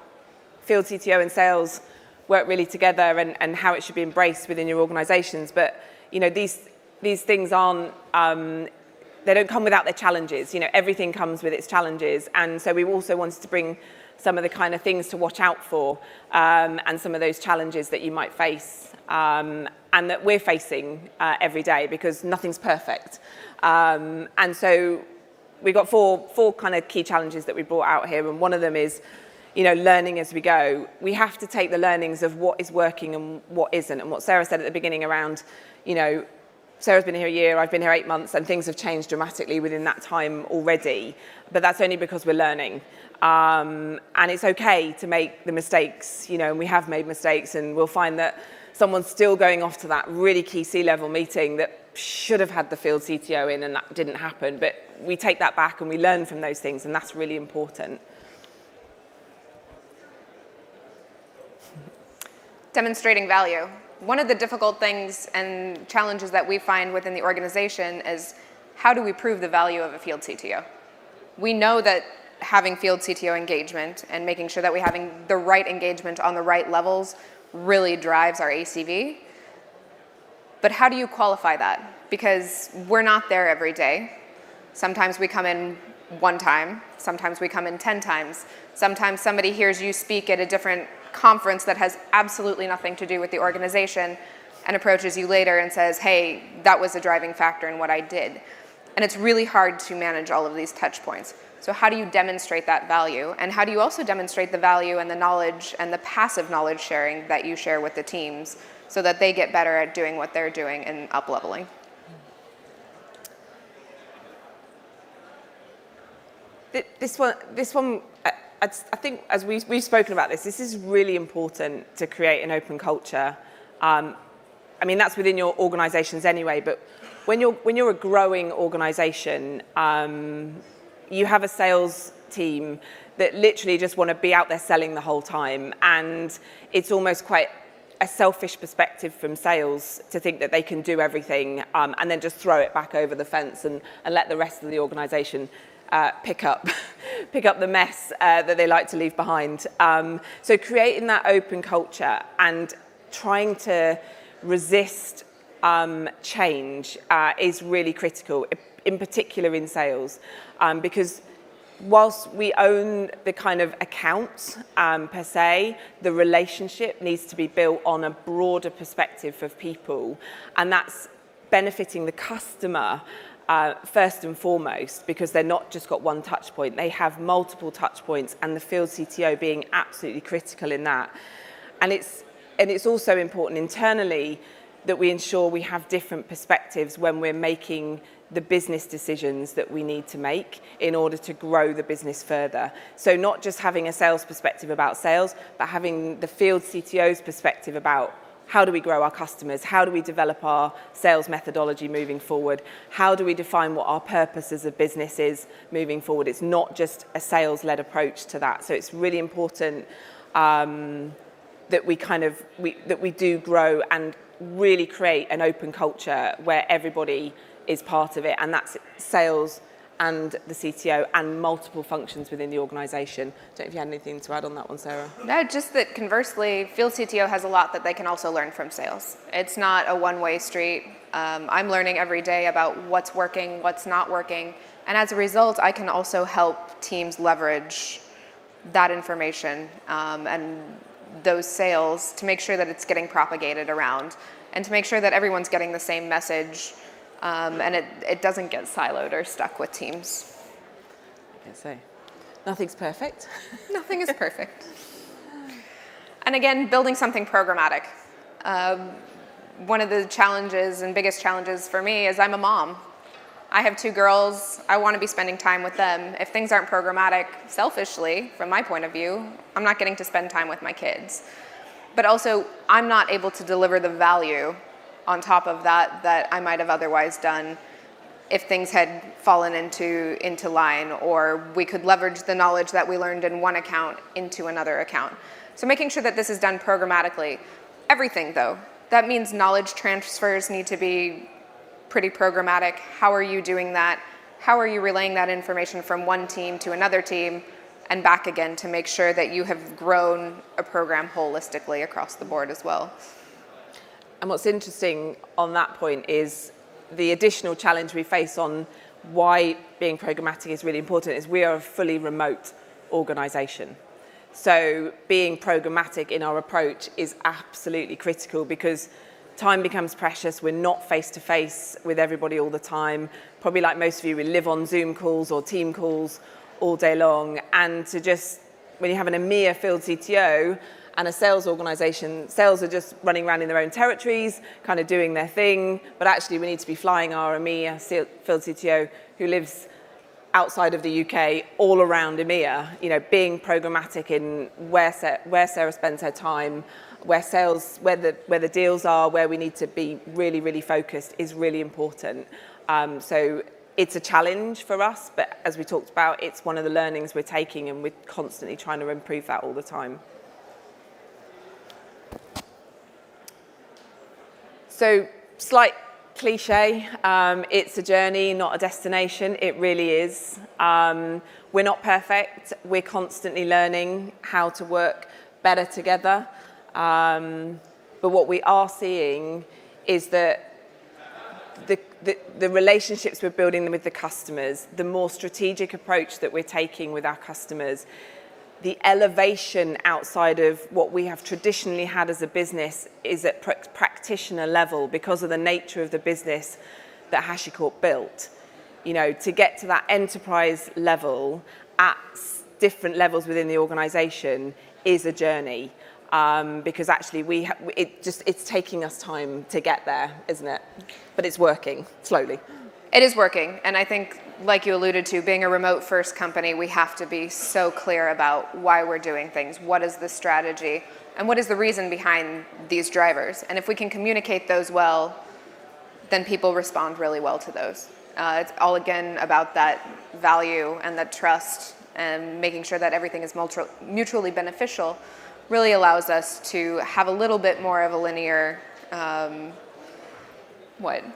field CTO and sales work really together and how it should be embraced within your organizations. But, these things aren't, they don't come without their challenges. Everything comes with its challenges. And so we also wanted to bring some of the kind of things to watch out for and some of those challenges that you might face and that we're facing every day, because nothing's perfect. And so we've got four kind of key challenges that we brought out here, and one of them is, learning as we go. We have to take the learnings of what is working and what isn't, and what Sarah said at the beginning around, Sarah's been here a year, I've been here 8 months, and things have changed dramatically within that time already, but that's only because we're learning. And it's okay to make the mistakes, and we have made mistakes, and we'll find that someone's still going off to that really key C-level meeting that should have had the field CTO in, and that didn't happen. But we take that back and we learn from those things, and that's really important. Demonstrating value. One of the difficult things and challenges that we find within the organization is, how do we prove the value of a field CTO? We know that having field CTO engagement and making sure that we're having the right engagement on the right levels really drives our ACV. But how do you qualify that? Because we're not there every day. Sometimes we come in one time. Sometimes we come in 10 times. Sometimes somebody hears you speak at a different conference that has absolutely nothing to do with the organization and approaches you later and says, hey, that was a driving factor in what I did. And it's really hard to manage all of these touch points. So how do you demonstrate that value? And how do you also demonstrate the value and the knowledge and the passive knowledge sharing that you share with the teams so that they get better at doing what they're doing and up-leveling? this one, I think as we've spoken about this is really important to create an open culture. I mean, that's within your organizations anyway, but when you're a growing organization, you have a sales team that literally just want to be out there selling the whole time, and it's almost quite a selfish perspective from sales to think that they can do everything and then just throw it back over the fence and let the rest of the organization pick up the mess that they like to leave behind. So creating that open culture and trying to resist change is really critical, in particular in sales, because whilst we own the kind of account per se, the relationship needs to be built on a broader perspective of people, and that's benefiting the customer first and foremost, because they're not just got one touch point, they have multiple touch points, and the field CTO being absolutely critical in that. And it's also important internally that we ensure we have different perspectives when we're making the business decisions that we need to make in order to grow the business further. So not just having a sales perspective about sales, but having the field CTO's perspective about how do we grow our customers, how do we develop our sales methodology moving forward, how do we define what our purpose as a business is moving forward. It's not just a sales-led approach to that. So it's really important that we do grow and really create an open culture where everybody is part of it, and that's sales and the CTO and multiple functions within the organization. Don't know if you had anything to add on that one, Sarah? No, just that conversely, field CTO has a lot that they can also learn from sales. It's not a one-way street. I'm learning every day about what's working, what's not working, and as a result, I can also help teams leverage that information and those sales to make sure that it's getting propagated around and to make sure that everyone's getting the same message and it doesn't get siloed or stuck with teams. I can say, nothing's perfect. Nothing is perfect. And again, building something programmatic. One of the challenges and biggest challenges for me is I'm a mom. I have 2 girls. I want to be spending time with them. If things aren't programmatic, selfishly, from my point of view, I'm not getting to spend time with my kids. But also, I'm not able to deliver the value on top of that I might have otherwise done if things had fallen into line, or we could leverage the knowledge that we learned in one account into another account. So making sure that this is done programmatically. Everything, though. That means knowledge transfers need to be pretty programmatic. How are you doing that? How are you relaying that information from one team to another team and back again to make sure that you have grown a program holistically across the board as well? And what's interesting on that point is the additional challenge we face on why being programmatic is really important is we are a fully remote organization. So being programmatic in our approach is absolutely critical because time becomes precious. We're not face-to-face with everybody all the time. Probably like most of you, we live on Zoom calls or team calls all day long. And to just, when you have an EMEA field CTO and a sales organization, sales are just running around in their own territories, kind of doing their thing. But actually, we need to be flying our EMEA field CTO who lives outside of the UK, all around EMEA, being programmatic in where Sarah spends her time, where the deals are, where we need to be really, really focused is really important. So it's a challenge for us, but as we talked about, it's one of the learnings we're taking, and we're constantly trying to improve that all the time. So slight cliche, it's a journey, not a destination. It really is. We're not perfect. We're constantly learning how to work better together. But what we are seeing is that the relationships we're building with the customers, the more strategic approach that we're taking with our customers, the elevation outside of what we have traditionally had as a business is at practitioner level because of the nature of the business that HashiCorp built. To get to that enterprise level at different levels within the organization is a journey. Because actually it's taking us time to get there, isn't it? But it's working slowly. It is working, and I think like you alluded to, being a remote first company, we have to be so clear about why we're doing things, what is the strategy, and what is the reason behind these drivers. And if we can communicate those well, then people respond really well to those. It's all, again, about that value and that trust, and making sure that everything is mutually beneficial really allows us to have a little bit more of a linear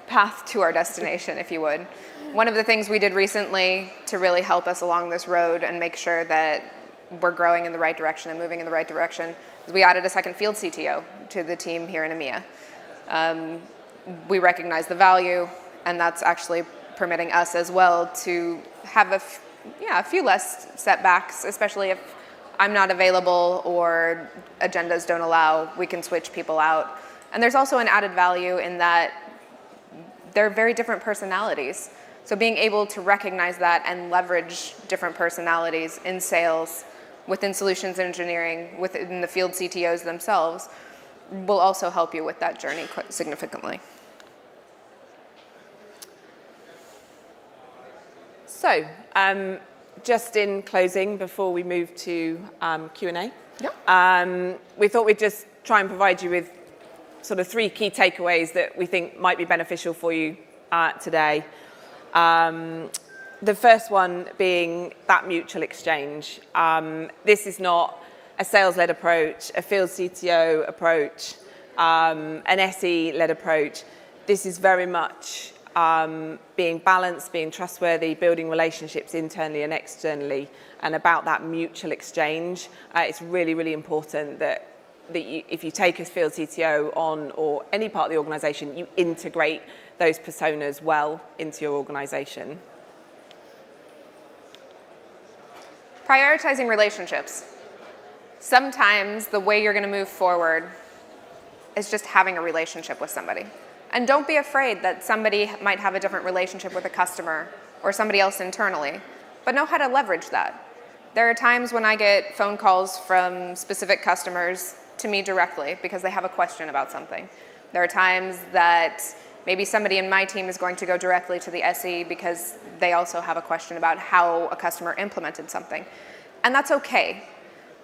path to our destination, if you would. One of the things we did recently to really help us along this road and make sure that we're growing in the right direction and moving in the right direction is we added a second field CTO to the team here in EMEA. We recognize the value, and that's actually permitting us as well to have a few less setbacks, especially if I'm not available or agendas don't allow, we can switch people out. And there's also an added value in that they're very different personalities. So being able to recognize that and leverage different personalities in sales, within solutions engineering, within the field CTOs themselves, will also help you with that journey quite significantly. So, just in closing, before we move to Q&A, we thought we'd just try and provide you with sort of 3 key takeaways that we think might be beneficial for you today. The first one being that mutual exchange. This is not a sales-led approach, a field CTO approach, an SE-led approach. This is very much being balanced, being trustworthy, building relationships internally and externally, and about that mutual exchange. It's really, really important that if you take a field CTO on, or any part of the organization, you integrate those personas well into your organization. Prioritizing relationships. Sometimes the way you're going to move forward is just having a relationship with somebody. And don't be afraid that somebody might have a different relationship with a customer or somebody else internally, but know how to leverage that. There are times when I get phone calls from specific customers to me directly because they have a question about something. There are times that maybe somebody in my team is going to go directly to the SE because they also have a question about how a customer implemented something. And that's okay.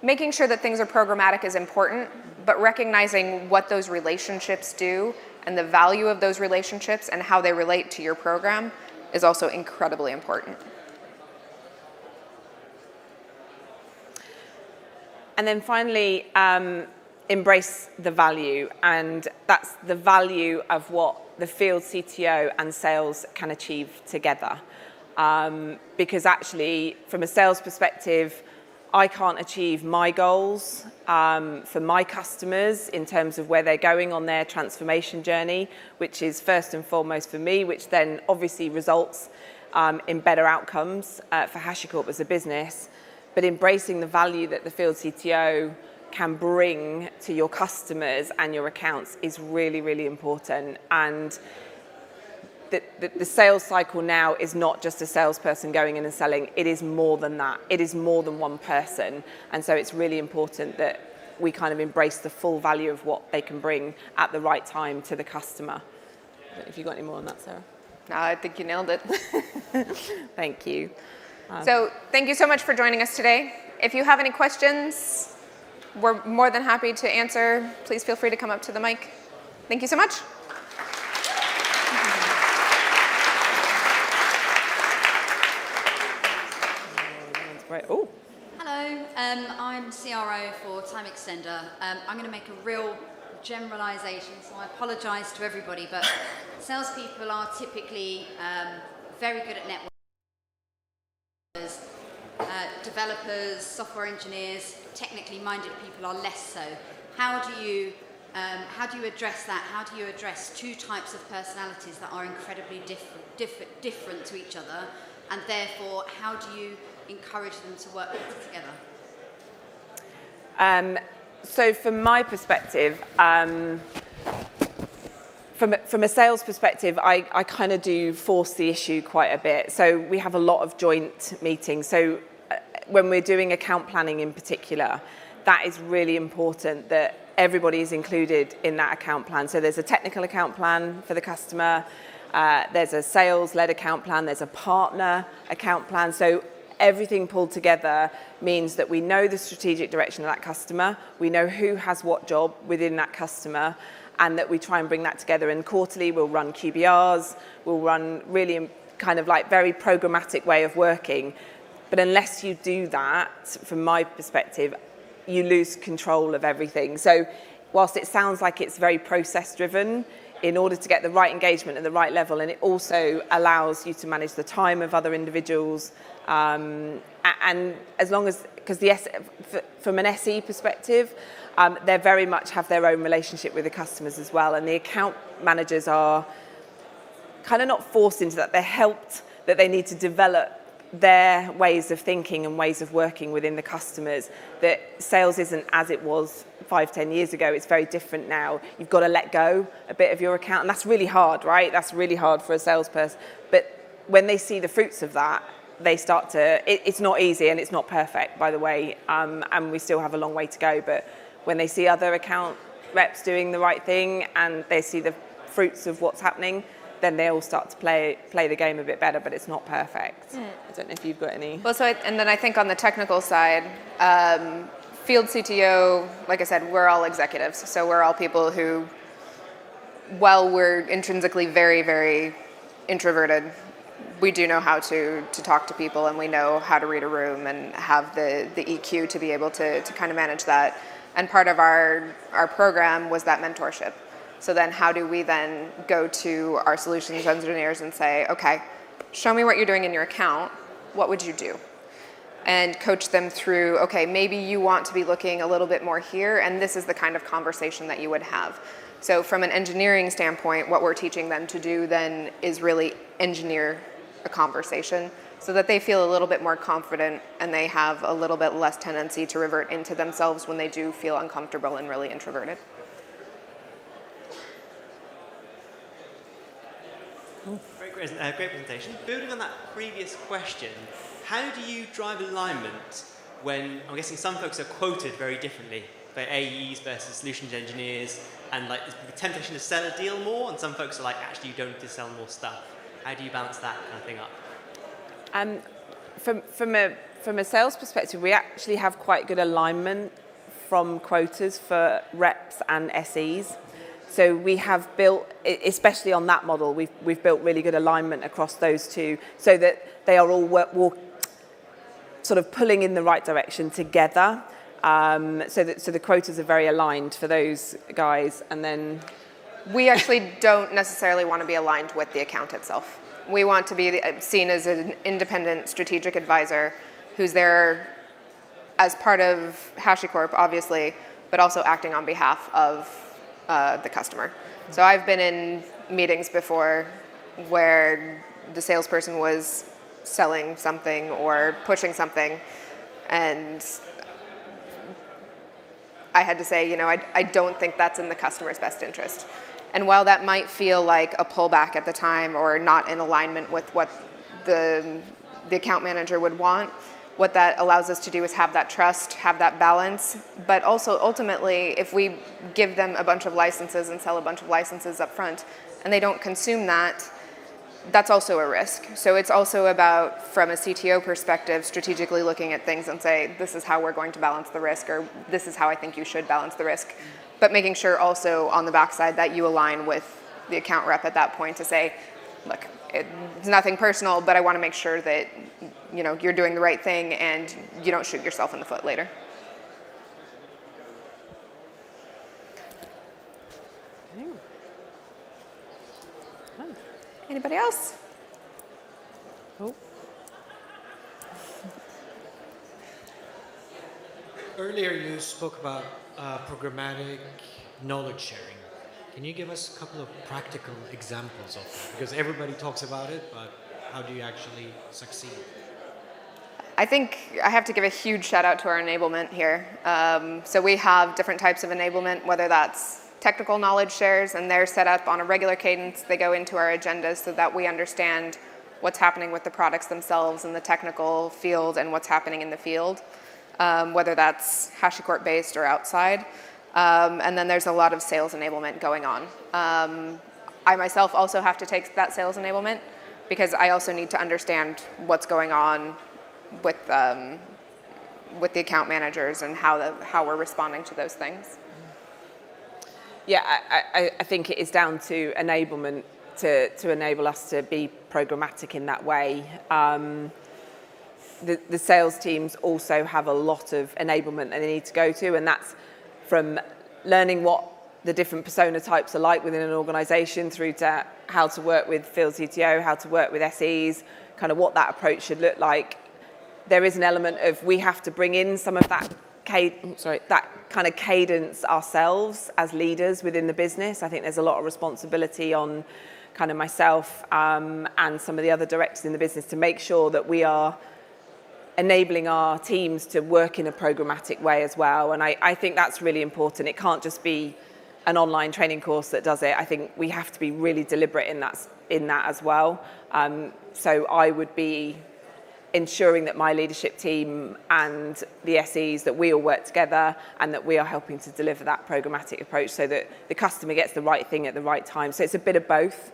Making sure that things are programmatic is important, but recognizing what those relationships do and the value of those relationships and how they relate to your program is also incredibly important. And then finally, embrace the value, and that's the value of what the field CTO and sales can achieve together. Because actually, from a sales perspective, I can't achieve my goals for my customers in terms of where they're going on their transformation journey, which is first and foremost for me, which then obviously results in better outcomes for HashiCorp as a business. But embracing the value that the field CTO can bring to your customers and your accounts is really, really important. And the sales cycle now is not just a salesperson going in and selling. It is more than that. It is more than one person. And so it's really important that we kind of embrace the full value of what they can bring at the right time to the customer. I don't know if you got any more on that, Sarah? No, I think you nailed it. Thank you. So thank you so much for joining us today. If you have any questions, we're more than happy to answer. Please feel free to come up to the mic. Thank you so much. Right. Oh. Hello, I'm CRO for Time Extender. I'm going to make a real generalization, so I apologize to everybody, but salespeople are typically very good at networking. Developers, software engineers, technically minded people are less so. How do you address that? How do you address 2 types of personalities that are incredibly different to each other, and therefore how do you encourage them to work better together? So from my perspective, from a sales perspective, I kind of do force the issue quite a bit. So we have a lot of joint meetings. So when we're doing account planning in particular, that is really important that everybody is included in that account plan. So there's a technical account plan for the customer. there's a sales-led account plan, there's a partner account plan. So everything pulled together means that we know the strategic direction of that customer, we know who has what job within that customer, and that we try and bring that together. And quarterly, we'll run QBRs, we'll run really kind of like very programmatic way of working. But unless you do that, from my perspective, you lose control of everything. So whilst it sounds like it's very process-driven, in order to get the right engagement at the right level, and it also allows you to manage the time of other individuals, and as long as, because from an SE perspective, they very much have their own relationship with the customers as well, and the account managers are kind of not forced into that. They're helped, that they need to develop their ways of thinking and ways of working within the customers, that sales isn't as it was 5-10 years ago. It's very different now. You've got to let go a bit of your account, and that's really hard, right? That's really hard for a salesperson. But when they see the fruits of that, they start to, it's not easy and it's not perfect, by the way, and we still have a long way to go, but when they see other account reps doing the right thing and they see the fruits of what's happening, then they all start to play the game a bit better, but it's not perfect. I don't know if you've got any. Well, and then I think on the technical side, field CTO, like I said, we're all executives. So we're all people who, while we're intrinsically very, very introverted, we do know how to talk to people, and we know how to read a room and have the EQ to be able to kind of manage that. And part of our program was that mentorship. So then how do we then go to our solutions engineers and say, okay, show me what you're doing in your account. What would you do? And coach them through, okay, maybe you want to be looking a little bit more here, and this is the kind of conversation that you would have. So from an engineering standpoint, what we're teaching them to do then is really engineer a conversation so that they feel a little bit more confident and they have a little bit less tendency to revert into themselves when they do feel uncomfortable and really introverted. Great presentation. Building on that previous question, how do you drive alignment when, I'm guessing some folks are quoted very differently, by AEs versus solutions engineers, and like there's the temptation to sell a deal more, and some folks are like, actually you don't need to sell more stuff. How do you balance that kind of thing up? From a sales perspective, we actually have quite good alignment from quotas for reps and SEs. So we have built, especially on that model, we've built really good alignment across those two, so that they are all sort of pulling in the right direction together. So the quotas are very aligned for those guys, and then we actually don't necessarily want to be aligned with the account itself. We want to be seen as an independent strategic advisor who's there as part of HashiCorp, obviously, but also acting on behalf of the customer. So I've been in meetings before where the salesperson was selling something or pushing something, and I had to say, you know, I don't think that's in the customer's best interest. And while that might feel like a pullback at the time or not in alignment with what the account manager would want, what that allows us to do is have that trust, have that balance, but also ultimately, if we give them a bunch of licenses and sell a bunch of licenses up front and they don't consume that, that's also a risk. So it's also about, from a CTO perspective, strategically looking at things and say, this is how we're going to balance the risk, or this is how I think you should balance the risk. But making sure also on the backside that you align with the account rep at that point to say, look, it's nothing personal, but I want to make sure that, you know, you're doing the right thing and you don't shoot yourself in the foot later. Anybody else? Oh. Earlier you spoke about programmatic knowledge sharing. Can you give us a couple of practical examples of that? Because everybody talks about it, but how do you actually succeed? I think I have to give a huge shout out to our enablement here. So we have different types of enablement, whether that's technical knowledge shares, and they're set up on a regular cadence. They go into our agendas so that we understand what's happening with the products themselves in the technical field and what's happening in the field, whether that's HashiCorp based or outside. And then there's a lot of sales enablement going on. I myself also have to take that sales enablement because I also need to understand what's going on with the account managers and how we're responding to those things. Yeah, I think it is down to enablement to enable us to be programmatic in that way. The sales teams also have a lot of enablement that they need to go to, and that's from learning what the different persona types are like within an organization through to how to work with field CTO, how to work with SEs, kind of what that approach should look like. There is an element of we have to bring in some of that that kind of cadence ourselves as leaders within the business. I think there's a lot of responsibility on kind of myself and some of the other directors in the business to make sure that we are enabling our teams to work in a programmatic way as well. And I think that's really important. It can't just be an online training course that does it. I think we have to be really deliberate in that as well. So I would be ensuring that my leadership team and the SEs, that we all work together and that we are helping to deliver that programmatic approach so that the customer gets the right thing at the right time. So it's a bit of both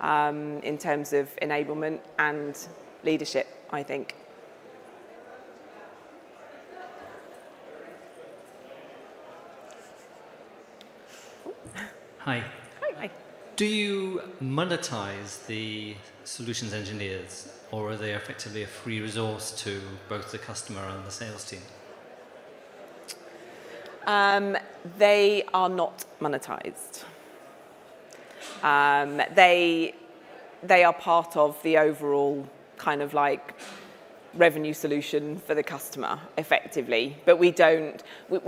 in terms of enablement and leadership, I think. Hi. Hi. Do you monetize the solutions engineers, or are they effectively a free resource to both the customer and the sales team? They are not monetized. They are part of the overall kind of like revenue solution for the customer effectively, but we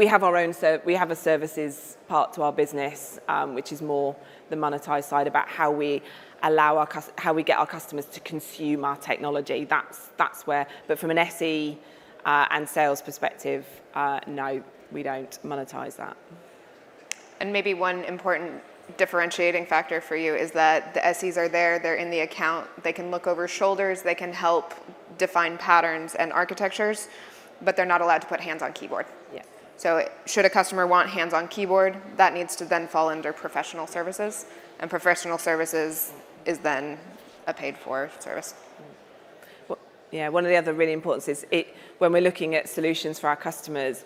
have our own we have a services part to our business, which is more the monetized side about how we allow how we get our customers to consume our technology. That's where, but from an SE and sales perspective, no, we don't monetize that. And maybe one important differentiating factor for you is that the SEs are there, they're in the account, they can look over shoulders, they can help define patterns and architectures, but they're not allowed to put hands on keyboard. Yeah. So should a customer want hands on keyboard, that needs to then fall under professional services, and professional services is then a paid for service. Well, yeah, one of the other really important things is when we're looking at solutions for our customers,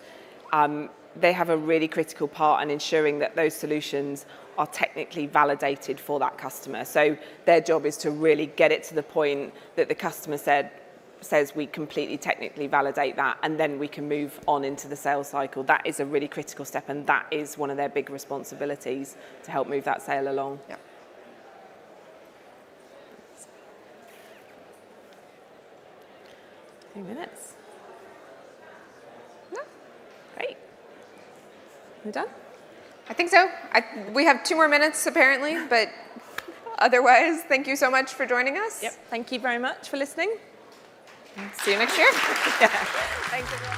they have a really critical part in ensuring that those solutions are technically validated for that customer. So their job is to really get it to the point that the customer says we completely technically validate that, and then we can move on into the sales cycle. That is a really critical step, and that is one of their big responsibilities to help move that sale along. Yeah. A few minutes. No. Great. We're done? I think so. We have 2 more minutes apparently, but otherwise, thank you so much for joining us. Yep. Thank you very much for listening. See you next year. Yeah. Thanks, everyone.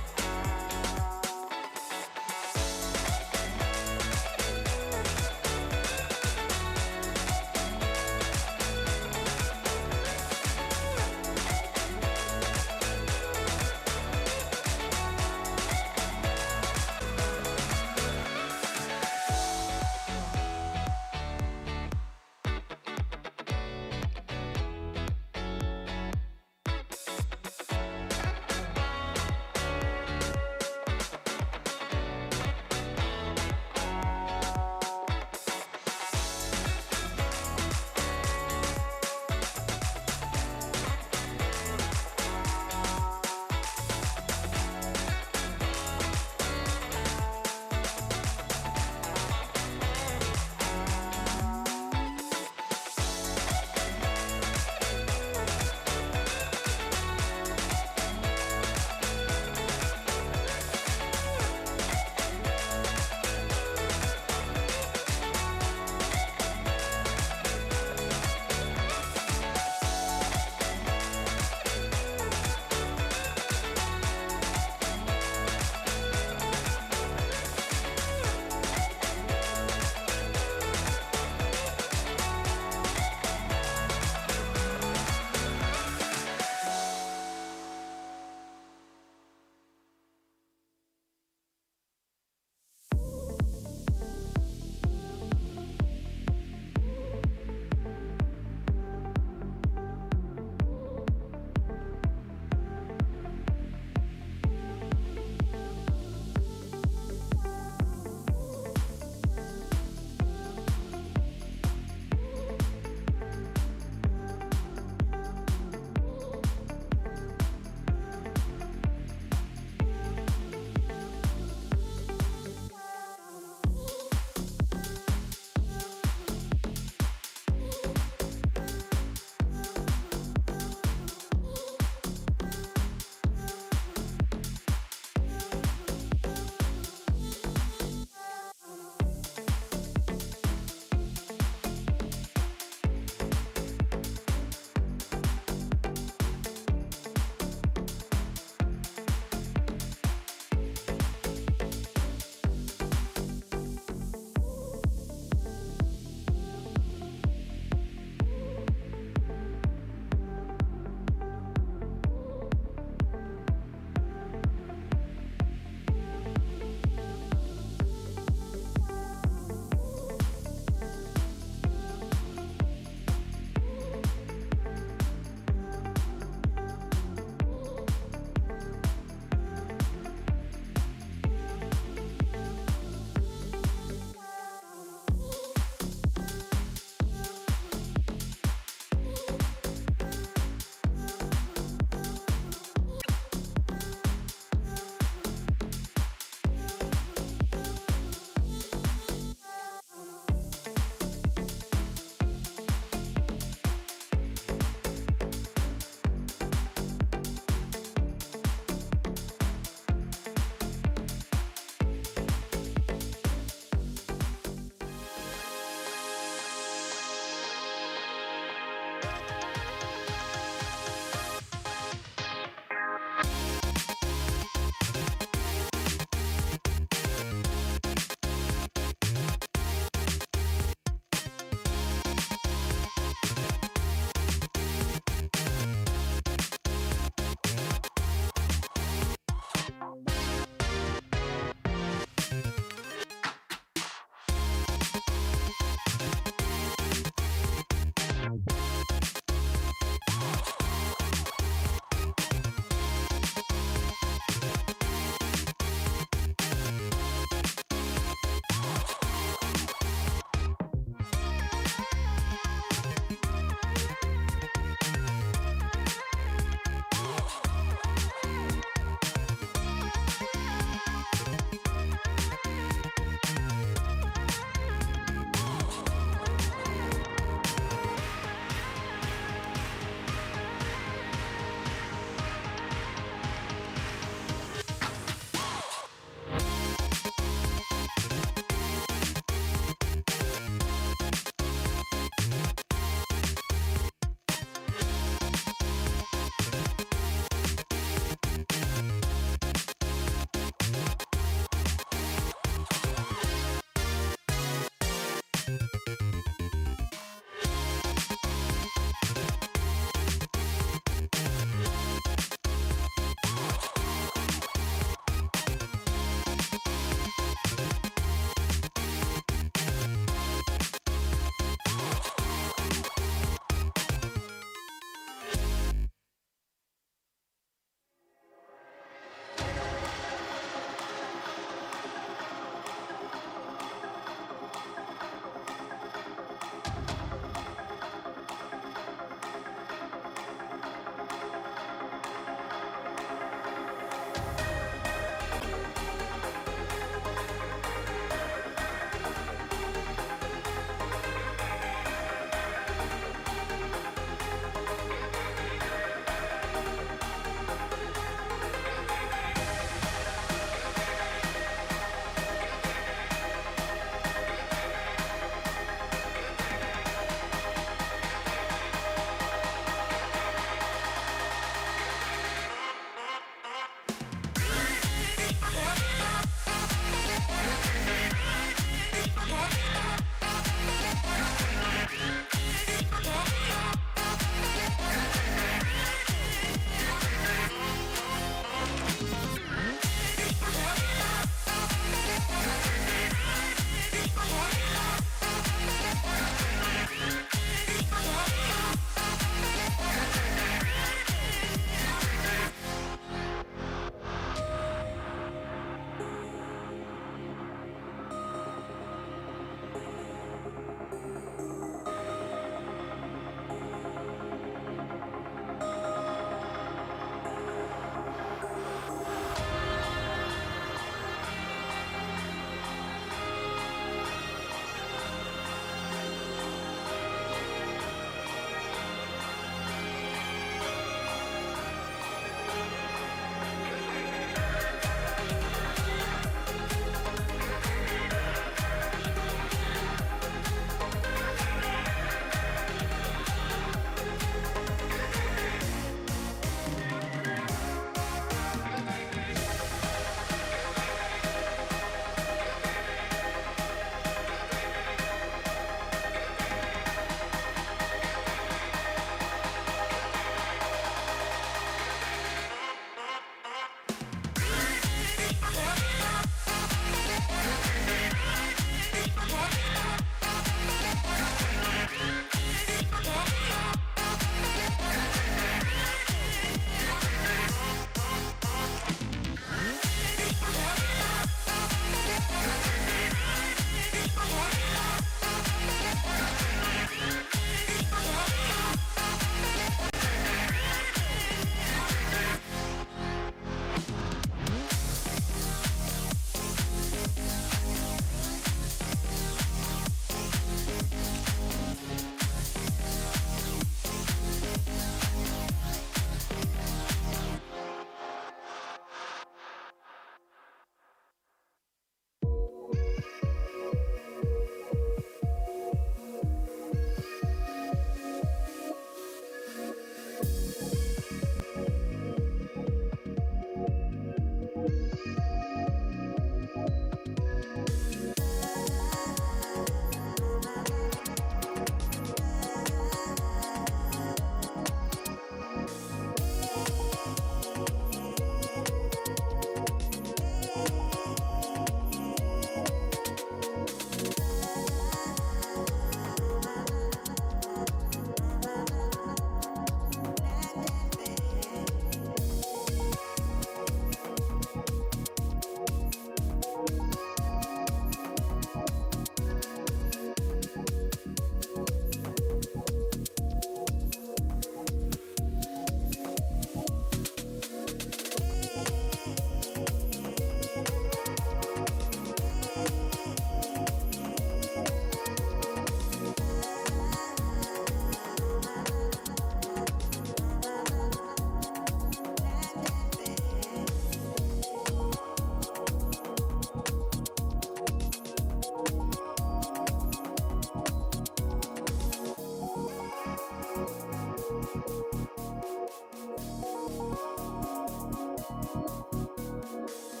you.